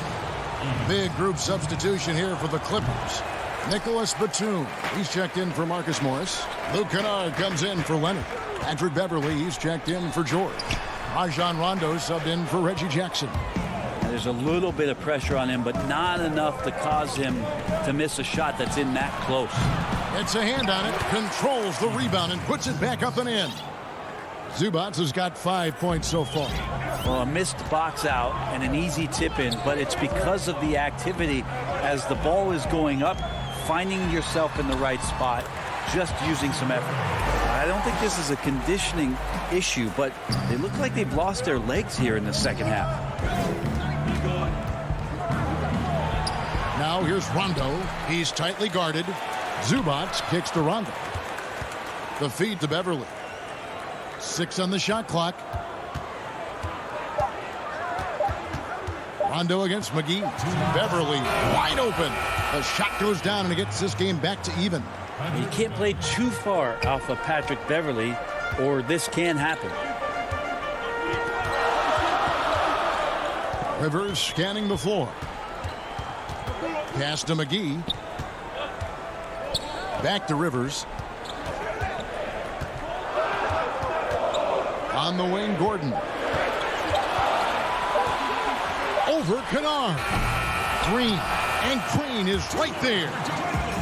Big group substitution here for the Clippers. Nicholas Batum, he's checked in for Marcus Morris. Luke Kennard comes in for Leonard. Patrick Beverly, he's checked in for George. Rajon Rondo subbed in for Reggie Jackson. There's a little bit of pressure on him, but not enough to cause him to miss a shot that's in that close. It's a hand on it, controls the rebound and puts it back up and in. Zubac has got 5 points so far. Well, a missed box out and an easy tip in, but it's because of the activity as the ball is going up, finding yourself in the right spot, just using some effort. I don't think this is a conditioning issue, but they look like they've lost their legs here in the second half. Now here's Rondo. He's tightly guarded. Zubac kicks to Rondo. The feed to Beverly. 6 on the shot clock. Rondo against McGee. Beverly wide open. The shot goes down and it gets this game back to even. You can't play too far off of Patrick Beverly or this can happen. Rivers scanning the floor. Pass to McGee. Back to Rivers. On the wing, Gordon. Over Kennard. Green. And Green is right there.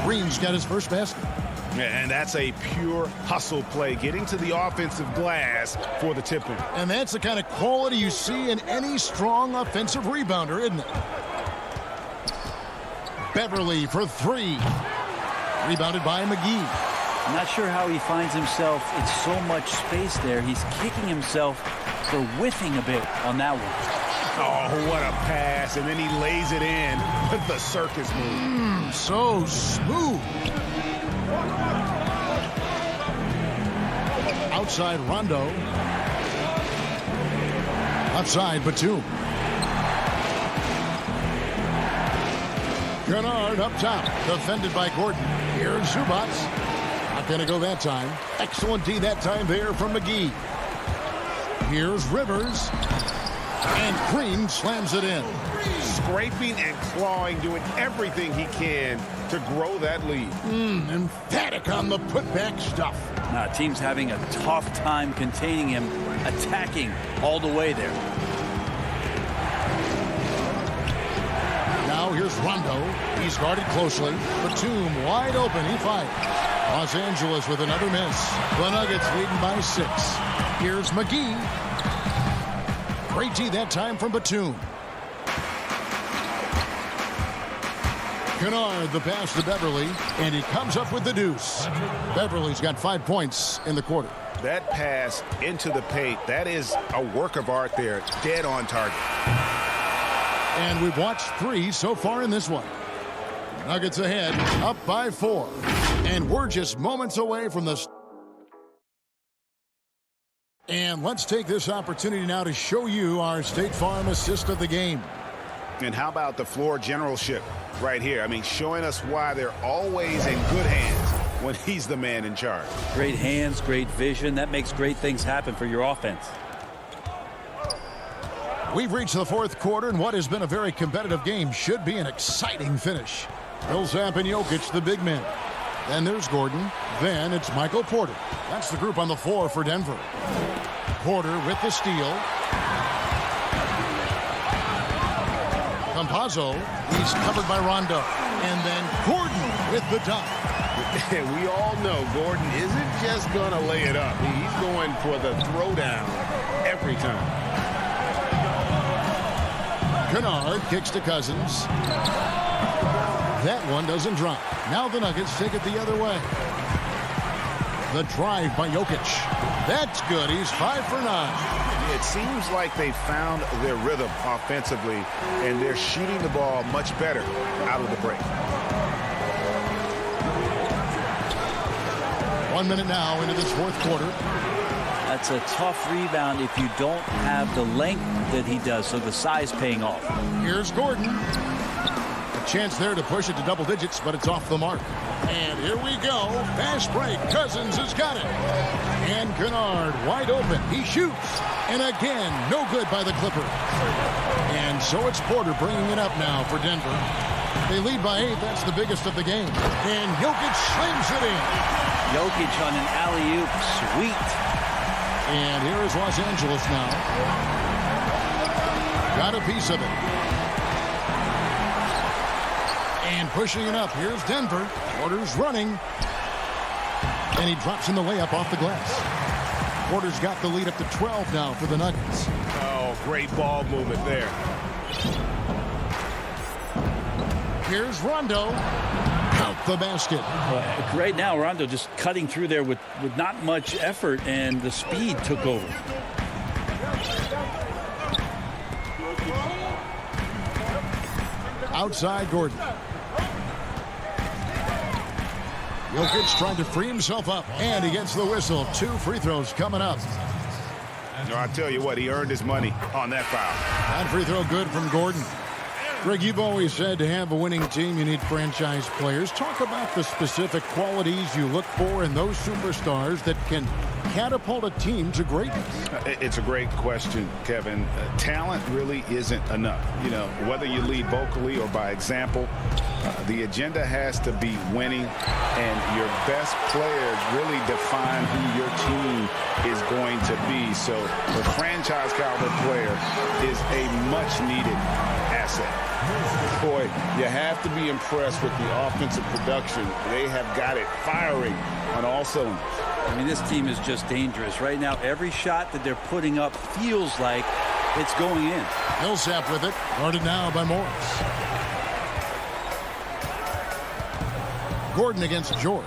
Green's got his first basket. And that's a pure hustle play, getting to the offensive glass for the tip-in. And that's the kind of quality you see in any strong offensive rebounder, isn't it? Beverly for 3. Rebounded by McGee. I'm not sure how he finds himself in so much space there. He's kicking himself for whiffing a bit on that one. Oh, what a pass. And then he lays it in with the circus move. So smooth. Outside Rondo. Outside Batum. Kennard up top. Defended by Gordon. Here's Zubac. Not going to go that time. Excellent D that time there from McGee. Here's Rivers. And Green slams it in. Scraping and clawing, doing everything he can to grow that lead. Emphatic on the putback stuff. Team's having a tough time containing him, attacking all the way there. Now here's Rondo. He's guarded closely. Batum wide open. He fires. Los Angeles with another miss. The Nuggets leading by 6. Here's McGee. Great D that time from Batum. Kennard, the pass to Beverly, and he comes up with the deuce. Beverly's got 5 points in the quarter. That pass into the paint, that is a work of art there, dead on target. And we've watched 3 so far in this one. Nuggets ahead, up by 4. And we're just moments away from the... And let's take this opportunity now to show you our State Farm assist of the game. And how about the floor generalship right here? I mean, showing us why they're always in good hands when he's the man in charge. Great hands, great vision. That makes great things happen for your offense. We've reached the 4th quarter, and what has been a very competitive game should be an exciting finish. Millsap and Jokic, the big men. Then there's Gordon. Then it's Michael Porter. That's the group on the floor for Denver. Porter with the steal. Campazzo, he's covered by Rondo. And then Gordon with the dunk. We all know Gordon isn't just going to lay it up. He's going for the throwdown every time. Kennard kicks to Cousins. That one doesn't drop. Now the Nuggets take it the other way. The drive by Jokic. That's good. He's 5 for 9. It seems like they found their rhythm offensively, and they're shooting the ball much better out of the break. 1 minute now into this fourth quarter. That's a tough rebound if you don't have the length that he does, so the size paying off. Here's Gordon. A chance there to push it to double digits, but it's off the mark. And here we go. Fast break. Cousins has got it. And Kennard wide open. He shoots. And again, no good by the Clippers. And so it's Porter bringing it up now for Denver. They lead by 8. That's the biggest of the game. And Jokic slams it in. Jokic on an alley-oop. Sweet. And here is Los Angeles now. Got a piece of it. And pushing it up. Here's Denver. Porter's running. And he drops in the layup off the glass. Porter's got the lead up to 12 now for the Nuggets. Oh, great ball movement there. Here's Rondo. Count the basket. Right now, Rondo just cutting through there with not much effort, and the speed took over. Outside Gordon. Jokic trying to free himself up, and he gets the whistle. 2 free throws coming up. No, I tell you what, he earned his money on that foul. That free throw good from Gordon. Greg, you've always said to have a winning team, you need franchise players. Talk about the specific qualities you look for in those superstars that can catapult a team to greatness. It's a great question, Kevin. Talent really isn't enough. You know, whether you lead vocally or by example, the agenda has to be winning, and your best players really define who your team is going to be. So the franchise caliber player is a much needed asset. Boy, you have to be impressed with the offensive production. They have got it firing on all cylinders. I mean, this team is just dangerous. Right now, every shot that they're putting up feels like it's going in. Millsap with it. Guarded now by Morris. Gordon against George.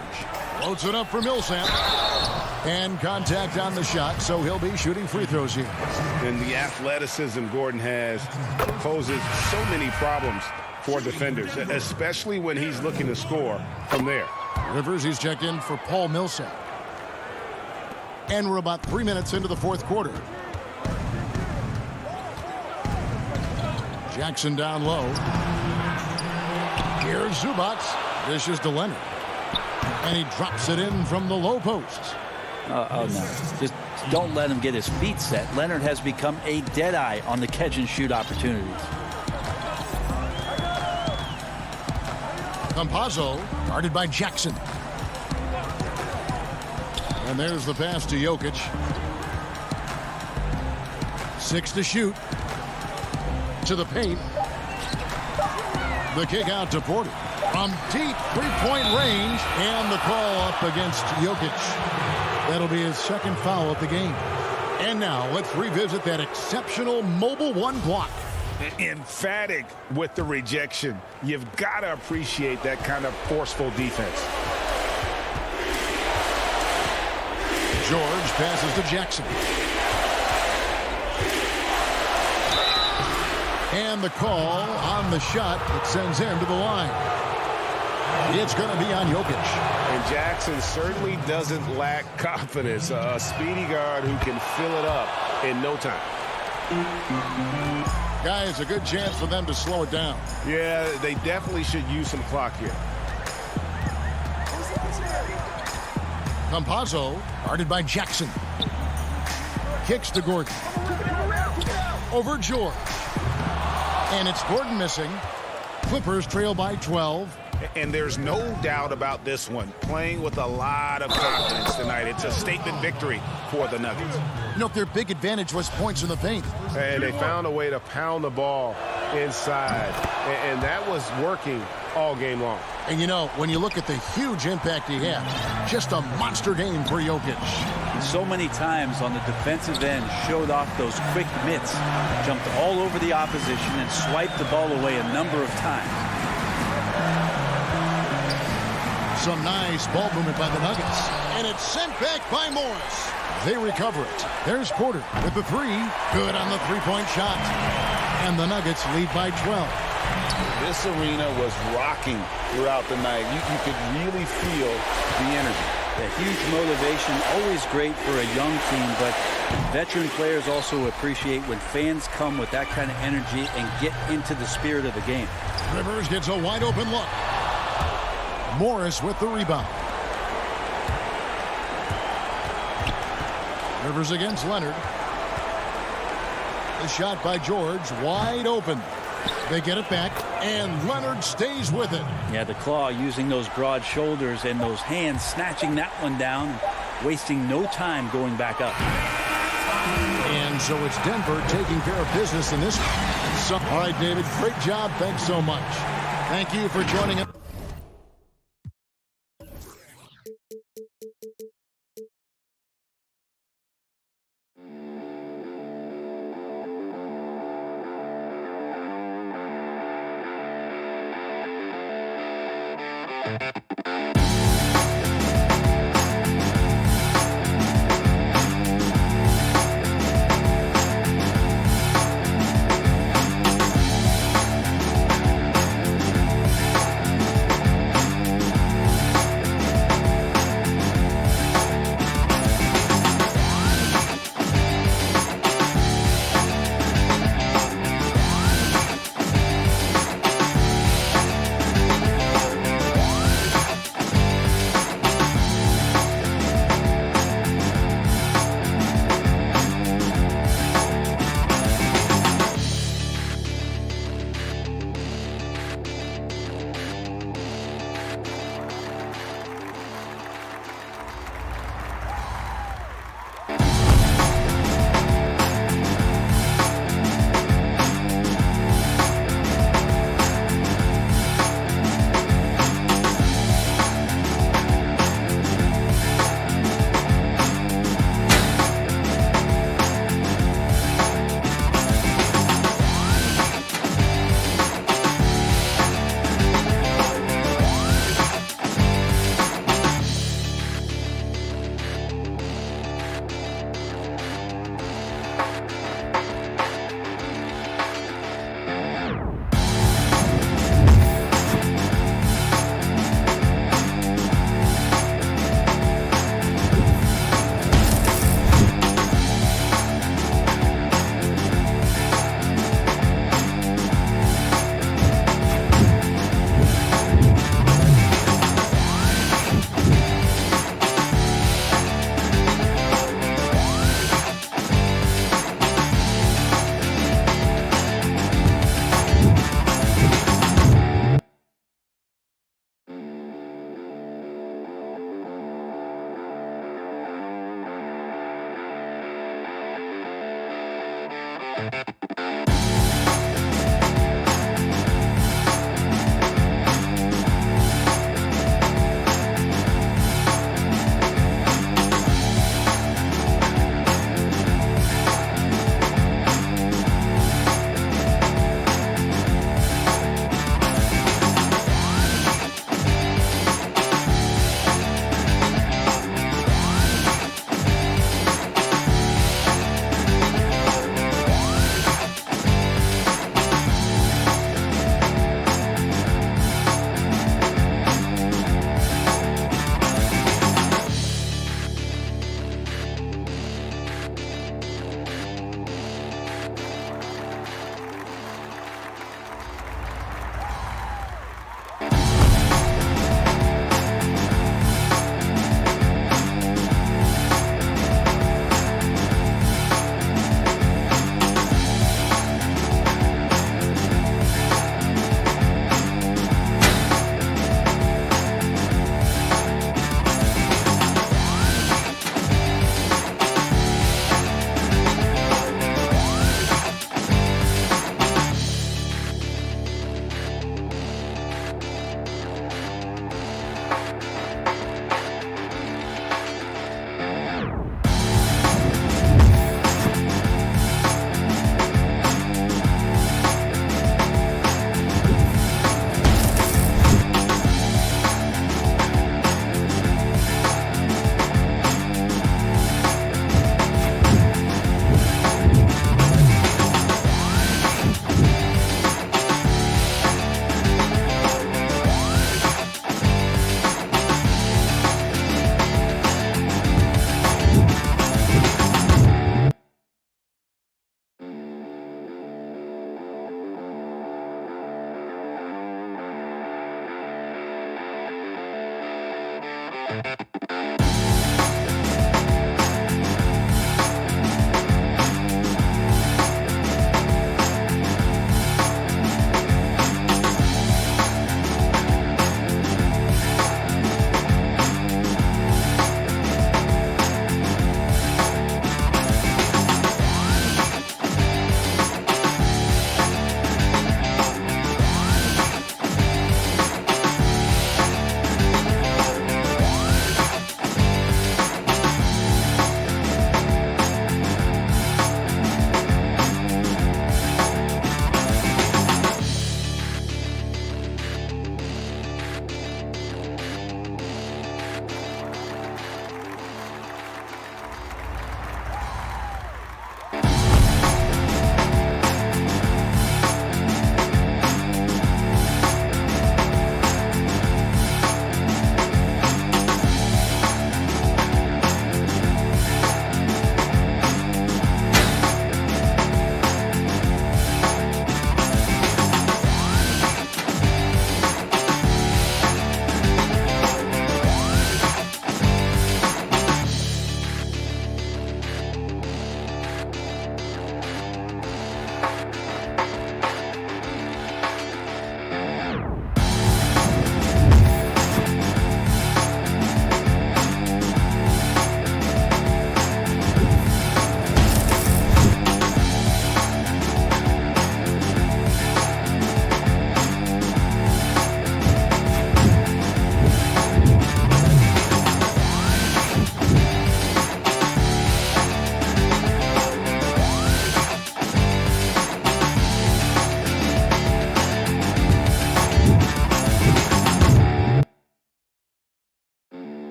Floats it up for Millsap. And contact on the shot, so he'll be shooting free throws here. And the athleticism Gordon has poses so many problems for defenders, especially when he's looking to score from there. Rivers, he's checked in for Paul Millsap. And we're about 3 minutes into the fourth quarter. Jackson down low. Here's Zubac. Dishes to Leonard. And he drops it in from the low post. Oh, no. Just don't let him get his feet set. Leonard has become a deadeye on the catch-and-shoot opportunities. Campazzo, guarded by Jackson. And there's the pass to Jokic. 6 to shoot. To the paint. The kick out to Porter. From deep three-point range. And the call up against Jokic. That'll be his second foul of the game. And now let's revisit that exceptional mobile one block. Emphatic with the rejection. You've got to appreciate that kind of forceful defense. George passes to Jackson. And the call on the shot that sends him to the line. It's going to be on Jokic. And Jackson certainly doesn't lack confidence. A speedy guard who can fill it up in no time. Guys, a good chance for them to slow it down. Yeah, they definitely should use some clock here. Campazzo, guarded by Jackson. Kicks to Gordon. Over George. And it's Gordon missing. Clippers trail by 12. And there's no doubt about this one. Playing with a lot of confidence tonight. It's a statement victory for the Nuggets. You know, their big advantage was points in the paint. And they found a way to pound the ball inside. And that was working all game long. And, you know, when you look at the huge impact he had, just a monster game for Jokic. So many times on the defensive end, showed off those quick mitts, jumped all over the opposition and swiped the ball away a number of times. Some nice ball movement by the Nuggets. And it's sent back by Morris. They recover it. There's Porter with the three. Good on the three-point shot. And the Nuggets lead by 12. This arena was rocking throughout the night. You could really feel the energy. A huge motivation, always great for a young team, but veteran players also appreciate when fans come with that kind of energy and get into the spirit of the game. Rivers gets a wide open look. Morris with the rebound. Rivers against Leonard. The shot by George, wide open. They get it back, and Leonard stays with it. Yeah, the claw using those broad shoulders and those hands, snatching that one down, wasting no time going back up. And so it's Denver taking care of business in this. All right, David, great job. Thanks so much. Thank you for joining us.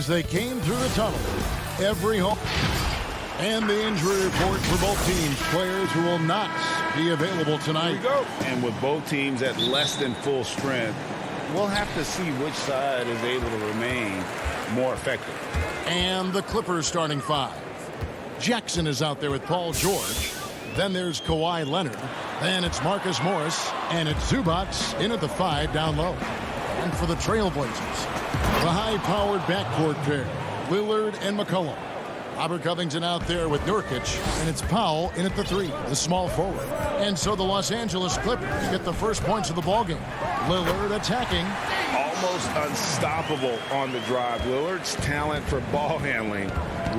as they came through the tunnel. Every home. And the injury report for both teams. Players who will not be available tonight. Here we go. And with both teams at less than full strength, we'll have to see which side is able to remain more effective. And the Clippers starting five. Jackson is out there with Paul George. Then there's Kawhi Leonard. Then it's Marcus Morris. And it's Zubats in at the 5 down low. And for the Trailblazers, the high-powered backcourt pair, Lillard and McCollum. Robert Covington out there with Nurkic, and it's Powell in at the 3, the small forward. And so the Los Angeles Clippers get the first points of the ballgame. Lillard attacking. Almost unstoppable on the drive. Lillard's talent for ball handling,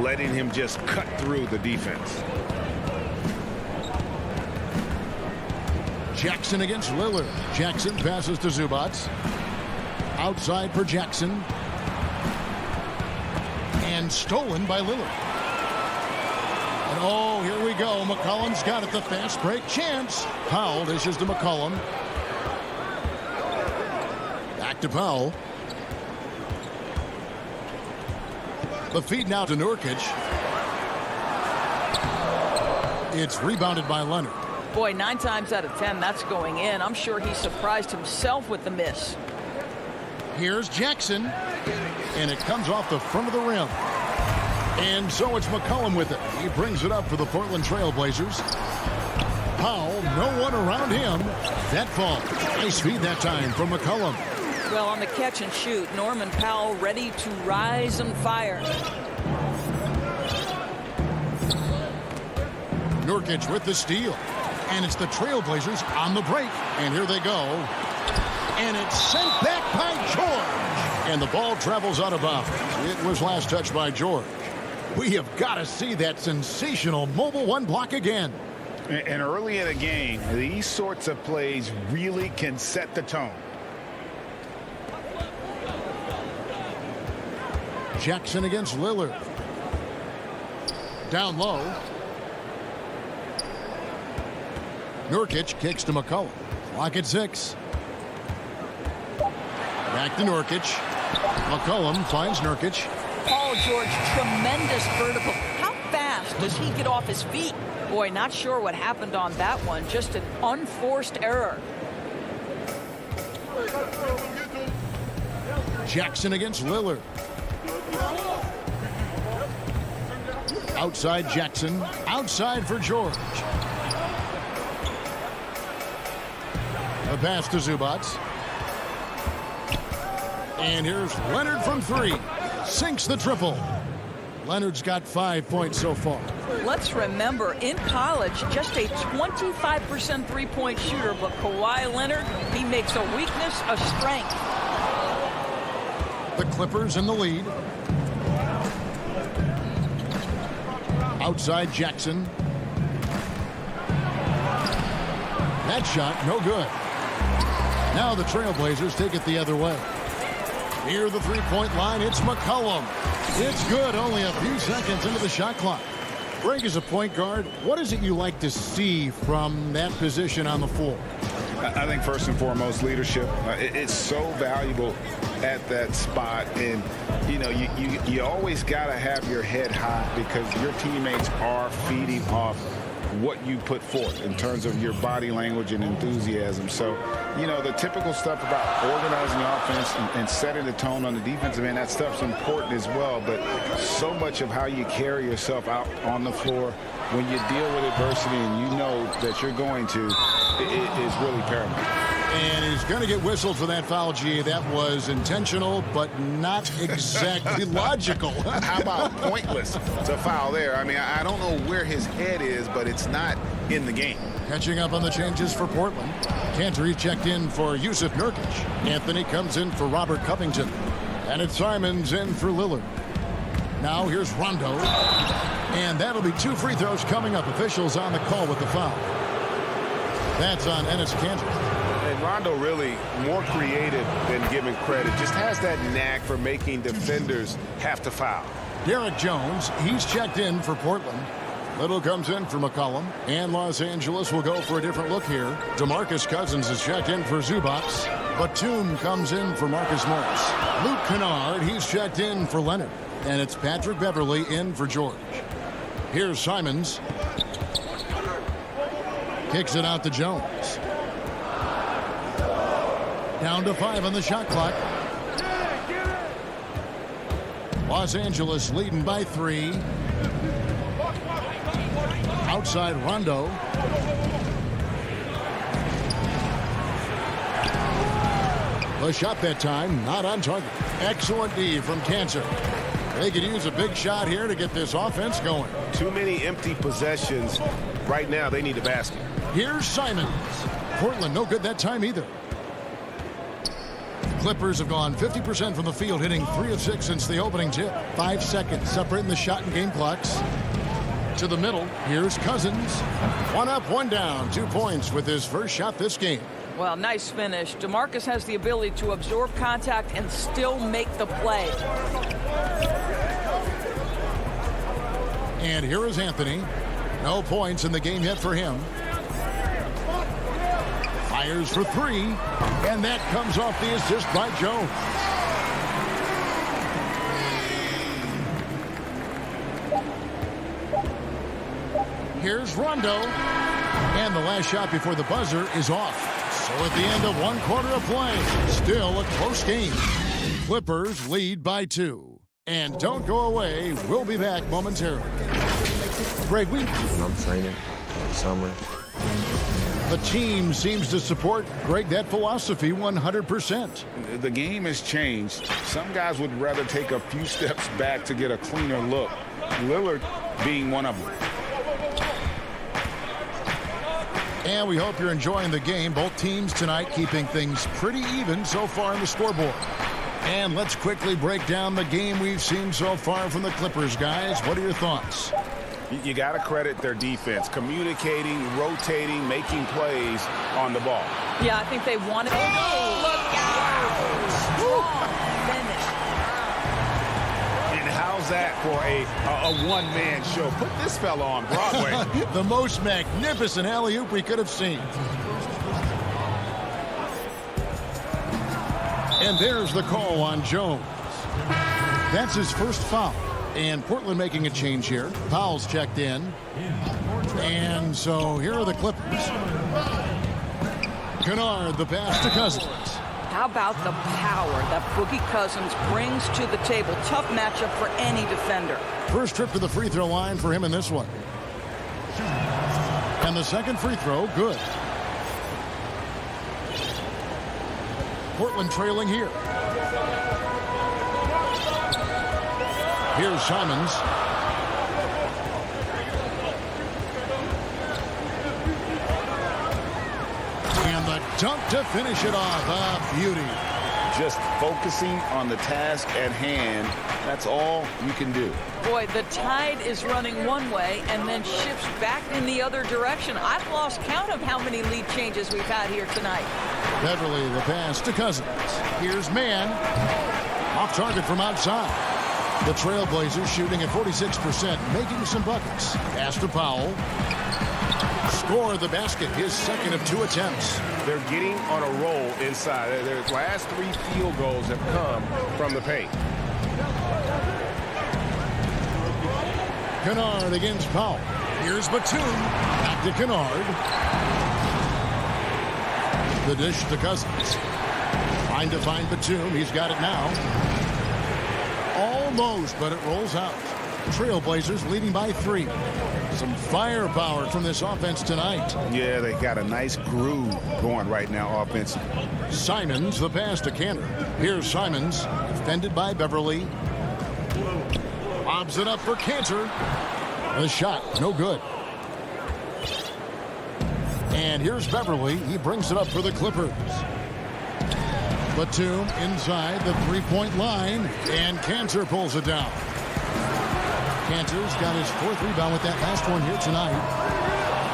letting him just cut through the defense. Jackson against Lillard. Jackson passes to Zubats. Outside for Jackson. And stolen by Lillard. And Oh, here we go. McCollum's got it. The fast break chance. Powell dishes to McCollum. Back to Powell. The feed now to Nurkic. It's rebounded by Leonard. Boy, 9 times out of 10, that's going in. I'm sure he surprised himself with the miss. Here's Jackson. And it comes off the front of the rim. And so it's McCollum with it. He brings it up for the Portland Trail Blazers. Powell, no one around him. That fall. Nice feed that time from McCollum. Well, on the catch and shoot, Norman Powell ready to rise and fire. Nurkic with the steal. And it's the Trailblazers on the break. And here they go. And it's sent back by George. And the ball travels out of bounds. It was last touched by George. We have got to see that sensational mobile one block again. And early in a game, these sorts of plays really can set the tone. Jackson against Lillard. Down low. Nurkic kicks to McCollum. Clock at 6. Back to Nurkic. McCollum finds Nurkic. Paul George, tremendous vertical. How fast does he get off his feet? Boy, not sure what happened on that one. Just an unforced error. Jackson against Lillard. Outside Jackson. Outside for George. The pass to Zubac. And here's Leonard from 3. Sinks the triple. Leonard's got 5 points so far. Let's remember, in college, just a 25% three-point shooter, but Kawhi Leonard, he makes a weakness a strength. The Clippers in the lead. Outside Jackson. That shot, no good. Now the Trailblazers take it the other way. Near the three-point line, it's McCollum. It's good, only a few seconds into the shot clock. Greg, as a point guard, what is it you like to see from that position on the floor? I think first and foremost, leadership. It's so valuable at that spot. And, you know, you always got to have your head high because your teammates are feeding off what you put forth in terms of your body language and enthusiasm. So, you know, the typical stuff about organizing the offense and setting the tone on the defensive end, that stuff's important as well. But so much of how you carry yourself out on the floor when you deal with adversity and you know that you're going to, it is really paramount. And he's going to get whistled for that foul, G. That was intentional, but not exactly logical. How about pointless to foul there? I mean, I don't know where his head is, but it's not in the game. Catching up on the changes for Portland. Cantor checked in for Yusuf Nurkic. Anthony comes in for Robert Covington. And it's Simons in for Lillard. Now here's Rondo. And that'll be 2 free throws coming up. Officials on the call with the foul. That's on Enes Kanter. And Rondo really more creative than given credit. Just has that knack for making defenders have to foul. Derek Jones, he's checked in for Portland. Little comes in for McCollum. And Los Angeles will go for a different look here. DeMarcus Cousins is checked in for Zubac. Batum comes in for Marcus Morris. Luke Kennard, he's checked in for Leonard. And it's Patrick Beverley in for George. Here's Simons. Kicks it out to Jones. Down to 5 on the shot clock. Los Angeles leading by 3. Outside Rondo. The shot that time, not on target. Excellent D from Kanter. They could use a big shot here to get this offense going. Too many empty possessions. Right now, they need a basket. Here's Simons. Portland no good that time either. The Clippers have gone 50% from the field, hitting 3 of 6 since the opening tip. 5 seconds separating the shot and game clocks. To the middle, here's Cousins. 1 up, 1 down, 2 points with his first shot this game. Well, nice finish. DeMarcus has the ability to absorb contact and still make the play. And here is Anthony. No points in the game yet for him. Fires for three, and that comes off the assist by Jones. Here's Rondo, and the last shot before the buzzer is off. So at the end of one quarter of play, still a close game. Clippers lead by 2. And don't go away. We'll be back momentarily. Greg, I'm training summer. The team seems to support, Greg, that philosophy 100%. The game has changed. Some guys would rather take a few steps back to get a cleaner look. Lillard being one of them. And we hope you're enjoying the game. Both teams tonight keeping things pretty even so far on the scoreboard. And let's quickly break down the game we've seen so far from the Clippers, guys. What are your thoughts? You got to credit their defense, communicating, rotating, making plays on the ball. Yeah, I think they wanted. Oh, look out! Strong finish. And how's that for a one-man show? Put this fella on Broadway. The most magnificent alley-oop we could have seen. And there's the call on Jones. That's his first foul. And Portland making a change here. Powell's checked in. And so here are the Clippers. Kennard, the pass to Cousins. How about the power that Boogie Cousins brings to the table? Tough matchup for any defender. First trip to the free throw line for him in this one. And the second free throw, good. Portland trailing here. Here's Simons. And the dunk to finish it off. A beauty. Just focusing on the task at hand. That's all you can do. Boy, the tide is running one way and then shifts back in the other direction. I've lost count of how many lead changes we've had here tonight. Beverly, the pass to Cousins. Here's Mann. Off target from outside. The Trailblazers shooting at 46%, making some buckets. Pass to Powell. Score the basket, his second of 2 attempts. They're getting on a roll inside. Their last 3 field goals have come from the paint. Kennard against Powell. Here's Batum. Back to Kennard. The dish to Cousins. Trying to find Batum. He's got it now. Almost, but it rolls out. Trailblazers leading by 3. Some firepower from this offense tonight. Yeah, they got a nice groove going right now offensively. Simons, the pass to Cantor. Here's Simons, defended by Beverly. Lobs it up for Cantor. The shot, no good. And here's Beverly. He brings it up for the Clippers. Batum inside the three-point line, and Cantor pulls it down. Cantor's got his 4th rebound with that last one here tonight,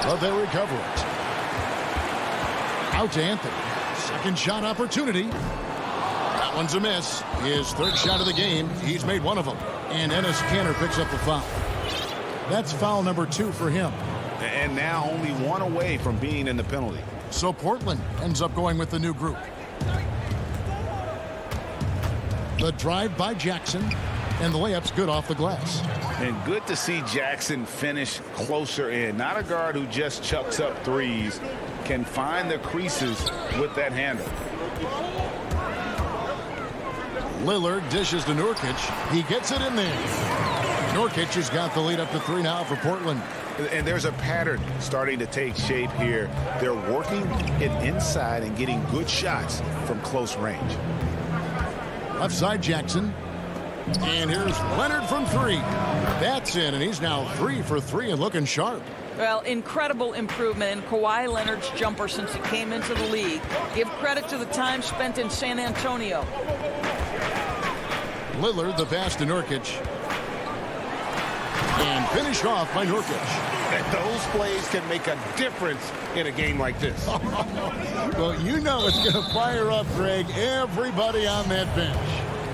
but they recover it. Out to Anthony. Second shot opportunity. That one's a miss. His 3rd shot of the game. He's made one of them. And Enes Kanter picks up the foul. That's foul number 2 for him. And now only 1 away from being in the penalty. So Portland ends up going with the new group. The drive by Jackson, and the layup's good off the glass. And good to see Jackson finish closer in. Not a guard who just chucks up threes. Can find the creases with that handle. Lillard dishes to Nurkic. He gets it in there. Nurkic has got the lead up to 3 now for Portland. And there's a pattern starting to take shape here. They're working it inside and getting good shots from close range. Left side Jackson. And here's Leonard from 3. That's in, and he's now 3 for 3 and looking sharp. Well, incredible improvement in Kawhi Leonard's jumper since he came into the league. Give credit to the time spent in San Antonio. Lillard, the pass to Nurkic. And finished off by Nurkic. And those plays can make a difference in a game like this. Well, you know it's going to fire up, Greg, everybody on that bench.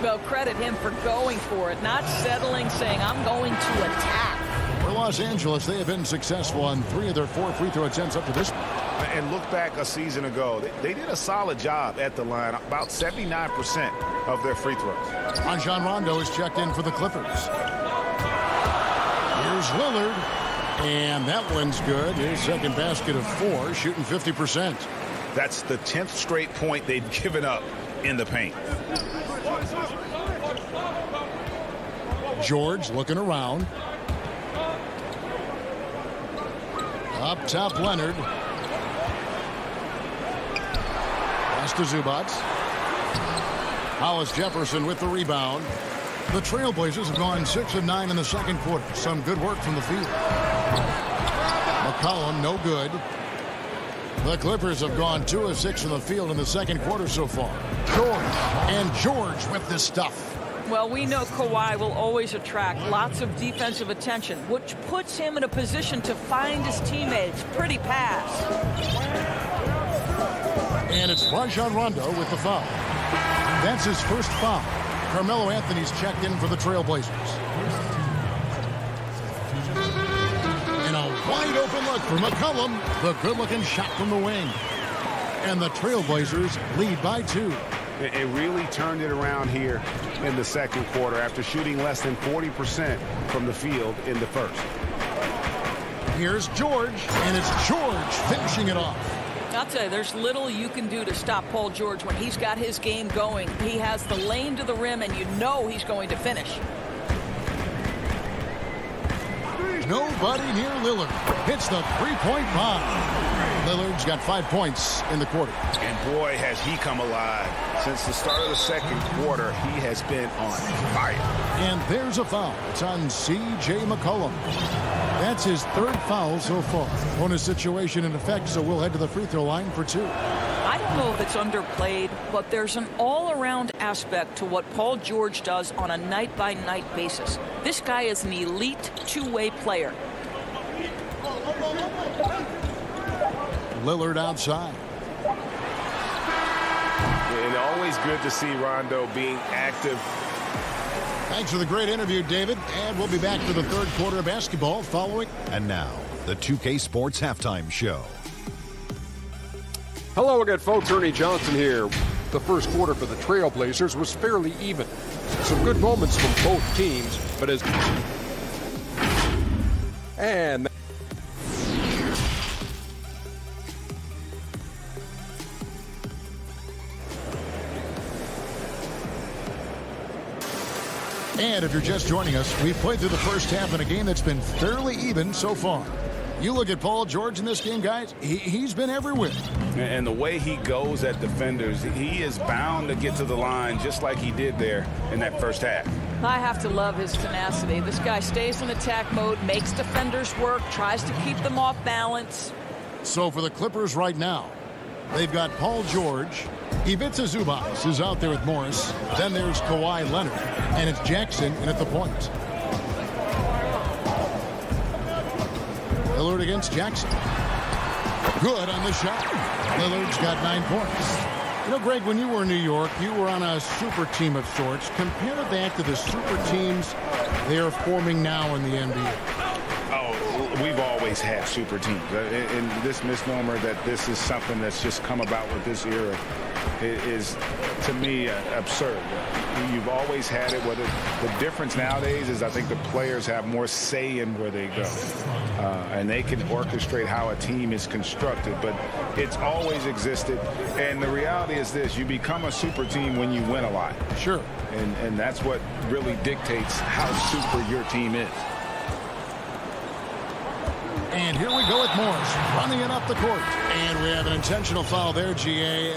Well, credit him for going for it, not settling, saying, I'm going to attack. We're Los Angeles, they have been successful on 3 of their 4 free throw attempts up to this point. And look back a season ago. They did a solid job at the line. About 79% of their free throws. Rajon Rondo is checked in for the Clippers. Here's Lillard. And that one's good. His second basket of 4, shooting 50%. That's the 10th straight point they've given up in the paint. George looking around. Up top, Leonard. Pass to Zubac. Hollis Jefferson with the rebound. The Trailblazers have gone 6 of 9 in the second quarter. Some good work from the field. McCollum, no good. The Clippers have gone 2 of 6 from the field in the second quarter so far. George with this stuff. Well, we know Kawhi will always attract lots of defensive attention, which puts him in a position to find his teammates. Pretty pass. And it's Rajon Rondo with the foul. That's his first foul. Carmelo Anthony's checked in for the Trailblazers. And a wide open look for McCollum. The good-looking shot from the wing. And the Trailblazers lead by 2. It really turned it around here in the second quarter after shooting less than 40% from the field in the first. Here's George, and it's George finishing it off. I'll tell you, there's little you can do to stop Paul George when he's got his game going. He has the lane to the rim, and you know he's going to finish. Nobody near Lillard. Hits the three-point bomb. Lillard's got 5 points in the quarter. And boy, has he come alive. Since the start of the second quarter, he has been on fire. And there's a foul. It's on C.J. McCollum. That's his 3rd foul so far. Bonus situation in effect, so we'll head to the free throw line for 2. I don't know if it's underplayed, but there's an all-around aspect to what Paul George does on a night-by-night basis. This guy is an elite two-way player. Lillard outside. And always good to see Rondo being active. Thanks for the great interview, David. And we'll be back for the third quarter of basketball following. And now, the 2K Sports Halftime Show. Hello again, folks. Ernie Johnson here. The first quarter for the Trailblazers was fairly even. Some good moments from both teams, but as... And... And if you're just joining us, we've played through the first half in a game that's been fairly even so far. You look at Paul George in this game, guys, he's been everywhere. And the way he goes at defenders, he is bound to get to the line just like he did there in that first half. I have to love his tenacity. This guy stays in attack mode, makes defenders work, tries to keep them off balance. So for the Clippers right now, they've got Paul George. Ivica Zubac is out there with Morris. Then there's Kawhi Leonard. And it's Jackson in at the point. Lillard against Jackson. Good on the shot. Lillard's got 9 points. You know, Greg, when you were in New York, you were on a super team of sorts. Compare that to the super teams they are forming now in the NBA. Oh, we've always had super teams. And this misnomer that this is something that's just come about with this era is, to me, absurd. You've always had it. Whether the difference nowadays is I think the players have more say in where they go. And they can orchestrate how a team is constructed. But it's always existed. And the reality is this. You become a super team when you win a lot. Sure. And that's what really dictates how super your team is. And here we go with Morris running it up the court. And we have an intentional foul there, GA.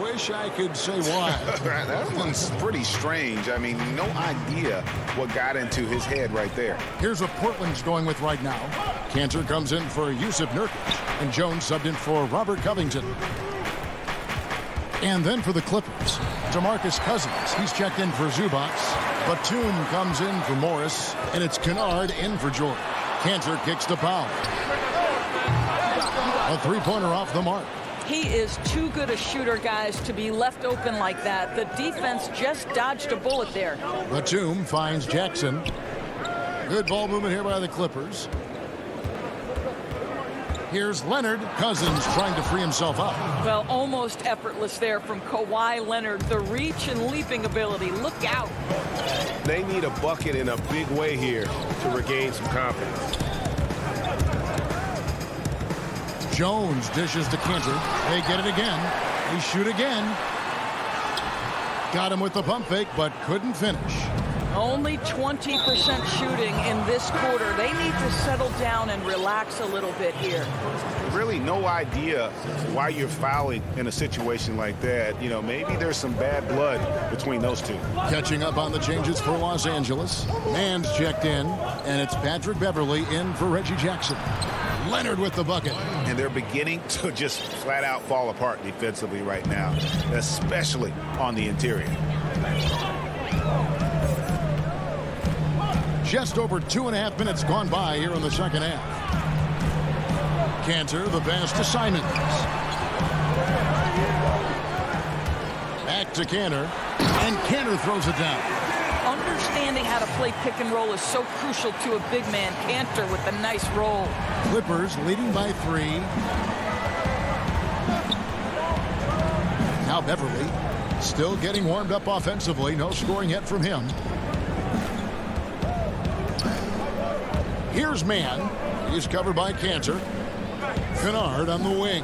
Wish I could say why. That one's pretty strange. I mean, no idea what got into his head right there. Here's what Portland's going with right now. Cantor comes in for Yusuf Nurkic. And Jones subbed in for Robert Covington. And then for the Clippers, DeMarcus Cousins. He's checked in for Zubac. Batum comes in for Morris. And it's Kennard in for George. Cantor kicks the foul. A three-pointer off the mark. He is too good a shooter, guys, to be left open like that. The defense just dodged a bullet there. Batum finds Jackson. Good ball movement here by the Clippers. Here's Leonard. Cousins trying to free himself up. Well, almost effortless there from Kawhi Leonard. The reach and leaping ability. Look out. They need a bucket in a big way here to regain some confidence. Jones dishes to Cantor. They get it again. They shoot again. Got him with the pump fake, but couldn't finish. Only 20% shooting in this quarter. They need to settle down and relax a little bit here. Really no idea why you're fouling in a situation like that. You know, maybe there's some bad blood between those two. Catching up on the changes for Los Angeles. Mann's checked in, and it's Patrick Beverley in for Reggie Jackson. Leonard with the bucket. And they're beginning to just flat out fall apart defensively right now, especially on the interior. Just over 2.5 minutes gone by here in the second half. Cantor, the pass to Simons. Back to Cantor, and Cantor throws it down. Understanding how to play pick and roll is so crucial to a big man. Cantor with a nice roll. Clippers leading by 3. Now Beverley still getting warmed up offensively. No scoring yet from him. Here's Mann. He's covered by Cantor. Kennard on the wing.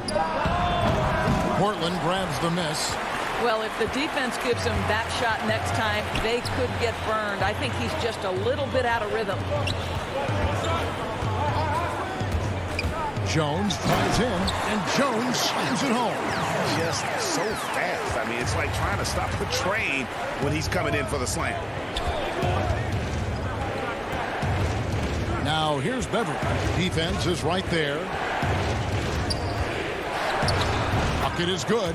Portland grabs the miss. Well, if the defense gives him that shot next time, they could get burned. I think he's just a little bit out of rhythm. Jones flies in, and Jones slams it home. Just so fast. I mean, it's like trying to stop the train when he's coming in for the slam. Now here's Beverley. Defense is right there. Bucket is good.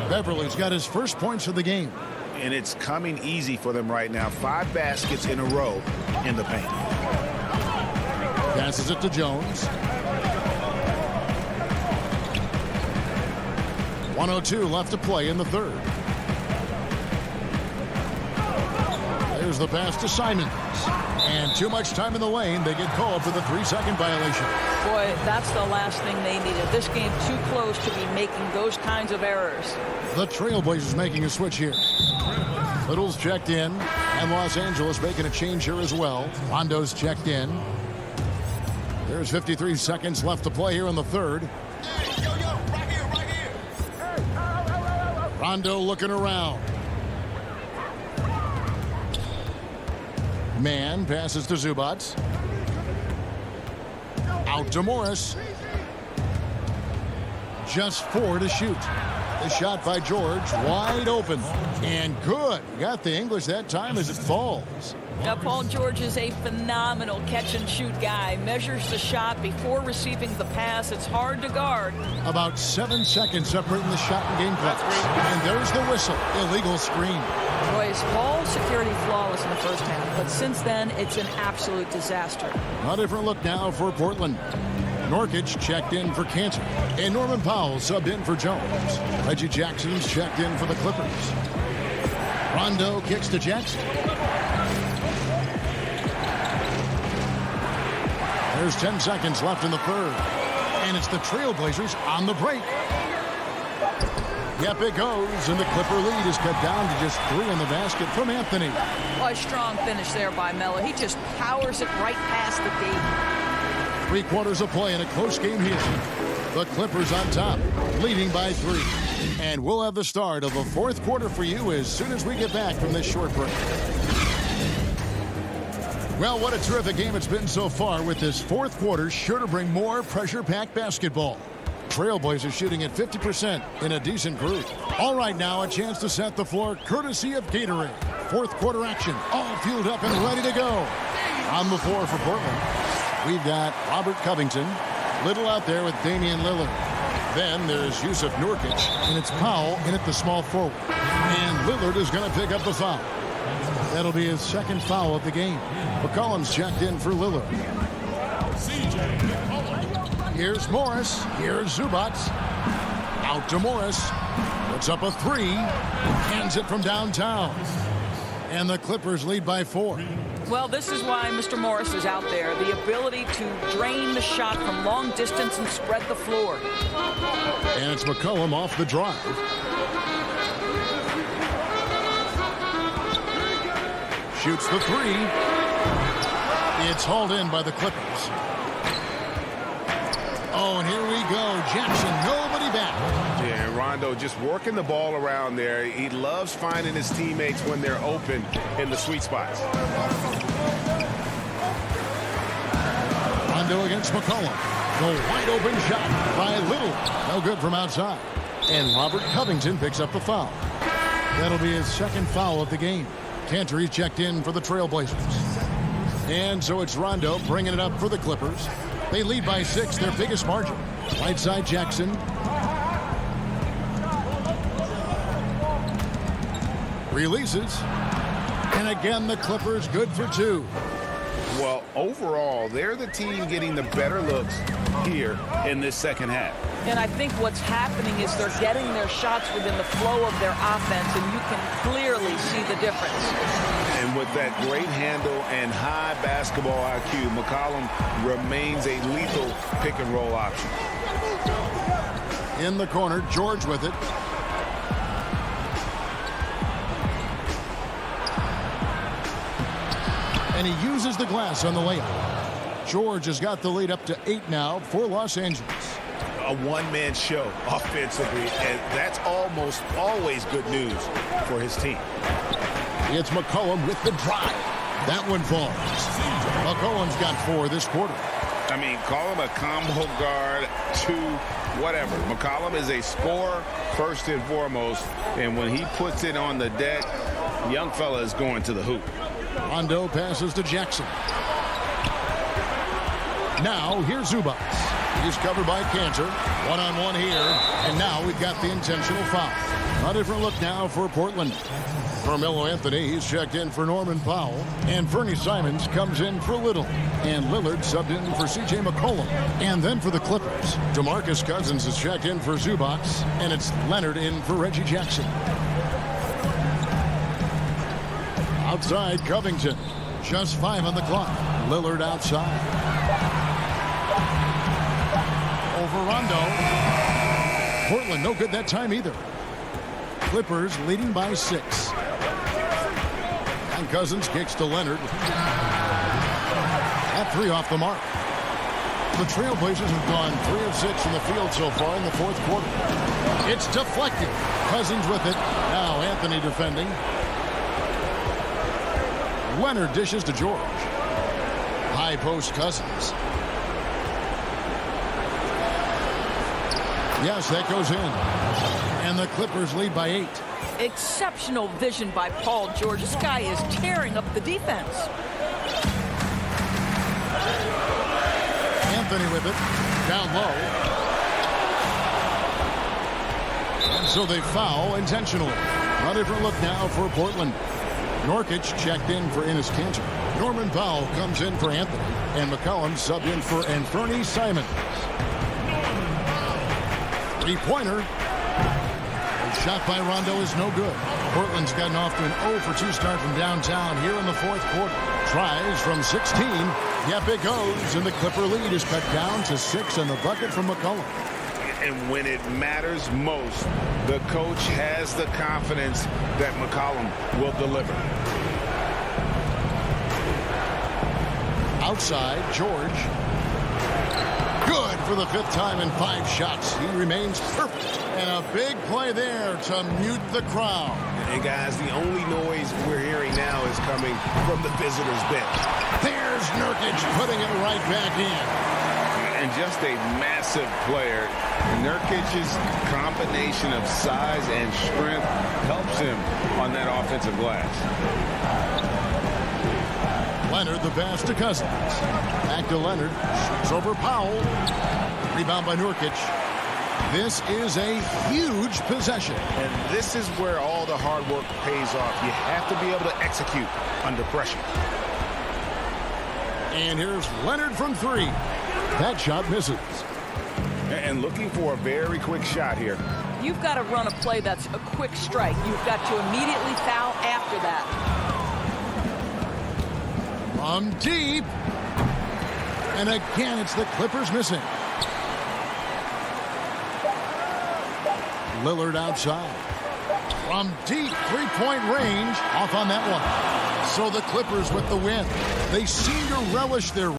Beverley's got his first points of the game. And it's coming easy for them right now. 5 baskets in a row in the paint. Passes it to Jones. 1:02 left to play in the third. There's the pass to Simons. And too much time in the lane. They get called for the 3-second violation. Boy, that's the last thing they needed. This game too close to be making those kinds of errors. The Trailblazers making a switch here. Little's checked in, and Los Angeles making a change here as well. Rondo's checked in. There's 53 seconds left to play here in the third. Rondo looking around. Mann passes to Zubac. Out to Morris. Just 4 to shoot. The shot by George, wide open. And good. Got the English that time as it falls. Now, Paul George is a phenomenal catch-and-shoot guy. Measures the shot before receiving the pass. It's hard to guard. About 7 seconds separating the shot and game clock. And there's the whistle. Illegal screen. Boys, ball security flawless in the first half, but since then, it's an absolute disaster. A different look now for Portland. Norkic checked in for Cantor. And Norman Powell subbed in for Jones. Reggie Jackson's checked in for the Clippers. Rondo kicks to Jackson. There's 10 seconds left in the third. And it's the Trailblazers on the break. Yep, it goes, and the Clipper lead is cut down to just 3 in the basket from Anthony. Oh, a strong finish there by Melo. He just powers it right past the gate. 3 quarters of play in a close game here. The Clippers on top, leading by 3. And we'll have the start of the fourth quarter for you as soon as we get back from this short break. Well, what a terrific game it's been so far, with this fourth quarter sure to bring more pressure-packed basketball. Trailblazers shooting at 50% in a decent group. All right, now a chance to set the floor courtesy of Gatorade. Fourth quarter action, all fueled up and ready to go. On the floor for Portland, we've got Robert Covington, Little out there with Damian Lillard. Then there's Yusuf Nurkic, and it's Powell in at the small forward. And Lillard is going to pick up the foul. That'll be his second foul of the game. McCollum's checked in for Lillard. Here's Morris. Here's Zubac. Out to Morris. Puts up a 3. Hands it from downtown. And the Clippers lead by 4. Well, this is why Mr. Morris is out there. The ability to drain the shot from long distance and spread the floor. And it's McCollum off the drive. Shoots the three. It's hauled in by the Clippers. Oh, and here we go. Jackson, nobody back. Yeah, Rondo just working the ball around there. He loves finding his teammates when they're open in the sweet spots. Rondo against McCollum. The wide open shot by Little. No good from outside. And Robert Covington picks up the foul. That'll be his second foul of the game. Cantor checked in for the Trailblazers. And so it's Rondo bringing it up for the Clippers. They lead by 6, their biggest margin. Right side Jackson. Releases. And again, the Clippers good for 2. Well, overall, they're the team getting the better looks here in this second half. And I think what's happening is they're getting their shots within the flow of their offense, and you can clearly see the difference. And with that great handle and high basketball IQ, McCollum remains a lethal pick-and-roll option. In the corner, George with it. And he uses the glass on the layup. George has got the lead up to 8 now for Los Angeles. A one-man show offensively, and that's almost always good news for his team. It's McCollum with the drive. That one falls. McCollum's got 4 this quarter. I mean, call him a combo guard, 2, whatever. McCollum is a scorer first and foremost, and when he puts it on the deck, young fella is going to the hoop. Rondo passes to Jackson. Now, here's Zubac. He's covered by Cantor. One-on-one here. And now we've got the intentional foul. A different look now for Portland. Carmelo Anthony, he's checked in for Norman Powell. And Fernie Simons comes in for Little. And Lillard subbed in for C.J. McCollum. And then for the Clippers, DeMarcus Cousins is checked in for Zubac. And it's Leonard in for Reggie Jackson. Outside, Covington. Just 5 on the clock. Lillard outside. Over Rondo. Portland no good that time either. Clippers leading by 6. And Cousins kicks to Leonard. That 3 off the mark. The Trailblazers have gone 3 of 6 in the field so far in the 4th quarter. It's deflected. Cousins with it. Now Anthony defending. Leonard dishes to George. High post Cousins. Yes, that goes in. And the Clippers lead by 8. Exceptional vision by Paul George. This guy is tearing up the defense. Anthony with it. Down low. And so they foul intentionally. A different look now for Portland. Norkic checked in for Enes Kanter. Norman Powell comes in for Anthony. And McCollum subbed in for Fernie Simons. 3-pointer. The shot by Rondo is no good. Portland's gotten off to an 0-for-2 start from downtown here in the 4th quarter. Tries from 16. Yep, it goes. And the Clipper lead is cut down to 6 in the bucket from McCollum. And when it matters most, the coach has the confidence that McCollum will deliver. Outside, George. Good for the 5th time in 5 shots. He remains perfect. And a big play there to mute the crowd. And guys, the only noise we're hearing now is coming from the visitors' bench. There's Nurkic putting it right back in. And just a massive player. Nurkic's combination of size and strength helps him on that offensive glass. Leonard the pass to Cousins. Back to Leonard. Shoots over Powell. Rebound by Nurkic. This is a huge possession. And this is where all the hard work pays off. You have to be able to execute under pressure. And here's Leonard from 3. That shot misses. And looking for a very quick shot here. You've got to run a play that's a quick strike. You've got to immediately foul after that. From deep. And again, it's the Clippers missing. Lillard outside. From deep three-point range, off on that one. So the Clippers with the win. They seem to relish their